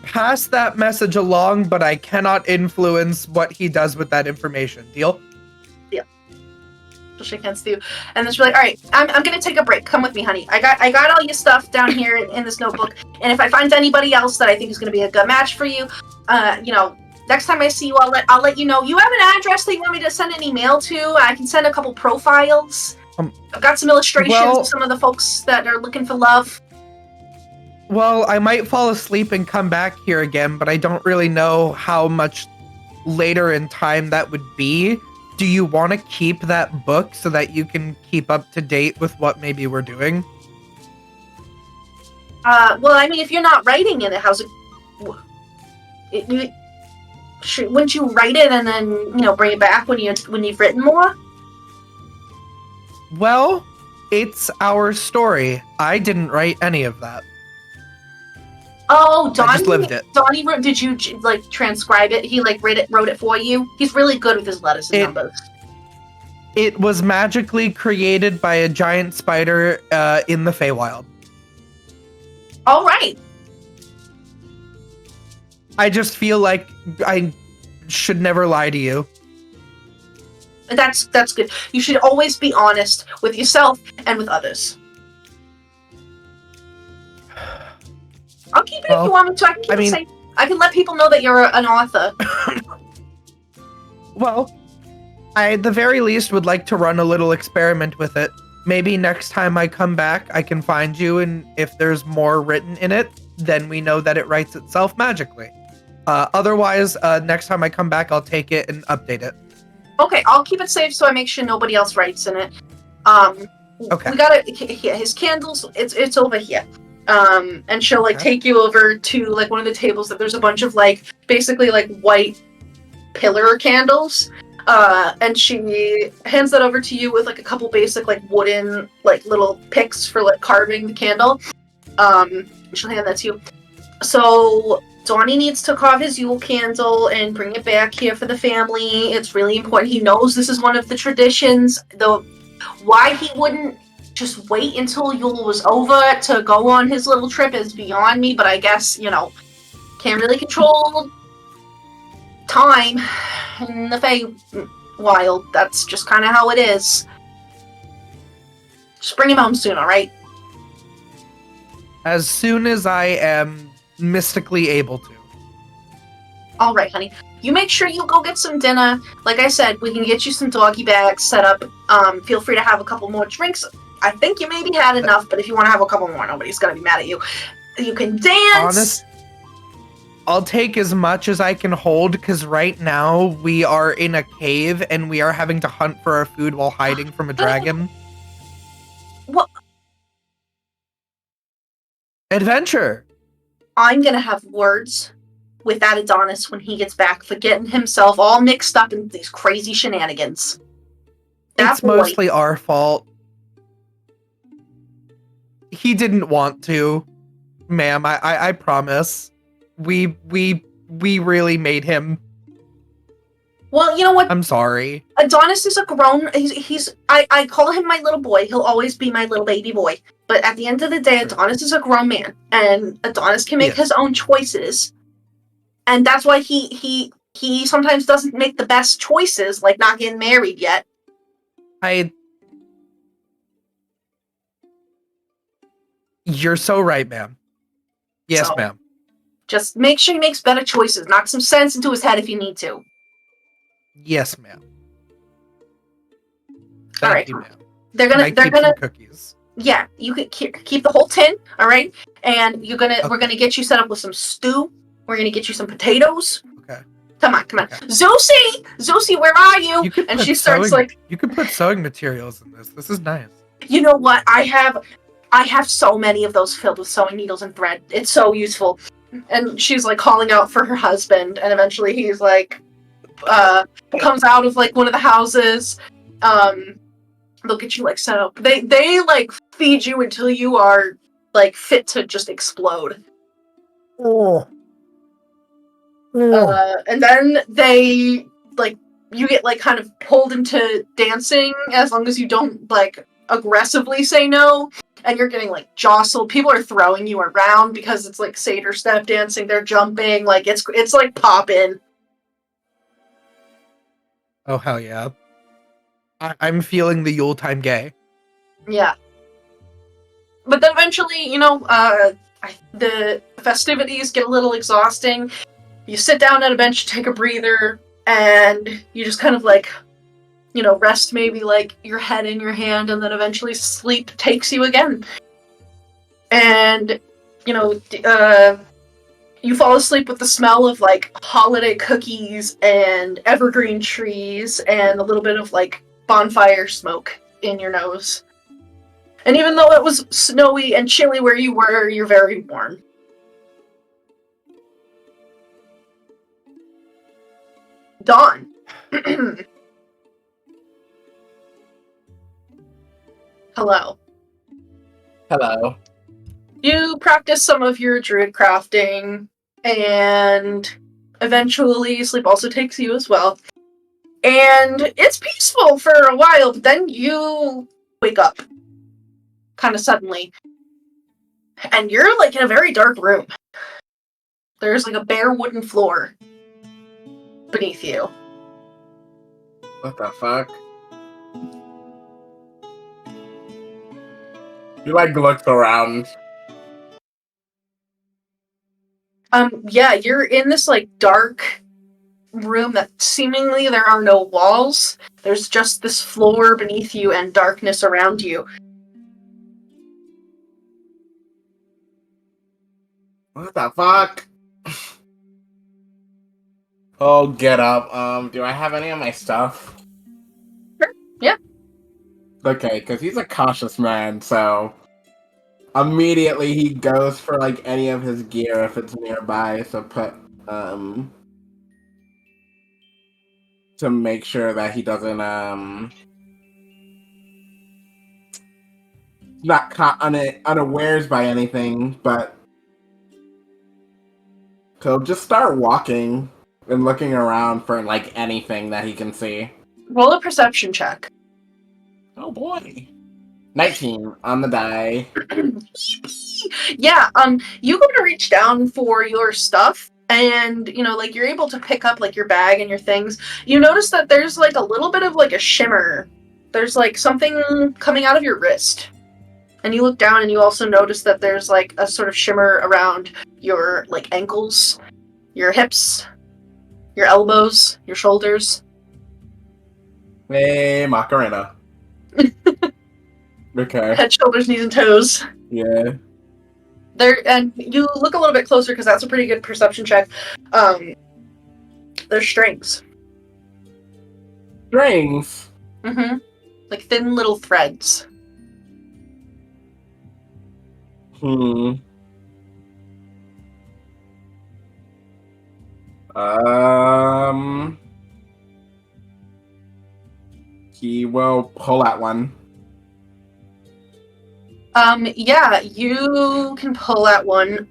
pass that message along, but I cannot influence what he does with that information. Deal? She'll shake hands with you. And then she'll be like, alright, I'm gonna take a break. Come with me, honey. I got all your stuff down here in this notebook. And if I find anybody else that I think is gonna be a good match for you, next time I see you, I'll let you know. You have an address that you want me to send an email to? I can send a couple profiles. I've got some illustrations of some of the folks that are looking for love. Well, I might fall asleep and come back here again, but I don't really know how much later in time that would be. Do you want to keep that book so that you can keep up to date with what maybe we're doing? Well, I mean, if you're not writing in it, how's it? Wouldn't you write it and then bring it back when you've written more? Well, it's our story. I didn't write any of that. Oh, Donnie! I just lived it. Donnie wrote. Did you transcribe it? He wrote it for you. He's really good with his letters and numbers. It was magically created by a giant spider in the Feywild. All right. I just feel like I should never lie to you. That's good. You should always be honest with yourself and with others. I'll keep it if you want me to. I can keep it safe. I can let people know that you're an author. Well, I at the very least would like to run a little experiment with it. Maybe next time I come back, I can find you, and if there's more written in it, then we know that it writes itself magically. Otherwise, next time I come back, I'll take it and update it. Okay, I'll keep it safe so I make sure nobody else writes in it. Okay. We got his candles. It's over here. And she'll take you over to one of the tables that there's a bunch of basically white pillar candles. And she hands that over to you with a couple basic wooden little picks for carving the candle. She'll hand that to you. So Donnie needs to carve his Yule candle and bring it back here for the family. It's really important. He knows this is one of the traditions. Though why he wouldn't just wait until Yule was over to go on his little trip is beyond me, but I guess, can't really control time in the Feywild. That's just kind of how it is. Just bring him home soon, alright? As soon as I am mystically able to. Alright, honey. You make sure you go get some dinner. Like I said, we can get you some doggy bags set up. Feel free to have a couple more drinks. I think you maybe had enough, but if you want to have a couple more, nobody's gonna be mad at you. You can dance. I'll take as much as I can hold, because right now we are in a cave and we are having to hunt for our food while hiding from a dragon. What? Adventure. I'm gonna have words with that Adonis when he gets back for getting himself all mixed up in these crazy shenanigans. It's mostly our fault. He didn't want to, ma'am. I promise. We really made him. Well, you know what? I'm sorry. Adonis is a grown. I call him my little boy. He'll always be my little baby boy. But at the end of the day, Adonis is a grown man, and Adonis can make his own choices. And that's why he sometimes doesn't make the best choices, like not getting married yet. You're so right, ma'am. Yes, ma'am. Just make sure he makes better choices. Knock some sense into his head if you need to. Yes, ma'am. All Thank right. you, ma'am. They're Can I gonna keep some cookies? yeah, you could keep the whole tin, all right? And we're Okay. gonna get you set up with some stew. We're gonna get you some potatoes. Okay. Come on. Okay. Zosie, where are you? You could And put she starts sewing. like, You could put sewing materials in this. This is nice. you know what? I have so many of those filled with sewing needles and thread. It's so useful. And she's like calling out for her husband, and eventually he's like, comes out of like one of the houses. They'll get you like set up. They like feed you until you are like fit to just explode. Oh. And then they like you get like kind of pulled into dancing as long as you don't like aggressively say no. And you're getting like jostled. People are throwing you around because it's like Seder step dancing. They're jumping. Like it's like popping. Oh hell yeah! I'm feeling the Yuletime gay. Yeah. But then eventually, the festivities get a little exhausting. You sit down at a bench, take a breather, and you just kind of like, rest maybe like your head in your hand, and then eventually sleep takes you again. And, you fall asleep with the smell of like holiday cookies and evergreen trees and a little bit of like bonfire smoke in your nose. And even though it was snowy and chilly where you were, you're very warm. Dawn. Hello. Hello. You practice some of your druid crafting, and eventually sleep also takes you as well. And it's peaceful for a while, but then you wake up. Kind of suddenly. And you're like in a very dark room. There's like a bare wooden floor beneath you. What the fuck? You like looked around. Yeah, you're in this like dark room that seemingly there are no walls. There's just this floor beneath you and darkness around you. What the fuck? Oh, get up. Do I have any of my stuff? Sure. Yeah. Okay, because he's a cautious man, so immediately he goes for like any of his gear if it's nearby. So put to make sure that he doesn't not caught unawares by anything, but he'll just start walking and looking around for like anything that he can see. Roll a perception check. Oh boy. 19 on the die. Yeah, you go to reach down for your stuff, and, like, you're able to pick up, like, your bag and your things. You notice that there's, like, a little bit of, like, a shimmer. There's, like, something coming out of your wrist. And you look down, and you also notice that there's, like, a sort of shimmer around your, like, ankles, your hips, your elbows, your shoulders. Hey, Macarena. Okay. Head, shoulders, knees, and toes. Yeah. And you look a little bit closer because that's a pretty good perception check. There's strings. Strings? Mm-hmm. Like thin little threads. Hmm. He will pull at one. Yeah, you can pull at one.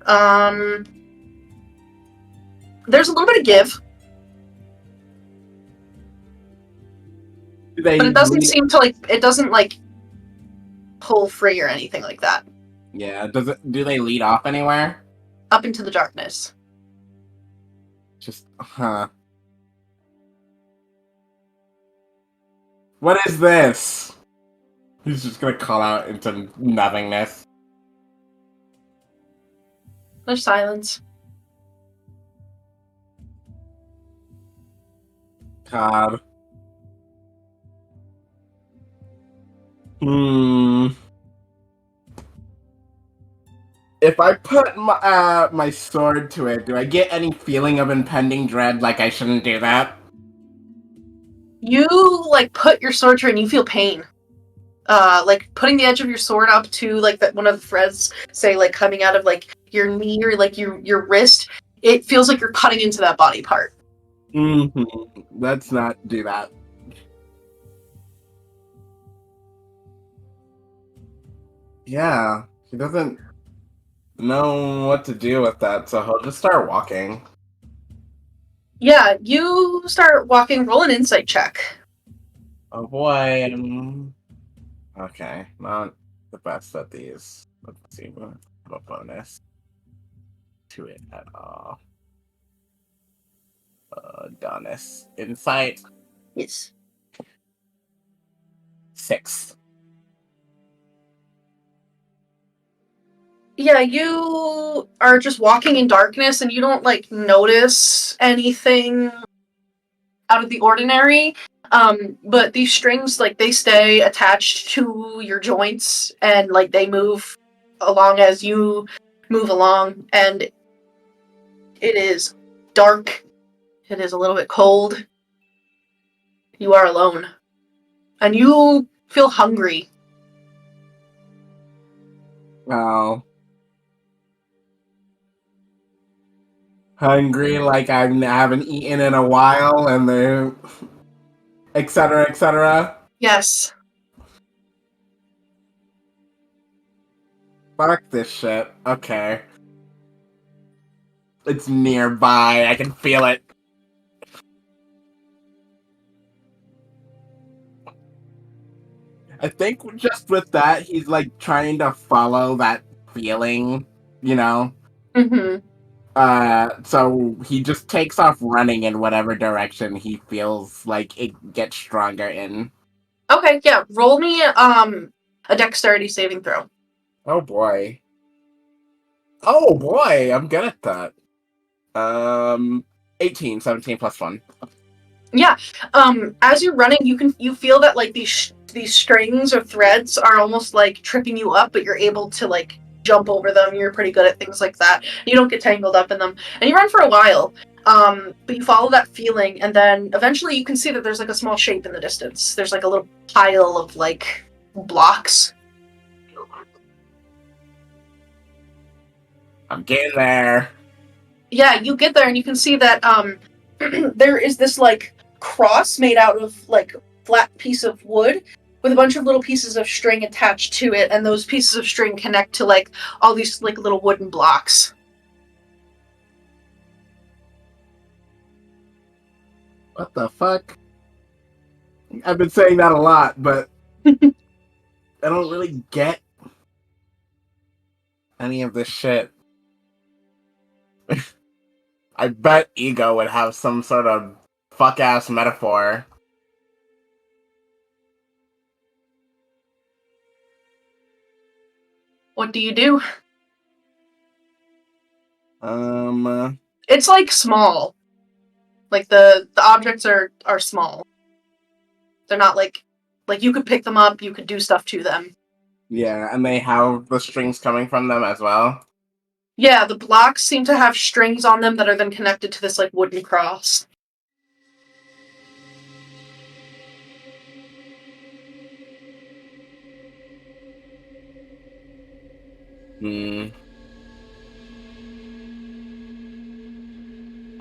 There's a little bit of give. But it doesn't seem to, like, it doesn't, like, pull free or anything like that. Yeah, do they lead off anywhere? Up into the darkness. Just, huh. What is this? He's just gonna call out into nothingness. There's silence. God. If I put my sword to it, do I get any feeling of impending dread? Like I shouldn't do that? You like put your sword to it and you feel pain. Like putting the edge of your sword up to like that one of the threads, say like coming out of like your knee or like your wrist. It feels like you're cutting into that body part. Let's not do that. Yeah, he doesn't know what to do with that, so he'll just start walking. Yeah, you start walking. Roll an insight check. Oh boy. Okay, not the best at these. Let's see, what have a bonus to it at all. Adonis. Insight. Yes. 6. Yeah, you are just walking in darkness and you don't like notice anything out of the ordinary. But these strings, like, they stay attached to your joints and like they move along as you move along, and it is dark. It is a little bit cold. You are alone. And you feel hungry. Wow. Hungry, like I haven't eaten in a while, and they, etc., etc. Yes. Fuck this shit. Okay. It's nearby. I can feel it. I think just with that, he's like trying to follow that feeling, you know? Mm-hmm. So he just takes off running in whatever direction he feels like it gets stronger in. Okay, yeah. Roll me a dexterity saving throw. Oh boy. Oh boy, I'm good at that. 18, 17 plus 1. Yeah. As you're running, you feel that like these strings or threads are almost like tripping you up, but you're able to like jump over them. You're pretty good at things like that. You don't get tangled up in them, and you run for a while. But you follow that feeling, and then eventually you can see that there's like a small shape in the distance. There's like a little pile of like blocks. I'm getting there. Yeah, you get there and you can see that there is this like cross made out of like flat piece of wood with a bunch of little pieces of string attached to it, and those pieces of string connect to like all these like little wooden blocks. What the fuck? I've been saying that a lot, but I don't really get any of this shit. I bet Ego would have some sort of fuck-ass metaphor. What do you do? It's like small. Like the objects are small. They're not like you could pick them up, you could do stuff to them. Yeah, and they have the strings coming from them as well. Yeah, the blocks seem to have strings on them that are then connected to this like wooden cross.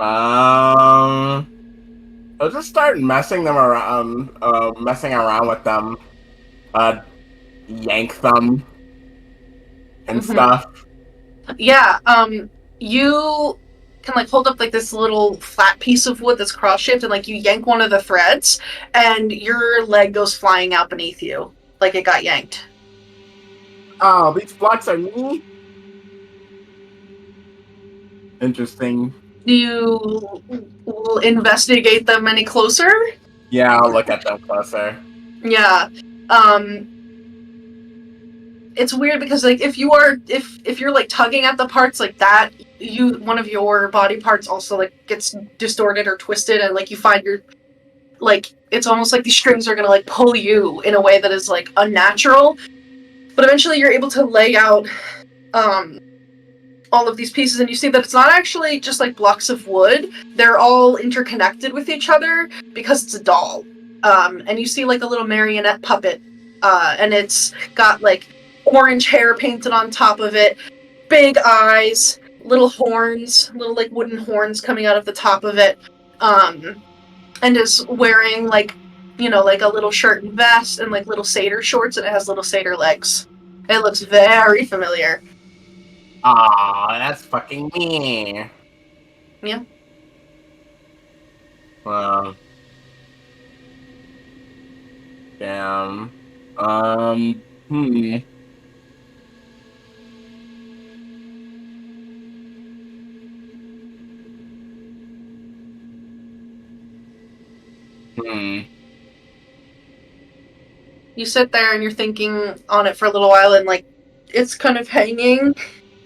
I'll just start messing around with them. Yank them and stuff. Yeah, you can like hold up like this little flat piece of wood that's cross-shaped, and like you yank one of the threads and your leg goes flying out beneath you. Like it got yanked. Oh, these blocks are me? Interesting. Do you investigate them any closer? Yeah, I'll look at them closer. Yeah. It's weird because like if you're like tugging at the parts like that, one of your body parts also like gets distorted or twisted, and like you find like it's almost like these strings are gonna like pull you in a way that is like unnatural. But eventually you're able to lay out all of these pieces, and you see that it's not actually just like blocks of wood. They're all interconnected with each other because it's a doll. And you see like a little marionette puppet, and it's got like orange hair painted on top of it, big eyes, little horns, little like wooden horns coming out of the top of it, and is wearing like, you know, like a little shirt and vest and like little satyr shorts, and it has little satyr legs. It looks very familiar. Aw, that's fucking me. Yeah. Damn. You sit there and you're thinking on it for a little while, and like it's kind of hanging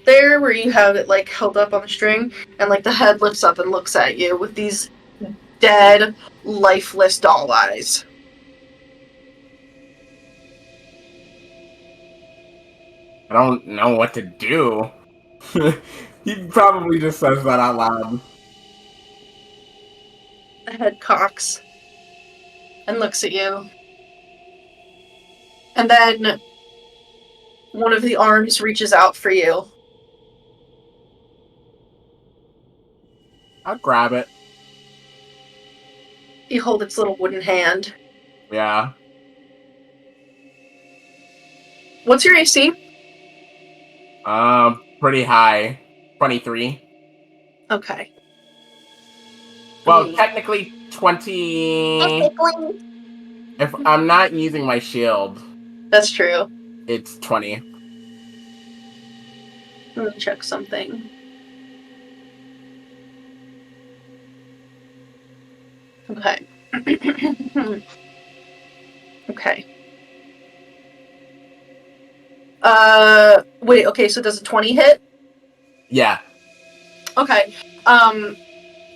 there where you have it like held up on a string, and like the head lifts up and looks at you with these dead, lifeless doll eyes. I don't know what to do. He probably just says that out loud. The head cocks and looks at you. And then one of the arms reaches out for you. I'll grab it. You hold its little wooden hand. Yeah. What's your AC? Pretty high. 23. Okay. Well, technically 20... If I'm not using my shield. That's true. It's 20. Let me check something. Okay. Okay. Wait, okay, so does a 20 hit? Yeah. Okay.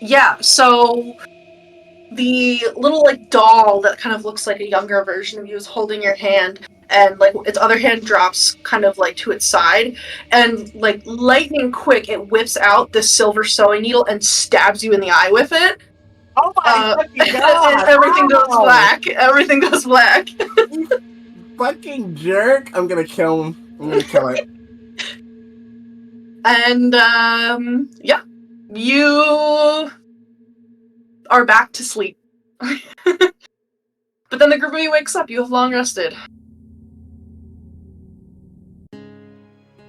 Yeah, so the little like doll that kind of looks like a younger version of you is holding your hand, and like its other hand drops kind of like to its side, and like lightning quick it whips out this silver sewing needle and stabs you in the eye with it. Oh my fucking god! And everything goes black. Everything goes black. You fucking jerk! I'm gonna kill him. I'm gonna kill it. And yeah, you are back to sleep. But then the group of you wakes up. You have long rested.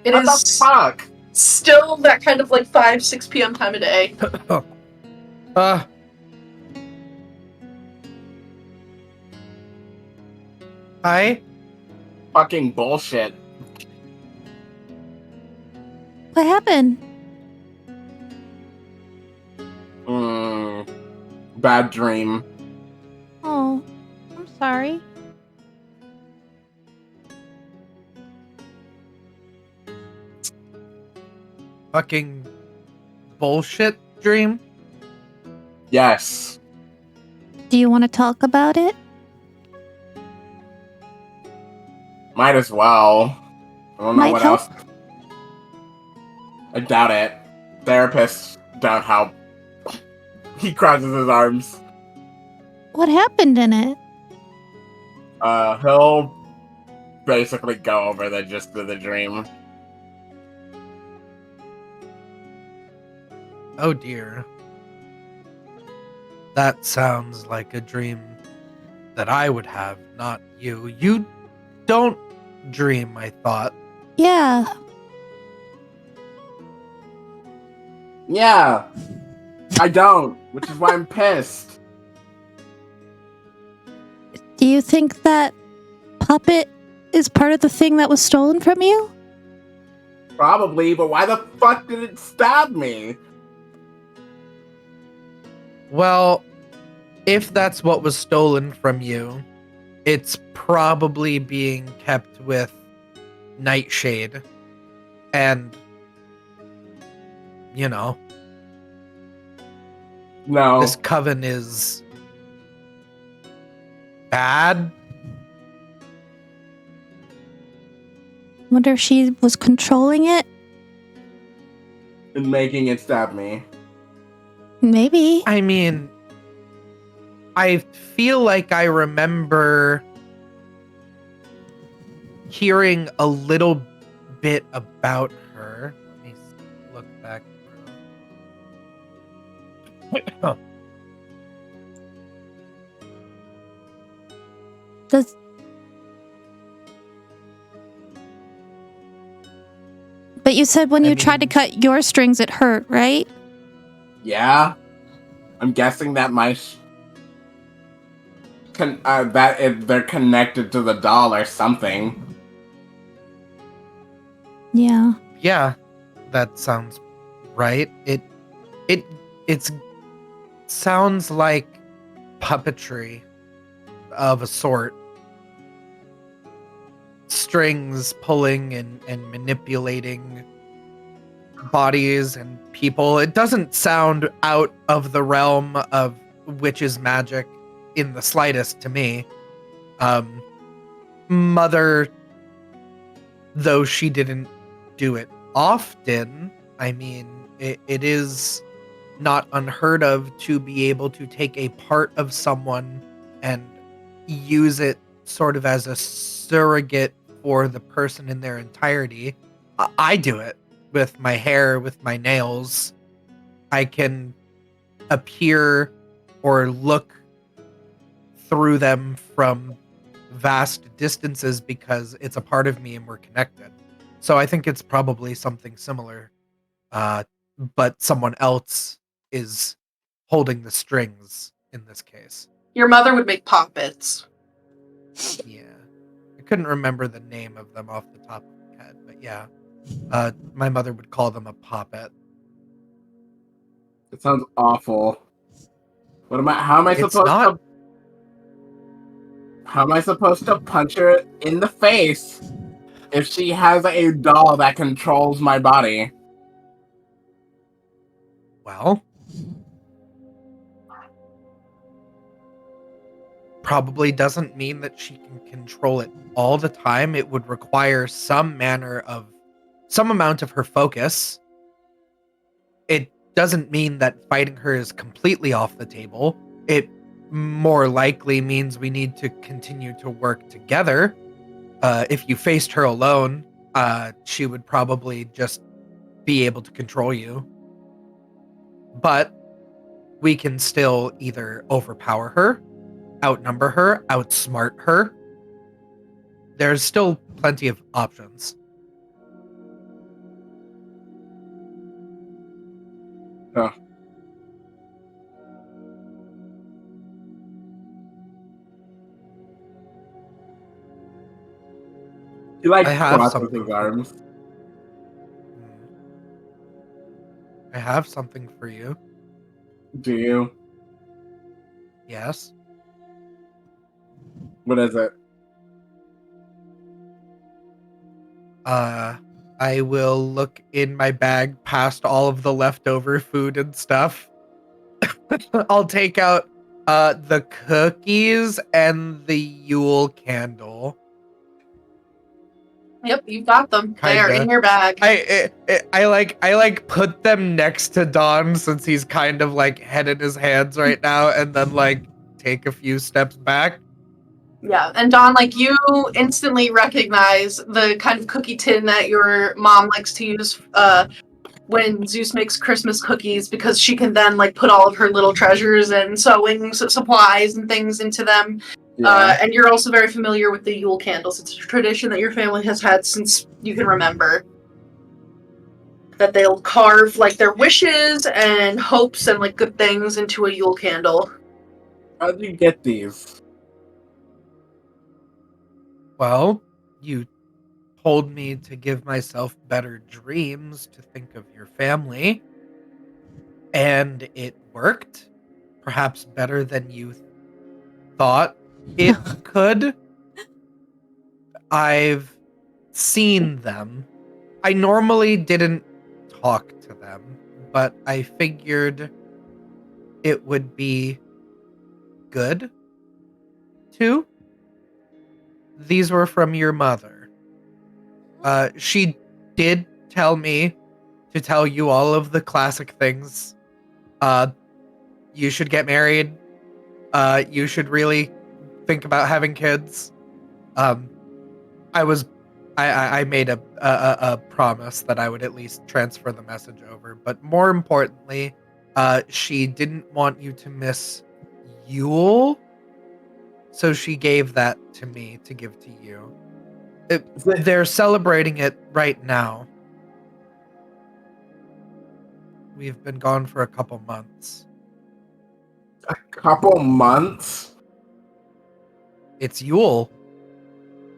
It What is the fuck? still that kind of like 5-6 p.m. time of day. Hi? Fucking bullshit. What happened? Bad dream. Oh, I'm sorry. Fucking bullshit dream? Yes. Do you want to talk about it? Might as well. I don't know Might what help. else. I doubt it. Therapists don't help. He crosses his arms. What happened in it? He'll basically go over the gist of the dream. Oh dear. That sounds like a dream that I would have, not you. You don't dream, I thought. Yeah. Yeah. I don't, which is why I'm pissed. Do you think that puppet is part of the thing that was stolen from you? Probably, but why the fuck did it stab me? Well, if that's what was stolen from you, it's probably being kept with Nightshade. And, you know, No. this coven is bad. Wonder if she was controlling it? And making it stab me. Maybe. I mean, I feel like I remember hearing a little bit about her. Let me look back through. Does But you said when you tried to cut your strings it hurt, right? Yeah. I'm guessing that they're connected to the doll or something. Yeah. Yeah, that sounds right. It sounds like puppetry of a sort. Strings pulling and manipulating bodies and people. It doesn't sound out of the realm of witch's magic in the slightest to me. Mother, though she didn't do it often, I mean, it is not unheard of to be able to take a part of someone and use it sort of as a surrogate for the person in their entirety. I do it with my hair, with my nails. I can appear or look through them from vast distances because it's a part of me and we're connected. So I think it's probably something similar, but someone else is holding the strings in this case. Your mother would make puppets. Yeah. I couldn't remember the name of them off the top of my head, but yeah. My mother would call them a poppet. It sounds awful. How am I It's supposed not. to How am I supposed to punch her in the face if she has a doll that controls my body? Well, probably doesn't mean that she can control it all the time. It would require some amount of her focus. It doesn't mean that fighting her is completely off the table. It more likely means we need to continue to work together. If you faced her alone, she would probably just be able to control you. But we can still either overpower her, outnumber her, outsmart her. There's still plenty of options. Huh. He I have crosses something his arms. I have something for you. Do you? Yes. What is it? I will look in my bag past all of the leftover food and stuff. I'll take out the cookies and the Yule candle. Yep, you got them. They are Kinda. in your bag. I like put them next to Don since he's kind of like head in his hands right now, and then like take a few steps back. Yeah, and Don, like, you instantly recognize the kind of cookie tin that your mom likes to use when Zeus makes Christmas cookies, because she can then like put all of her little treasures and sewing supplies and things into them. Yeah. And you're also very familiar with the Yule candles. It's a tradition that your family has had since you can remember. That they'll carve like their wishes and hopes and like good things into a Yule candle. How did you get these? Well, you told me to give myself better dreams to think of your family, and it worked. Perhaps better than you thought it could. I've seen them. I normally didn't talk to them, but I figured it would be good 2. These were from your mother. She did tell me to tell you all of the classic things. You should get married. You should really think about having kids. I made a promise that I would at least transfer the message over, but more importantly, she didn't want you to miss Yule, so she gave that to me to give to you. They're celebrating it right now. We've been gone for a couple months. A couple months? It's Yule.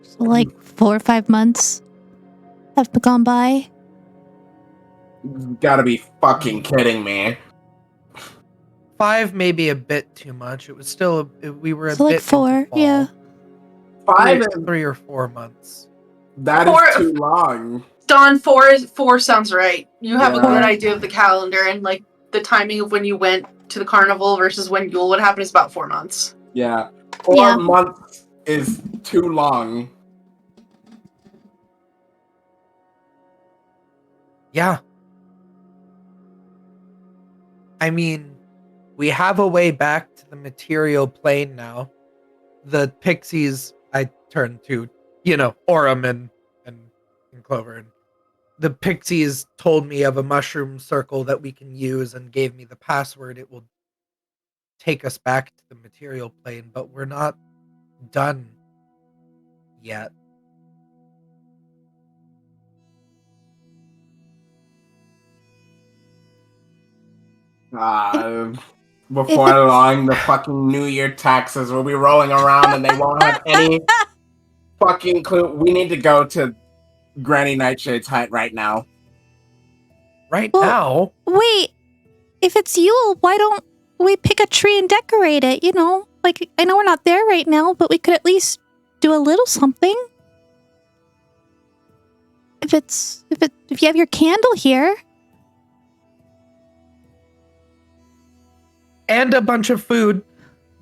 So like 4 or 5 months have gone by. You gotta be fucking kidding me. 5 may be a bit too much. It was still we were a So bit like 4, into fall. yeah. 5 is 3 or 4 months. that Four- is too long. Don, four sounds right. You have a Yeah. good idea of the calendar and like the timing of when you went to the carnival versus when Yule would happen is about 4 months. Yeah. 4 Yeah. months is too long. Yeah. I mean, we have a way back to the material plane now. The pixies I turned to, Aurum and Clover. And the pixies told me of a mushroom circle that we can use and gave me the password. It will take us back to the material plane, but we're not done yet. Before long, the fucking New Year taxes will be rolling around and they won't have any fucking clue. We need to go to Granny Nightshade's hut right now. Right Well- now, Wait, if it's Yule, why don't we pick a tree and decorate it? Like I know we're not there right now, but we could at least do a little something. If you have your candle here. and a bunch of food.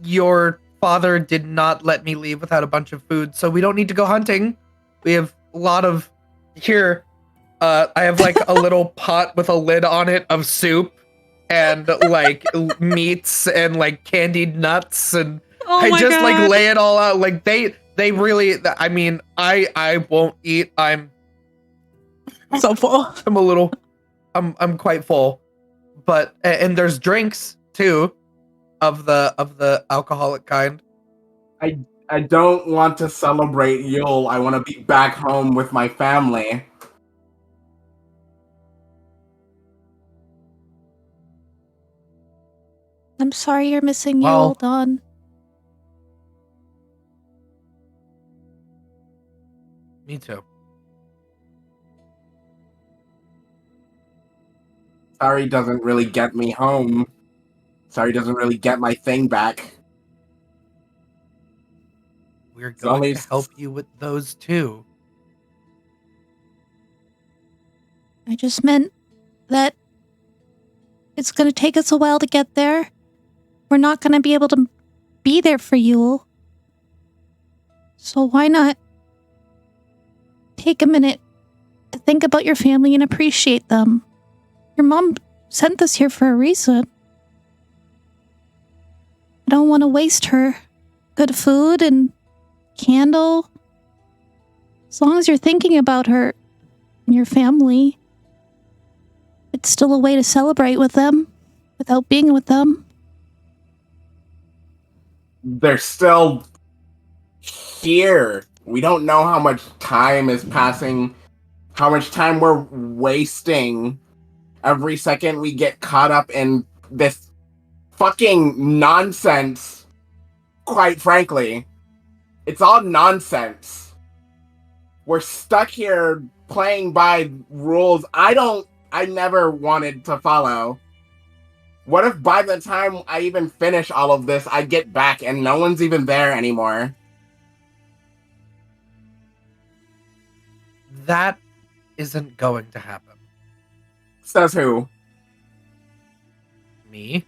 Your father did not let me leave without a bunch of food, so we don't need to go hunting. We have a lot of here. I have like a little pot with a lid on it of soup and like meats and like candied nuts, and I just like lay it all out. Like they really. I mean, I won't eat. I'm So full. I'm a little. I'm quite full, but and there's drinks too, of the alcoholic kind. I don't want to celebrate Yule. I want to be back home with my family. I'm sorry you're missing Well- Yule, Dawn. Me too. Sorry doesn't really get me home. Sorry doesn't really get my thing back. We're It's going only to help you with those too. I just meant that it's going to take us a while to get there. We're not going to be able to be there for Yule. So why not take a minute to think about your family and appreciate them? Your mom sent us here for a reason. I don't want to waste her good food and candle. As long as you're thinking about her and your family, it's still a way to celebrate with them without being with them. They're still here. We don't know how much time is passing, how much time we're wasting. Every second we get caught up in this fucking nonsense. Quite frankly, it's all nonsense. We're stuck here playing by rules I never wanted to follow. What if by the time I even finish all of this, I get back and no one's even there anymore? That isn't going to happen. Says who? Me?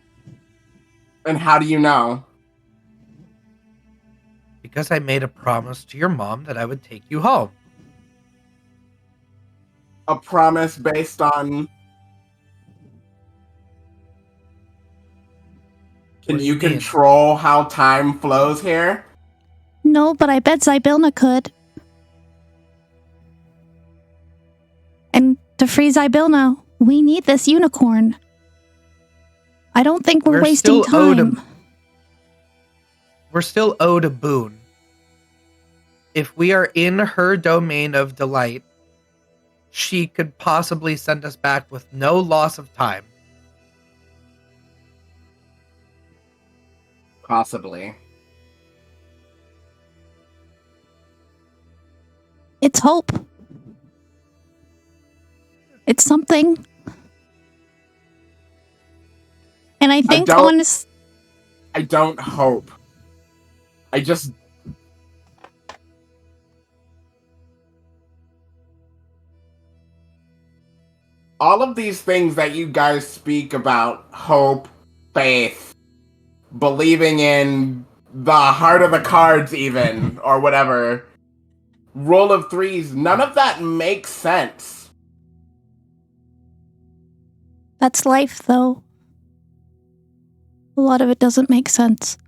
And how do you know? Because I made a promise to your mom that I would take you home. A promise based on... Can What do you you mean? control how time flows here? No, but I bet Zybilna could. And to free Zybilna, we need this unicorn. I don't think we're wasting time. We're still owed a boon. If we are in her domain of delight, she could possibly send us back with no loss of time. Possibly. It's hope. It's something. And I think I don't hope. I just... All of these things that you guys speak about, hope, faith, believing in the heart of the cards even, or whatever, roll of threes, none of that makes sense. That's life, though. A lot of it doesn't make sense.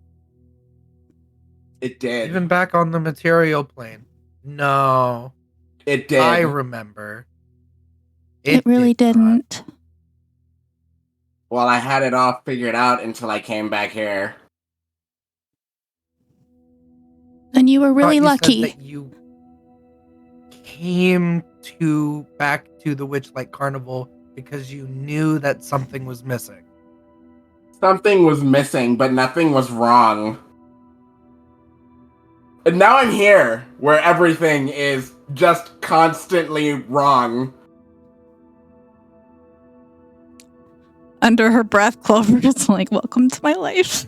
It did. Even back on the material plane. No. It did. I remember. It really didn't. Well, I had it all figured out until I came back here. And you were really lucky. Said that you came back to the Witchlight Carnival because you knew that something was missing. Something was missing, but nothing was wrong. And now I'm here, where everything is just constantly wrong. Under her breath, Clover is like, welcome to my life.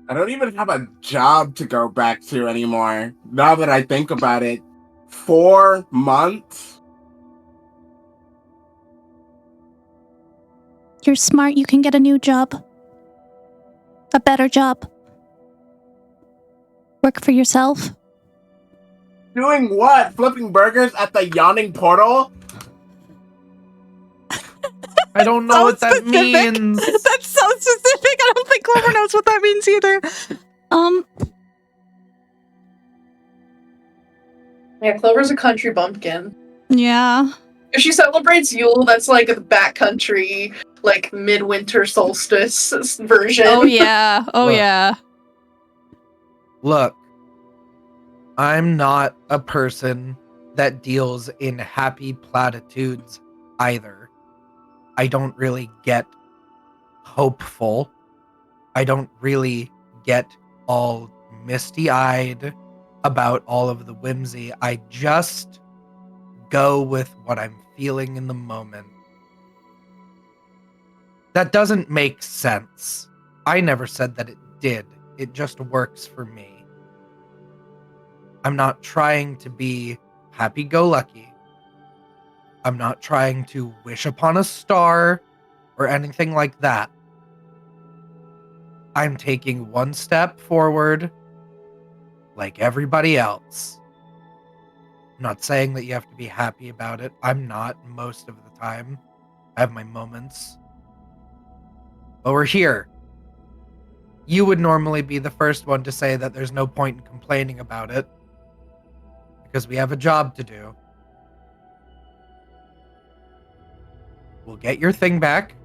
I don't even have a job to go back to anymore. Now that I think about it. 4 months? You're smart. You can get a new job. A better job. Work for yourself. Doing what? Flipping burgers at the yawning portal? I don't know So what that specific. means. That's so specific. I don't think Clover knows what that means either. Yeah, Clover's a country bumpkin. Yeah. If she celebrates Yule, that's like the backcountry, like midwinter solstice version. Oh yeah. Oh Look. yeah. Look, I'm not a person that deals in happy platitudes either. I don't really get hopeful. I don't really get all misty-eyed about all of the whimsy. I just go with what I'm feeling in the moment. That doesn't make sense. I never said that it did. It just works for me. I'm not trying to be happy-go-lucky. I'm not trying to wish upon a star or anything like that. I'm taking one step forward like everybody else. I'm not saying that you have to be happy about it. I'm not most of the time. I have my moments. But we're here. You would normally be the first one to say that there's no point in complaining about it because we have a job to do. We'll get your thing back.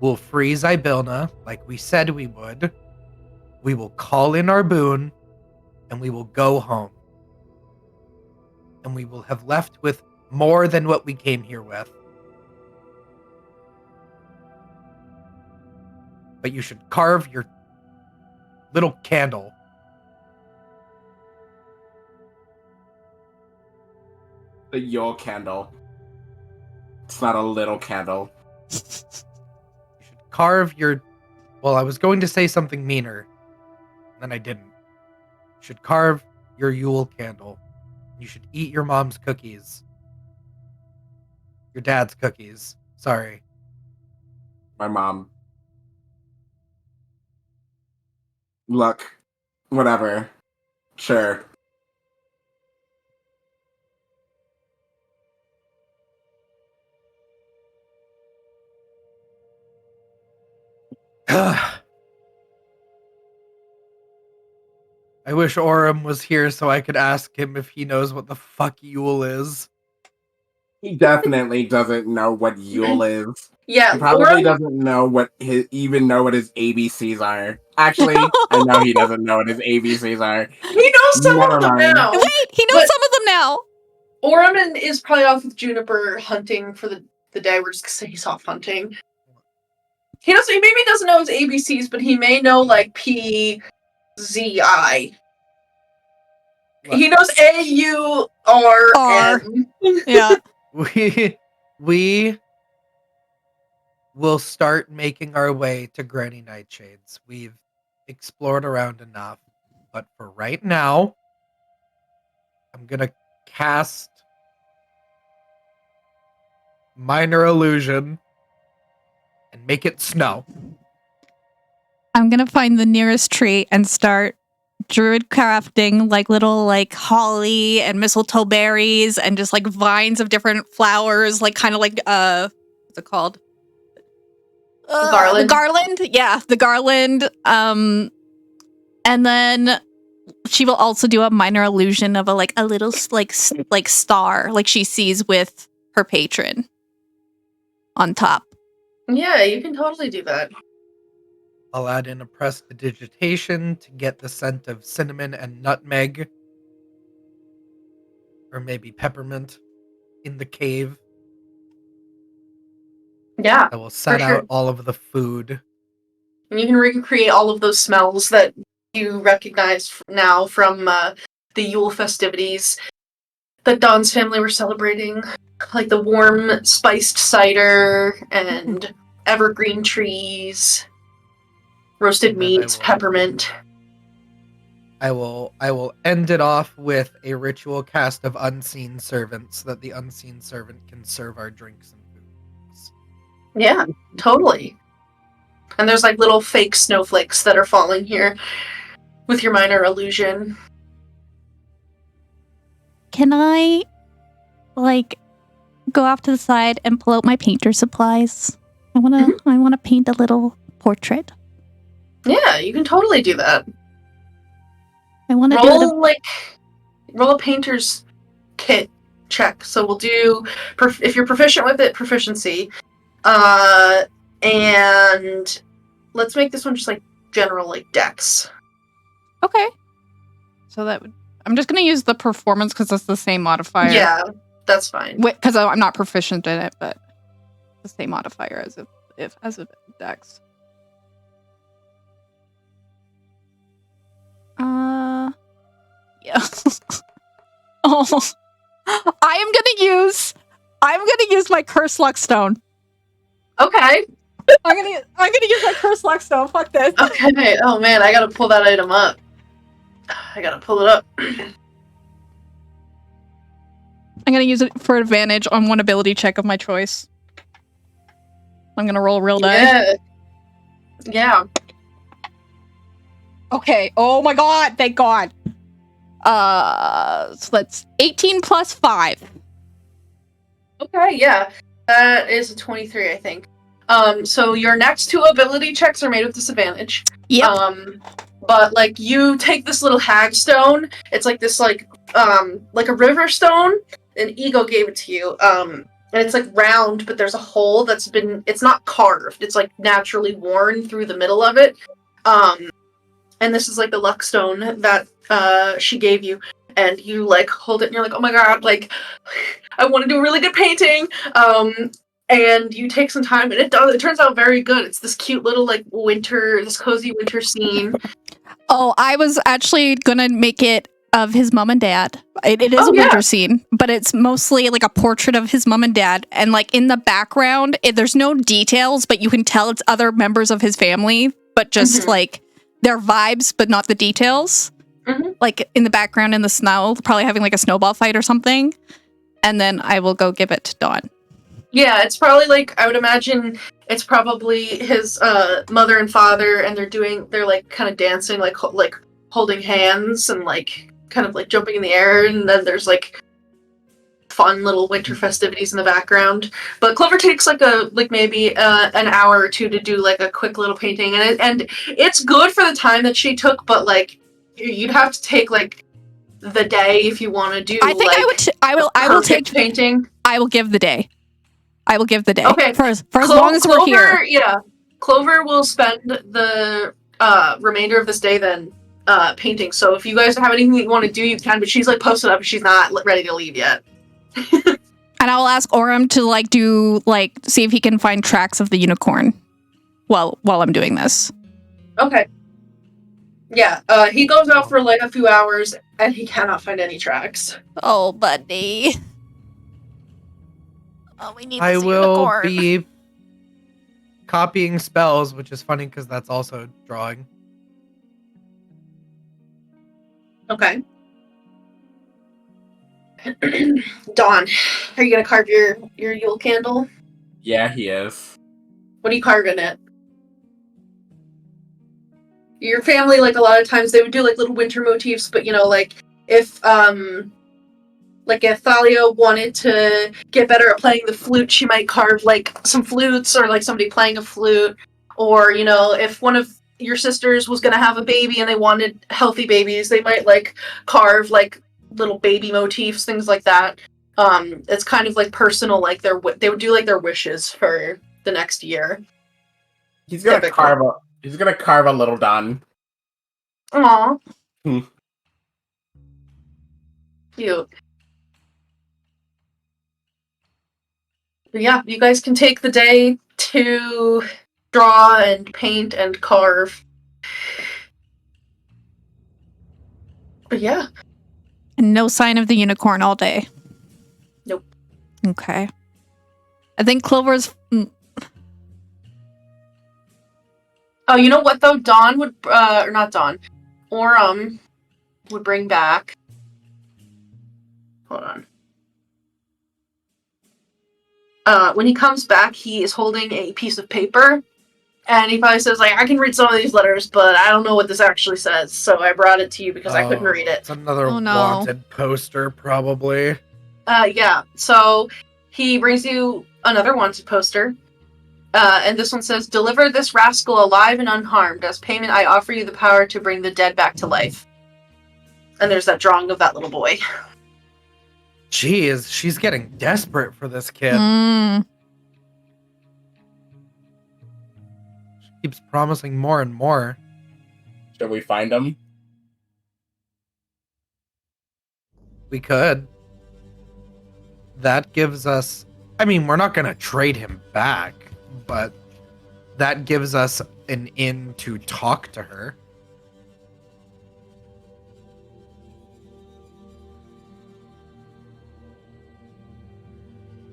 We'll free Zybilna like we said we would. We will call in our boon, and we will go home. And we will have left with more than what we came here with. But you should carve your little candle. The Yule candle. It's not a little candle. You should carve your... Well, I was going to say something meaner. Then I didn't. You should carve your Yule candle. You should eat your mom's cookies. Your dad's cookies. Sorry. My mom. Look, whatever. Sure. I wish Aurum was here so I could ask him if he knows what the fuck Yule is. He definitely doesn't know what Yule is. Yeah, He probably Aurum, doesn't know what his ABCs are. Actually, I know he doesn't know what his ABCs are. he knows some Never of them mind. now. Wait, he knows But- some of them now. Aurum is probably off with Juniper hunting for the day. We're just gonna say he's off hunting. He maybe doesn't know his ABCs, but he may know like PZI. What? He knows AURM. Yeah. We will start making our way to Granny Nightshades. We've explored around enough, but for right now, I'm gonna cast Minor Illusion and make it snow. I'm gonna find the nearest tree and start druid crafting like little like holly and mistletoe berries and just like vines of different flowers, like kind of like what's it called? Garland. The garland, yeah, the garland. And then she will also do a minor illusion of a little like star, like she sees with her patron on top. Yeah, you can totally do that. I'll add in a prestidigitation to get the scent of cinnamon and nutmeg. Or maybe peppermint in the cave. Yeah, I will set sure. out all of the food. and you can recreate all of those smells that you recognize now from the Yule festivities that Dawn's family were celebrating, like the warm spiced cider and evergreen trees, roasted And then I meats, will- peppermint. I will end it off with a ritual cast of unseen servants so that the unseen servant can serve our drinks and foods. Yeah, totally. And there's like little fake snowflakes that are falling here with your minor illusion. Can I go off to the side and pull out my painter supplies? I wanna paint a little portrait. Yeah, you can totally do that. I wanna do it. Roll a painter's kit check. So we'll do if you're proficient with it, proficiency. And let's make this one just like general like dex. Okay. So that would. I'm just gonna use the performance because that's the same modifier. Yeah, that's fine. Because I'm not proficient in it, but the same modifier as as a dex. Yeah. Oh, I'm gonna use my curse luck stone. Okay. I'm gonna use my curse luck stone. Fuck this. Okay. Oh man, I gotta pull that item up. I gotta pull it up. I'm gonna use it for advantage on one ability check of my choice. I'm gonna roll real die. Yeah. Yeah. Okay. Oh my god. Thank God. So that's 18 plus 5. Okay, yeah. That is a 23, I think. So your next two ability checks are made with disadvantage. Yep. But like you take this little hag stone, it's like this like a river stone, and Ego gave it to you. And it's like round, but there's a hole it's not carved, it's like naturally worn through the middle of it. And this is like the luck stone that she gave you. And you like hold it and you're like, oh my god, like I want to do a really good painting. And you take some time and it turns out very good. It's this cute little like this cozy winter scene. Oh, I was actually gonna make it of his mom and dad. It is a winter scene, but it's mostly like a portrait of his mom and dad. And like in the background, there's no details, but you can tell it's other members of his family, but just like their vibes, but not the details. like in the background in the snow, probably having like a snowball fight or something. And then I will go give it to Dawn. Yeah, it's probably like, I would imagine it's probably his mother and father, and they're like kind of dancing, like holding hands and like kind of like jumping in the air, and then there's like fun little winter festivities in the background. But Clover takes like maybe an hour or two to do like a quick little painting, and it's good for the time that she took, but like you'd have to take like the day if you want to do. I think like, I will take painting. I will give the day. I will give the day. Okay. For as long as we're here. Yeah. Clover will spend the remainder of this day then painting. So if you guys have anything that you want to do, you can, but she's like posted up and she's not ready to leave yet. And I'll ask Aurum to like see if he can find tracks of the unicorn while I'm doing this. Okay. Yeah, he goes out for like a few hours and he cannot find any tracks. Oh, buddy. Oh, we need I this will unicorn. be copying spells, which is funny because that's also drawing. Okay. Dawn, are you gonna carve your Yule candle? Yeah, he is. What are you carving it? Your family, like a lot of times, they would do like little winter motifs, but you know, like if Thalia wanted to get better at playing the flute, she might carve like some flutes or like somebody playing a flute. Or, you know, if one of your sisters was gonna have a baby and they wanted healthy babies, they might like carve like little baby motifs, things like that. It's kind of like personal, like they would do like their wishes for the next year. He's gonna carve a little Don. Aww. Hmm. Cute. But yeah, you guys can take the day to draw and paint and carve. But yeah. And no sign of the unicorn all day. Nope. Okay. I think Clover's... Oh, you know what though? Dawn would, or not Dawn, Aurum would bring back. Hold on. When he comes back, he is holding a piece of paper, and he probably says, like, I can read some of these letters, but I don't know what this actually says, so I brought it to you because I couldn't read it. It's another Oh, no. wanted poster, probably. Yeah, so he brings you another wanted poster. And this one says, deliver this rascal alive and unharmed. As payment, I offer you the power to bring the dead back to life. And there's that drawing of that little boy. Jeez, she's getting desperate for this kid. She keeps promising more and more. Should we find him? We could. That gives us... I mean, we're not going to trade him back, but that gives us an in to talk to her.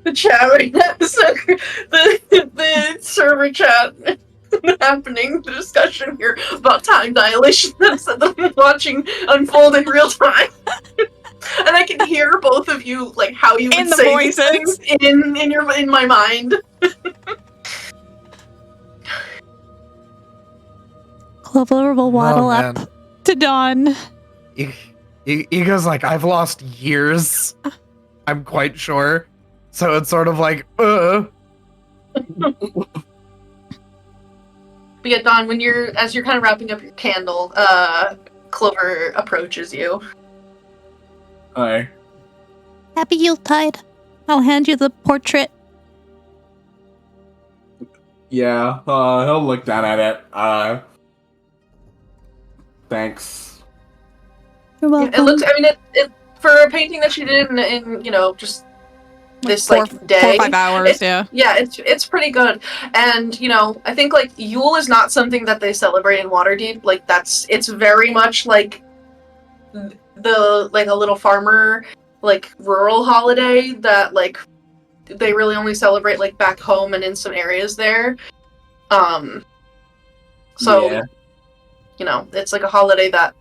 The chat right now is so the server chat happening, the discussion here about time dilation that I'm watching unfold in real time. And I can hear both of you, like, how you would say these things in my mind. Clover will waddle up to Dawn. He goes like, I've lost years. I'm quite sure. So it's sort of like, But yeah, Dawn, as you're kind of wrapping up your candle, Clover approaches you. Hi. Happy Yuletide. I'll hand you the portrait. Yeah, he'll look down at it. Thanks. You're welcome. It looks, I mean, it for a painting that she did in you know, just this day. 4 or 5 hours, yeah. Yeah, it's pretty good. And, you know, I think, like, Yule is not something that they celebrate in Waterdeep. Like, it's very much, like, a little farmer, like, rural holiday that, like, they really only celebrate, like, back home and in some areas there. So, yeah. you know, it's, like, a holiday that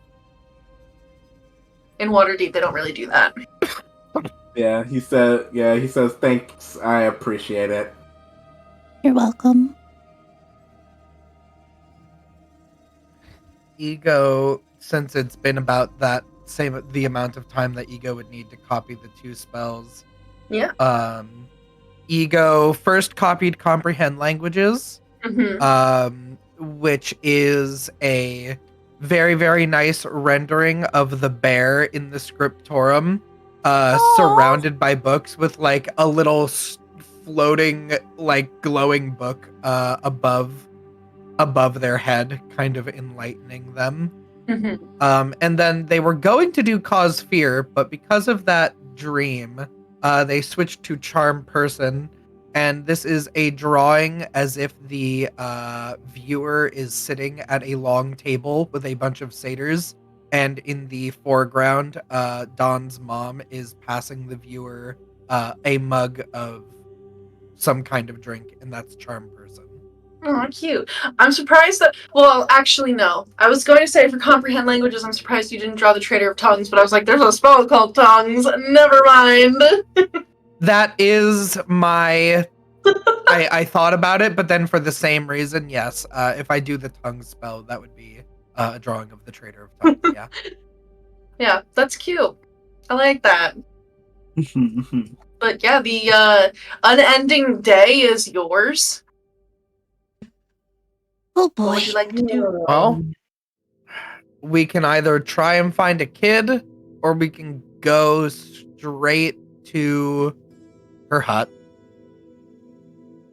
In Waterdeep, they don't really do that. Yeah, he says thanks. I appreciate it. You're welcome. Ego, since it's been about the amount of time that Ego would need to copy the 2 spells. Yeah. Ego first copied Comprehend Languages, which is a very, very nice rendering of the bear in the scriptorum, surrounded by books with like a little floating, like glowing book above their head, kind of enlightening them. And then they were going to do Cause Fear, but because of that dream, they switched to Charm Person, and this is a drawing as if the viewer is sitting at a long table with a bunch of satyrs, and in the foreground, Dawn's mom is passing the viewer a mug of some kind of drink, and that's Charm Person. Oh, cute. I'm surprised that... Well, actually, no. I was going to say for Comprehend Languages, I'm surprised you didn't draw the Trader of Tongues, but I was like, there's a spell called Tongues. Never mind. That is my... I thought about it, but then for the same reason, yes. If I do the tongue spell, that would be a drawing of the Trader of Tongues, yeah. Yeah, that's cute. I like that. But yeah, the unending day is yours. Oh boy. What would you like to do? Well, we can either try and find a kid, or we can go straight to her hut.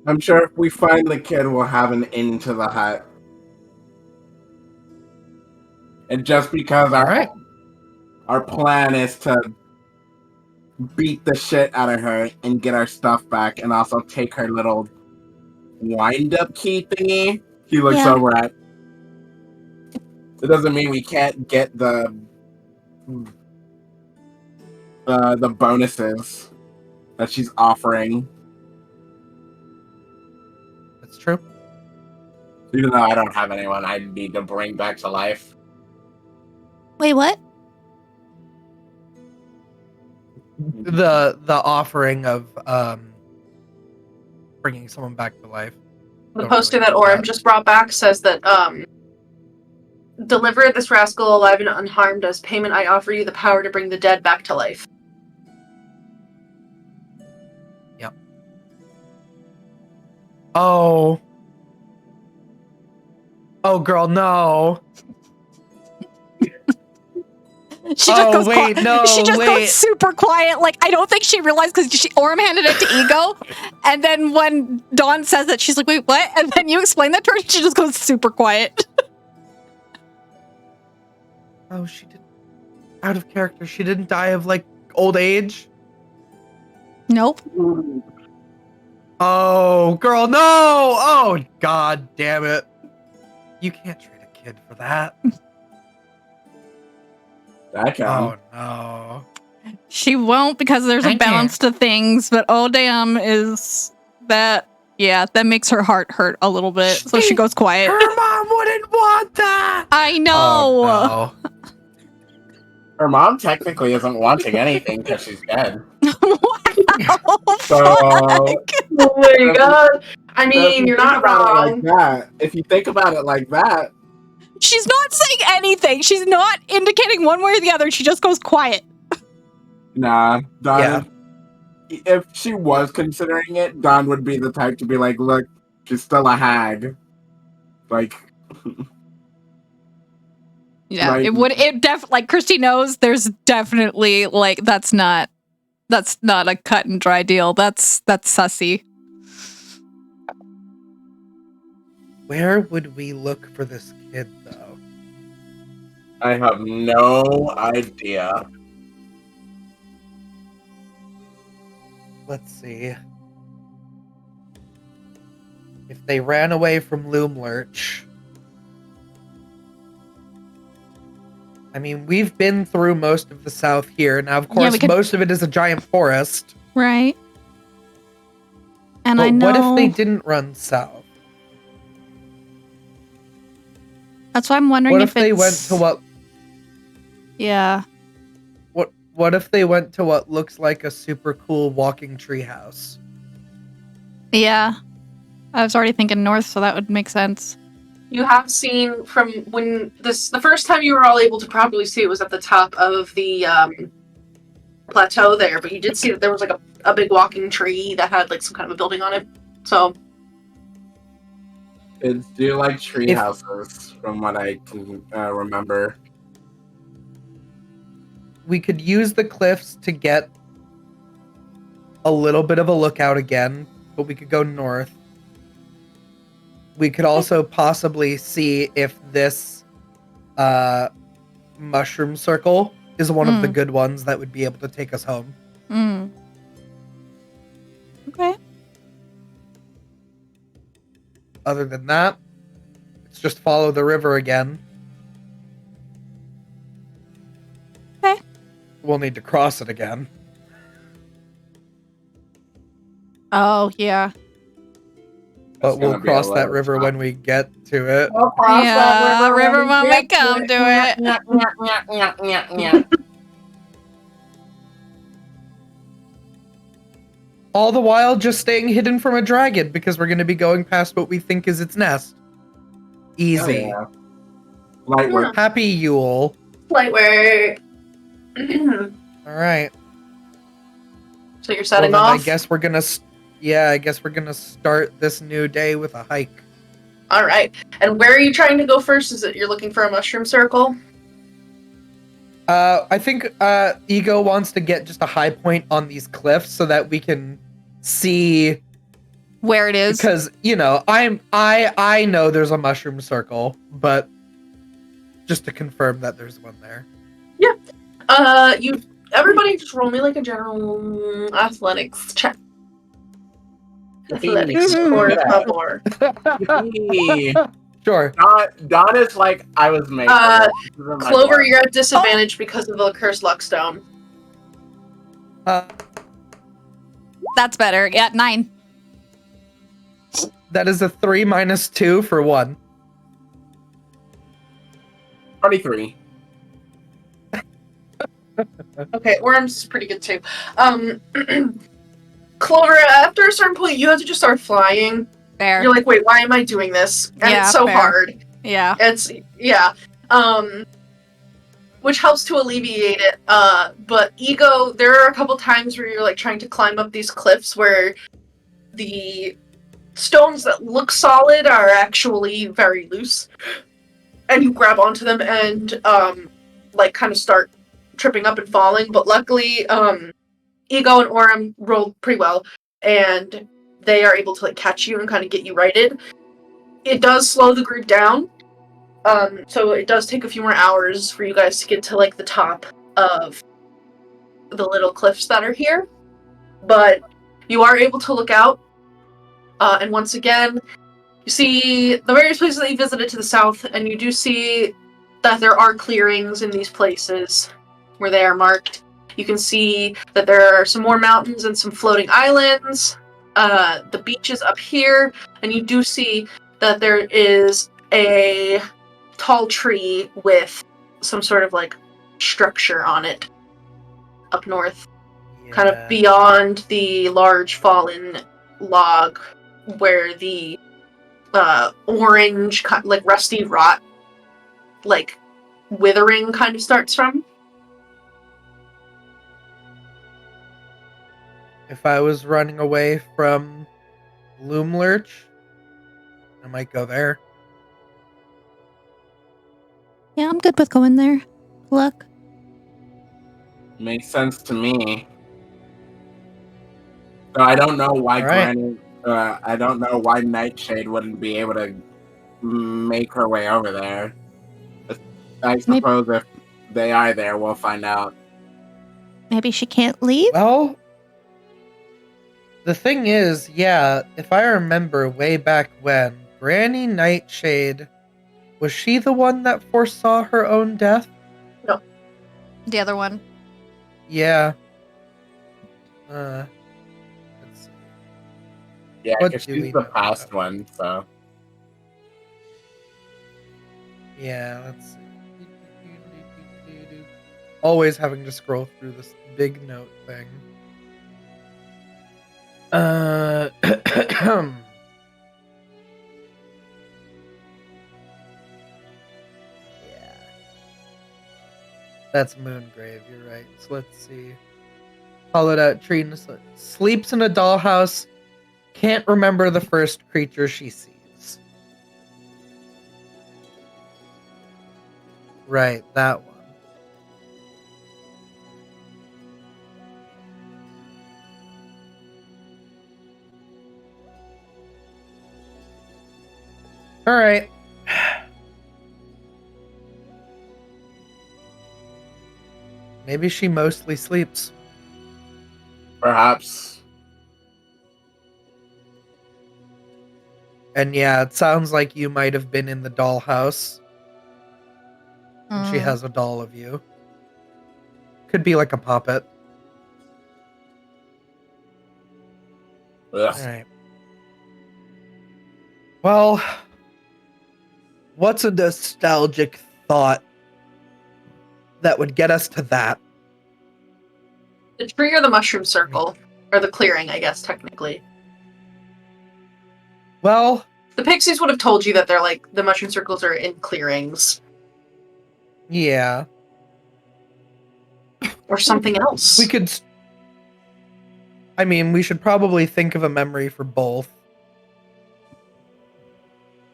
I'm sure if we find the kid, we'll have an end to the hut. And just because our plan is to beat the shit out of her and get our stuff back, and also take her little wind-up key thingy, he looks over at. It doesn't mean we can't get the bonuses that she's offering. That's true. Even though I don't have anyone I need to bring back to life. Wait, what? The offering of bringing someone back to life. The poster that Aurum just brought back says that, deliver this rascal alive and unharmed. As payment, I offer you the power to bring the dead back to life. Yep. Oh, girl, no. She just goes super quiet. Like, I don't think she realized, because Aurum handed it to Ego, and then when Dawn says that, she's like, wait, what? And then you explain that to her, and she just goes super quiet. Oh, she did. Out of character. She didn't die of, like, old age? Nope. Oh, girl, no! Oh, god damn it. You can't treat a kid for that. Oh, no. She won't, because there's a balance to things, but oh, damn, is that... Yeah, that makes her heart hurt a little bit, so she goes quiet. Her mom wouldn't want that! I know! Oh, no. Her mom technically isn't wanting anything because she's dead. Wow, so, oh my god. I mean, you're not wrong. Like that, if you think about it like that. She's not saying anything. She's not indicating one way or the other. She just goes quiet. Nah, Dawn. Yeah. If she was considering it, Dawn would be the type to be like, look, she's still a hag. Like... Yeah, right. Like Kristy knows there's definitely, like, that's not a cut and dry deal. That's sussy. Where would we look for this kid, though? I have no idea. Let's see. If they ran away from Loomlurch... I mean, we've been through most of the south here. Now, of course, most of it is a giant forest. Right. And but I know... what if they didn't run south? That's why I'm wondering if they went to what... Yeah. What if they went to what looks like a super cool walking treehouse? Yeah. I was already thinking north, so that would make sense. You have seen from when the first time you were all able to properly see it was at the top of the plateau there, but you did see that there was like a big walking tree that had like some kind of a building on it. So Kids do like tree houses, from what I can remember. We could use the cliffs to get a little bit of a lookout again, but we could go north. We could also possibly see if this mushroom circle is one of the good ones that would be able to take us home. Okay. Other than that, let's just follow the river again. Okay. We'll need to cross it again. Oh, yeah. But we'll cross that river when we get to it. we'll cross Yeah, river when we get come to it. All the while just staying hidden from a dragon because we're going to be going past what we think is its nest. Easy. Oh, yeah. Light work. Happy Yule. Light work. All right. So you're setting Well, then off? I guess we're going to start this new day with a hike. All right. And where are you trying to go first? Is it you're looking for a mushroom circle? I think Ego wants to get just a high point on these cliffs so that we can see where it is. Because, you know, I know there's a mushroom circle, but just to confirm that there's one there. Yeah. Everybody just roll me like a general athletics check. Athletics for favor. Sure. Don is like, I was made. Clover, you're at disadvantage because of the cursed luck stone. That's better. Yeah, 9. That is a 3 minus 2 for 1. 23. Okay, Aurum's is pretty good too. Clover, after a certain point, you have to just start flying. Fair. You're like, wait, why am I doing this? And Yeah, it's so fair. hard. Yeah. Which helps to alleviate it. But Ego, there are a couple times where you're like trying to climb up these cliffs where the stones that look solid are actually very loose. And you grab onto them and like kind of start tripping up and falling. But luckily, Ego and Aurum rolled pretty well, and they are able to like catch you and kind of get you righted. It does slow the group down. So it does take a few more hours for you guys to get to like the top of the little cliffs that are here. But you are able to look out. And once again, you see the various places that you visited to the south, and you do see that there are clearings in these places where they are marked. You can see that there are some more mountains and some floating islands. The beach is up here, and you do see that there is a tall tree with some sort of like structure on it up north, kind of beyond the large fallen log where the orange, like rusty rot, like withering kind of starts from. If I was running away from Loom Lurch, I might go there. Yeah, I'm good with going there. Look. Makes sense to me. So I don't know why Granny. I don't know why Nightshade wouldn't be able to make her way over there. I suppose if they are there, we'll find out. Maybe she can't leave? Well, the thing is, yeah, if I remember way back when, Granny Nightshade, was she the one that foresaw her own death? No. The other one. Yeah. Let's see. Yeah, What because do she's we the know past about one, so. Yeah, let's see. always having to scroll through this big note thing. Yeah. That's Moongrave, you're right. So let's see. Hollowed out tree sleeps in a dollhouse. Can't remember the first creature she sees. Right, that one. All right. Maybe she mostly sleeps. Perhaps. And yeah, it sounds like you might have been in the dollhouse. And she has a doll of you. Could be like a puppet. Ugh. All right. Well, what's a nostalgic thought that would get us to that? The tree or the mushroom circle? Or the clearing, I guess, technically. Well, The pixies would have told you that they're like, the mushroom circles are in clearings. yeah. Or something else. We could... I mean, we should probably think of a memory for both.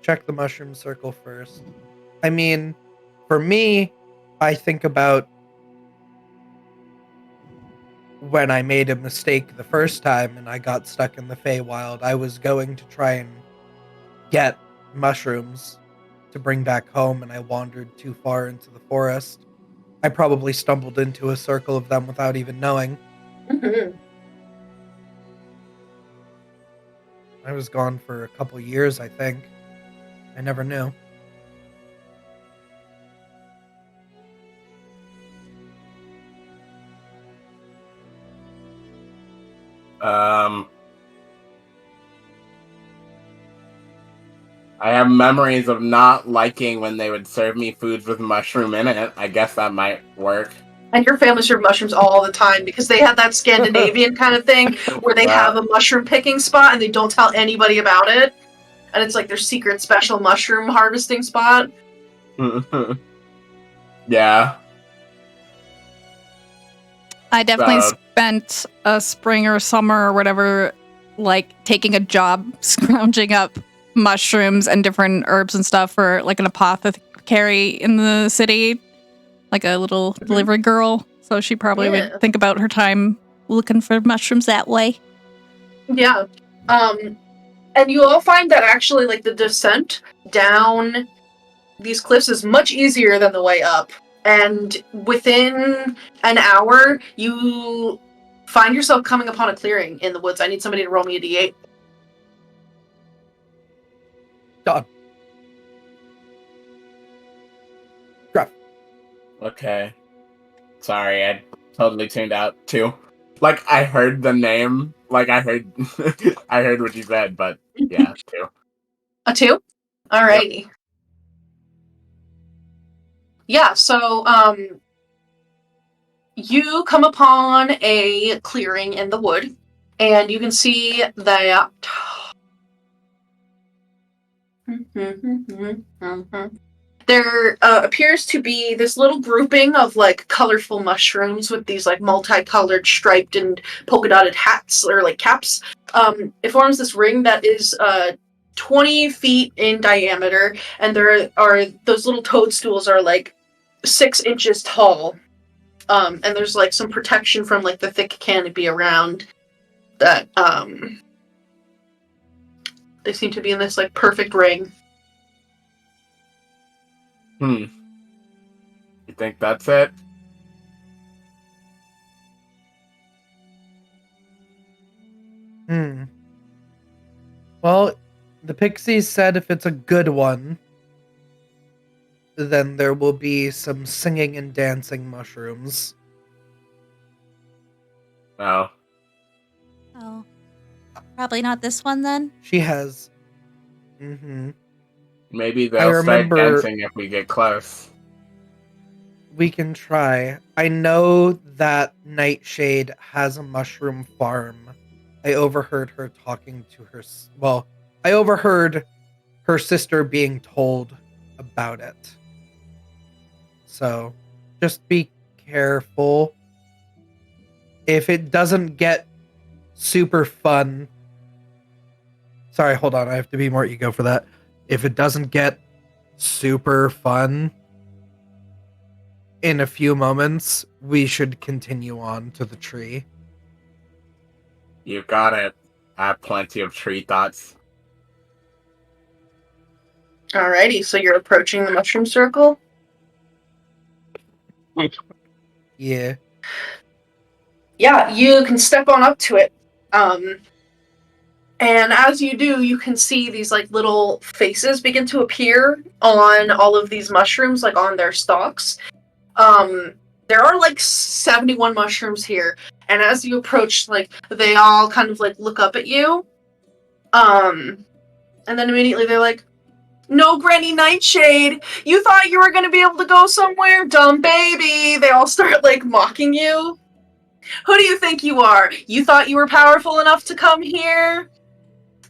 Check the mushroom circle first. I mean, for me, I think about when I made a mistake the first time and I got stuck in the Feywild. I was going to try and get mushrooms to bring back home, and I wandered too far into the forest. I probably stumbled into a circle of them without even knowing. Mm-hmm. I was gone for a couple years, I think. I never knew. I have memories of not liking when they would serve me foods with mushroom in it. I guess that might work. And your family served mushrooms all the time because they had that Scandinavian kind of thing where they have a mushroom picking spot and they don't tell anybody about it. And it's like their secret special mushroom harvesting spot. Yeah. I definitely spent a spring or summer or whatever, like taking a job scrounging up mushrooms and different herbs and stuff for like an apothecary in the city, like a little delivery girl. So she probably would think about her time looking for mushrooms that way. Yeah. And you all find that actually like the descent down these cliffs is much easier than the way up. And within an hour, you find yourself coming upon a clearing in the woods. I need somebody to roll me a d8. Done. Grab. Okay. Sorry, I totally tuned out too. Like I heard the name, like I heard I heard what you said, but yeah, 2. A 2? Alrighty. Yep. Yeah, so you come upon a clearing in the wood, and you can see that there appears to be this little grouping of like colorful mushrooms with these like multicolored striped and polka dotted hats or like caps. It forms this ring that is 20 feet in diameter, and there are those little toadstools are like 6 inches tall. And there's like some protection from like the thick canopy around that. They seem to be in this like perfect ring. You think that's it? Well, the pixies said if it's a good one, then there will be some singing and dancing mushrooms. No. Oh. Probably not this one then? She has. Maybe they'll start dancing if we get close. We can try. I know that Nightshade has a mushroom farm. I overheard her talking to her... Well, I overheard her sister being told about it. So, just be careful. If it doesn't get super fun... Sorry, hold on. I have to be more ego for that. If it doesn't get super fun in a few moments, we should continue on to the tree. You got it. I have plenty of tree thoughts. Alrighty, so you're approaching the mushroom circle? Yeah. Yeah, you can step on up to it. And as you do, you can see these like little faces begin to appear on all of these mushrooms, like on their stalks. There are like 71 mushrooms here, and as you approach, like they all kind of like look up at you. And then immediately they're like, "No, Granny Nightshade, you thought you were gonna be able to go somewhere, dumb baby." They all start like mocking you. Who do you think you are? You thought you were powerful enough to come here?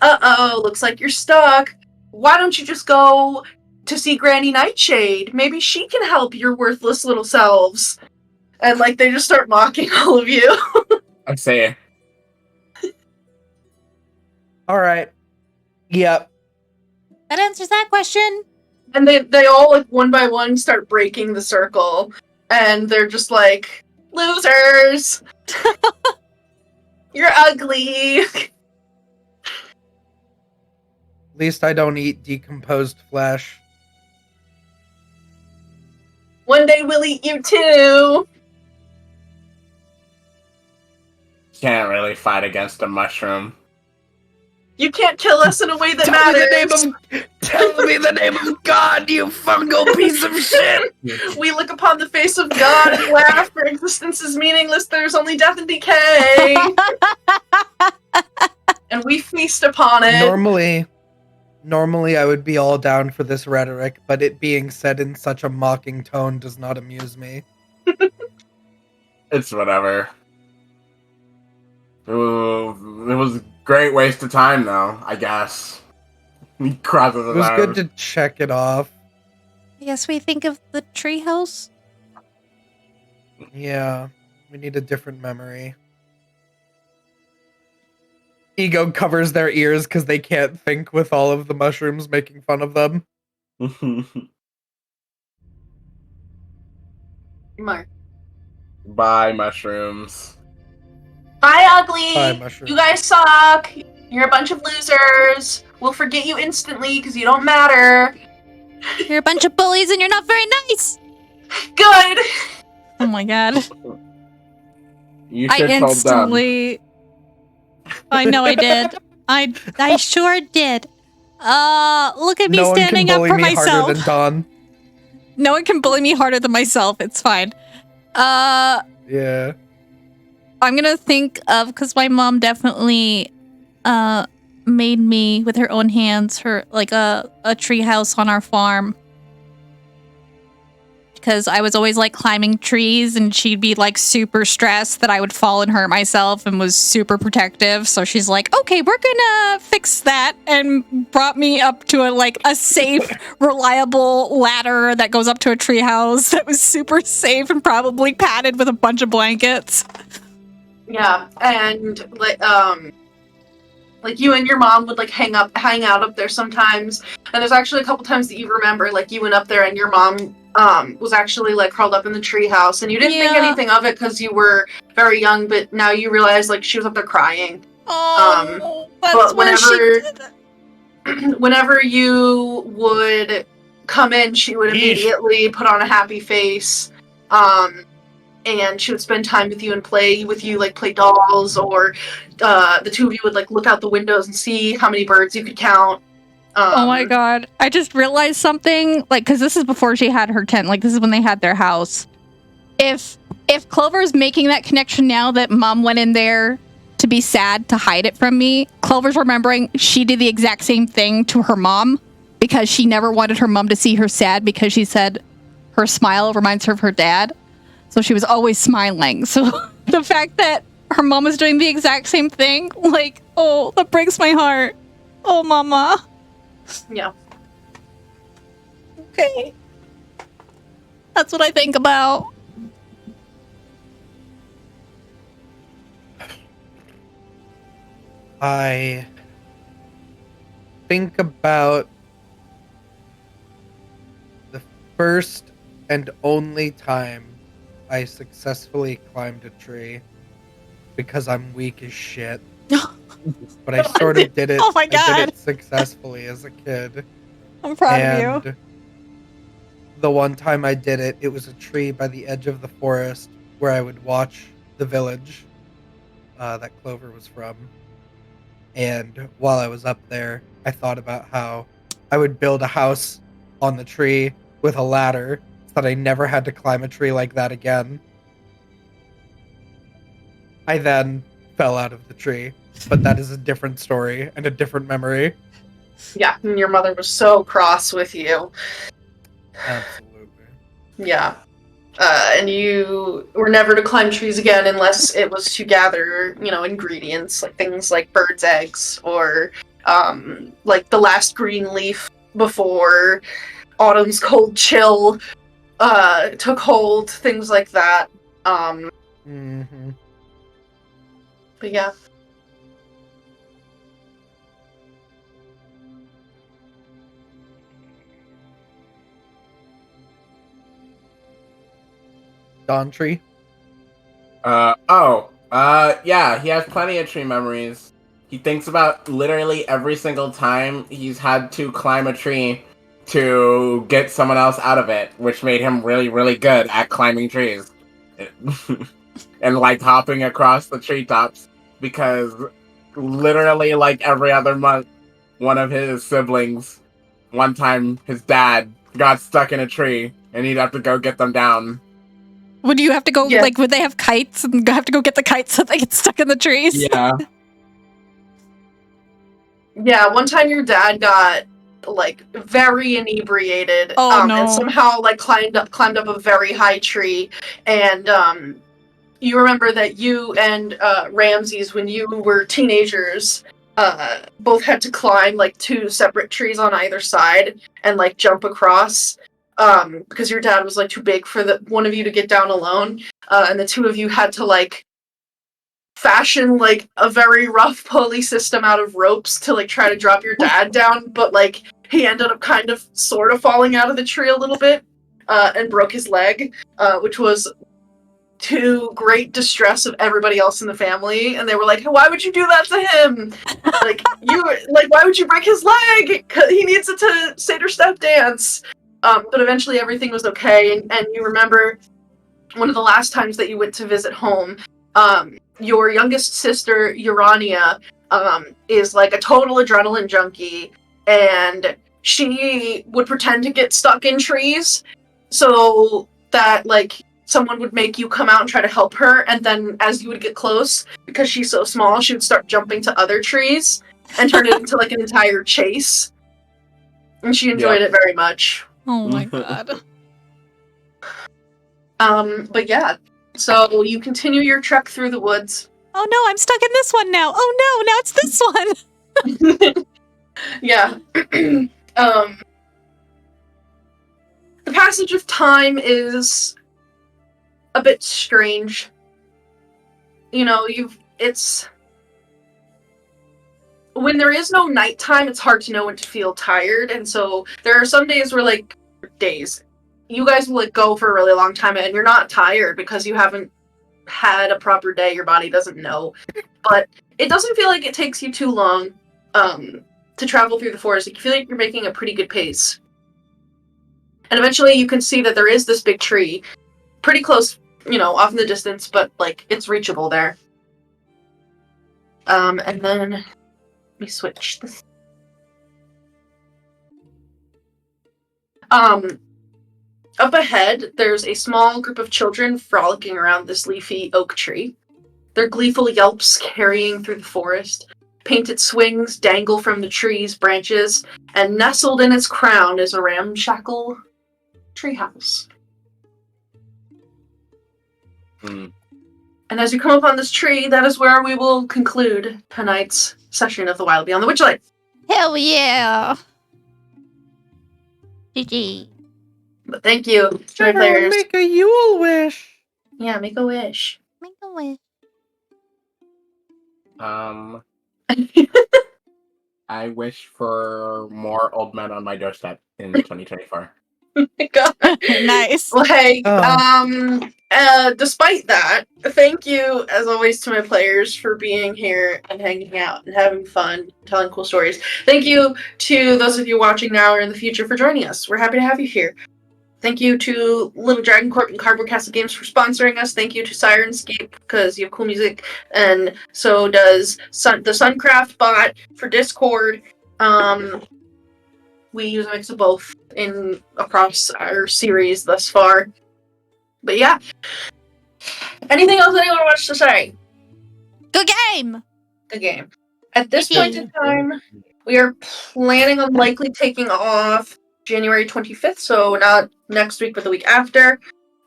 Uh-oh, looks like you're stuck. Why don't you just go to see Granny Nightshade? Maybe she can help your worthless little selves. And, like, they just start mocking all of you. I say, Alright. Yep. That answers that question. And they all, like, one by one start breaking the circle. And they're just like, losers! You're ugly! At least I don't eat decomposed flesh. One day we'll eat you too! can't really fight against a mushroom. You can't kill us in a way that matters! Tell me the name of God, you fungal piece of shit! We look upon the face of God and laugh, for existence is meaningless, there's only death and decay! And we feast upon it. Normally I would be all down for this rhetoric, but it being said in such a mocking tone does not amuse me. It's whatever. Ooh, it was a great waste of time, though, I guess. He crosses It was good to check it off. I guess we think of the treehouse. Yeah, we need a different memory. Ego covers their ears because they can't think with all of the mushrooms making fun of them. Mark. Bye, mushrooms. Bye, ugly! Bye, mushrooms. You guys suck! You're a bunch of losers! We'll forget you instantly because you don't matter! You're a bunch of bullies and you're not very nice! Good! Oh my god. You I should have told them. instantly... I know I did. I sure did. Look at me No one can standing up bully for me harder myself. than Dawn. No one can bully me harder than myself. It's fine. Yeah. I'm gonna think of, because my mom definitely made me with her own hands her like a tree house on our farm, because I was always like climbing trees and she'd be like super stressed that I would fall and hurt myself and was super protective. So she's like, okay, we're gonna fix that, and brought me up to a safe, reliable ladder that goes up to a tree house that was super safe and probably padded with a bunch of blankets. Yeah, and like you and your mom would like hang out up there sometimes. And there's actually a couple times that you remember like you went up there and your mom was actually like curled up in the treehouse, and you didn't think anything of it because you were very young, but now you realize like she was up there crying. Oh, that's but where she did it. whenever you would come in, she would immediately put on a happy face. And she would spend time with you and play with you, like play dolls, or the two of you would like look out the windows and see how many birds you could count. Oh my god. I just realized something, like, because this is before she had her tent, like this is when they had their house. If Clover's making that connection now that mom went in there to be sad to hide it from me, Clover's remembering she did the exact same thing to her mom because she never wanted her mom to see her sad, because she said her smile reminds her of her dad. So she was always smiling. So the fact that her mom is doing the exact same thing, like, oh, that breaks my heart. Oh, mama. Yeah. Okay. That's what I think about. I think about the first and only time I successfully climbed a tree because I'm weak as shit. But I sort of did it. Oh my I God. did it successfully as a kid. I'm proud of you. The one time I did it, it was a tree by the edge of the forest where I would watch the village that Clover was from. And while I was up there, I thought about how I would build a house on the tree with a ladder so that I never had to climb a tree like that again. I then fell out of the tree, but that is a different story and a different memory. Yeah, and your mother was so cross with you. Absolutely. Yeah. And you were never to climb trees again unless it was to gather, ingredients, like things like birds' eggs or, like the last green leaf before autumn's cold chill took hold, things like that. Mm-hmm. But yeah. Dawn Tree? Yeah, he has plenty of tree memories. He thinks about literally every single time he's had to climb a tree to get someone else out of it, which made him really, really good at climbing trees. And like hopping across the treetops, because literally like every other month, one of his siblings, one time his dad got stuck in a tree and he'd have to go get them down. Would you have to go, Yeah. like, would they have kites and have to go get the kites so they get stuck in the trees? Yeah. Yeah, one time your dad got, like, very inebriated. Oh, no. And somehow, like, climbed up a very high tree. And, you remember that you and, Ramses, when you were teenagers, both had to climb, like, 2 separate trees on either side and, like, jump across. Because your dad was, like, too big for one of you to get down alone. And the 2 of you had to, like, fashion, like, a very rough pulley system out of ropes to, like, try to drop your dad down. But, like, he ended up kind of, sort of falling out of the tree a little bit, and broke his leg, which was to great distress of everybody else in the family. And they were like, why would you do that to him? Why would you break his leg? 'Cause he needs it to Seder step dance. But eventually everything was okay, and you remember one of the last times that you went to visit home, your youngest sister, Urania, is like a total adrenaline junkie, and she would pretend to get stuck in trees so that, like, someone would make you come out and try to help her, and then as you would get close, because she's so small, she would start jumping to other trees and turn it into, like, an entire chase. And she enjoyed it very much. Oh my God. But yeah, so you continue your trek through the woods. Oh no, I'm stuck in this one now. Oh no, now it's this one. Yeah. The passage of time is a bit strange. It's when there is no nighttime, it's hard to know when to feel tired, and so there are some days where, like, you guys will, like, go for a really long time and you're not tired because you haven't had a proper day, your body doesn't know. But it doesn't feel like it takes you too long to travel through the forest. You feel like you're making a pretty good pace. And eventually you can see that there is this big tree, pretty close, off in the distance, but, like, it's reachable there. And then let me switch this. Up ahead, there's a small group of children frolicking around this leafy oak tree. Their gleeful yelps carrying through the forest. Painted swings dangle from the tree's branches, and nestled in its crown is a ramshackle treehouse. Mm. And as you come upon this tree, that is where we will conclude tonight's session of The Wild Beyond the Witchlight. Hell yeah. GG. But thank you to my players. Make a Yule wish. Yeah, make a wish. Make a wish. I wish for more old men on my doorstep in 2024. God. Nice. Well, hey, Oh. despite that, thank you, as always, to my players for being here and hanging out and having fun, telling cool stories. Thank you to those of you watching now or in the future for joining us. We're happy to have you here. Thank you to Little Dragon Corp and Cardboard Castle Games for sponsoring us. Thank you to Sirenscape, because you have cool music, and so does the Suncraft bot for Discord. We use a mix of both across our series thus far. But yeah. Anything else anyone wants to say? Good game. Good game. At this Good point game. in time, we are planning on likely taking off January 25th, so not next week, but the week after.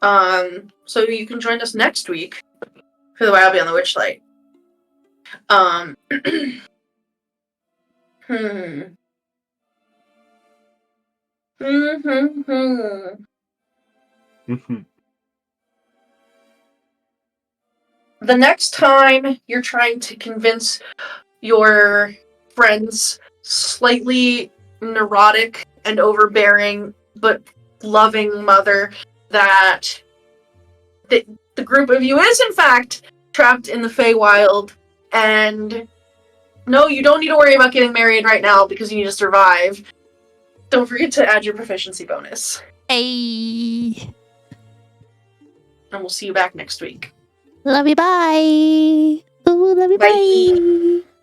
So you can join us next week for the Wild Beyond the Witchlight. The next time you're trying to convince your friend's slightly neurotic and overbearing but loving mother that the group of you is in fact trapped in the Feywild, and no, you don't need to worry about getting married right now because you need to survive. Don't forget to add your proficiency bonus. Hey. And we'll see you back next week. Love you, bye. Ooh, love you, Bye. bye.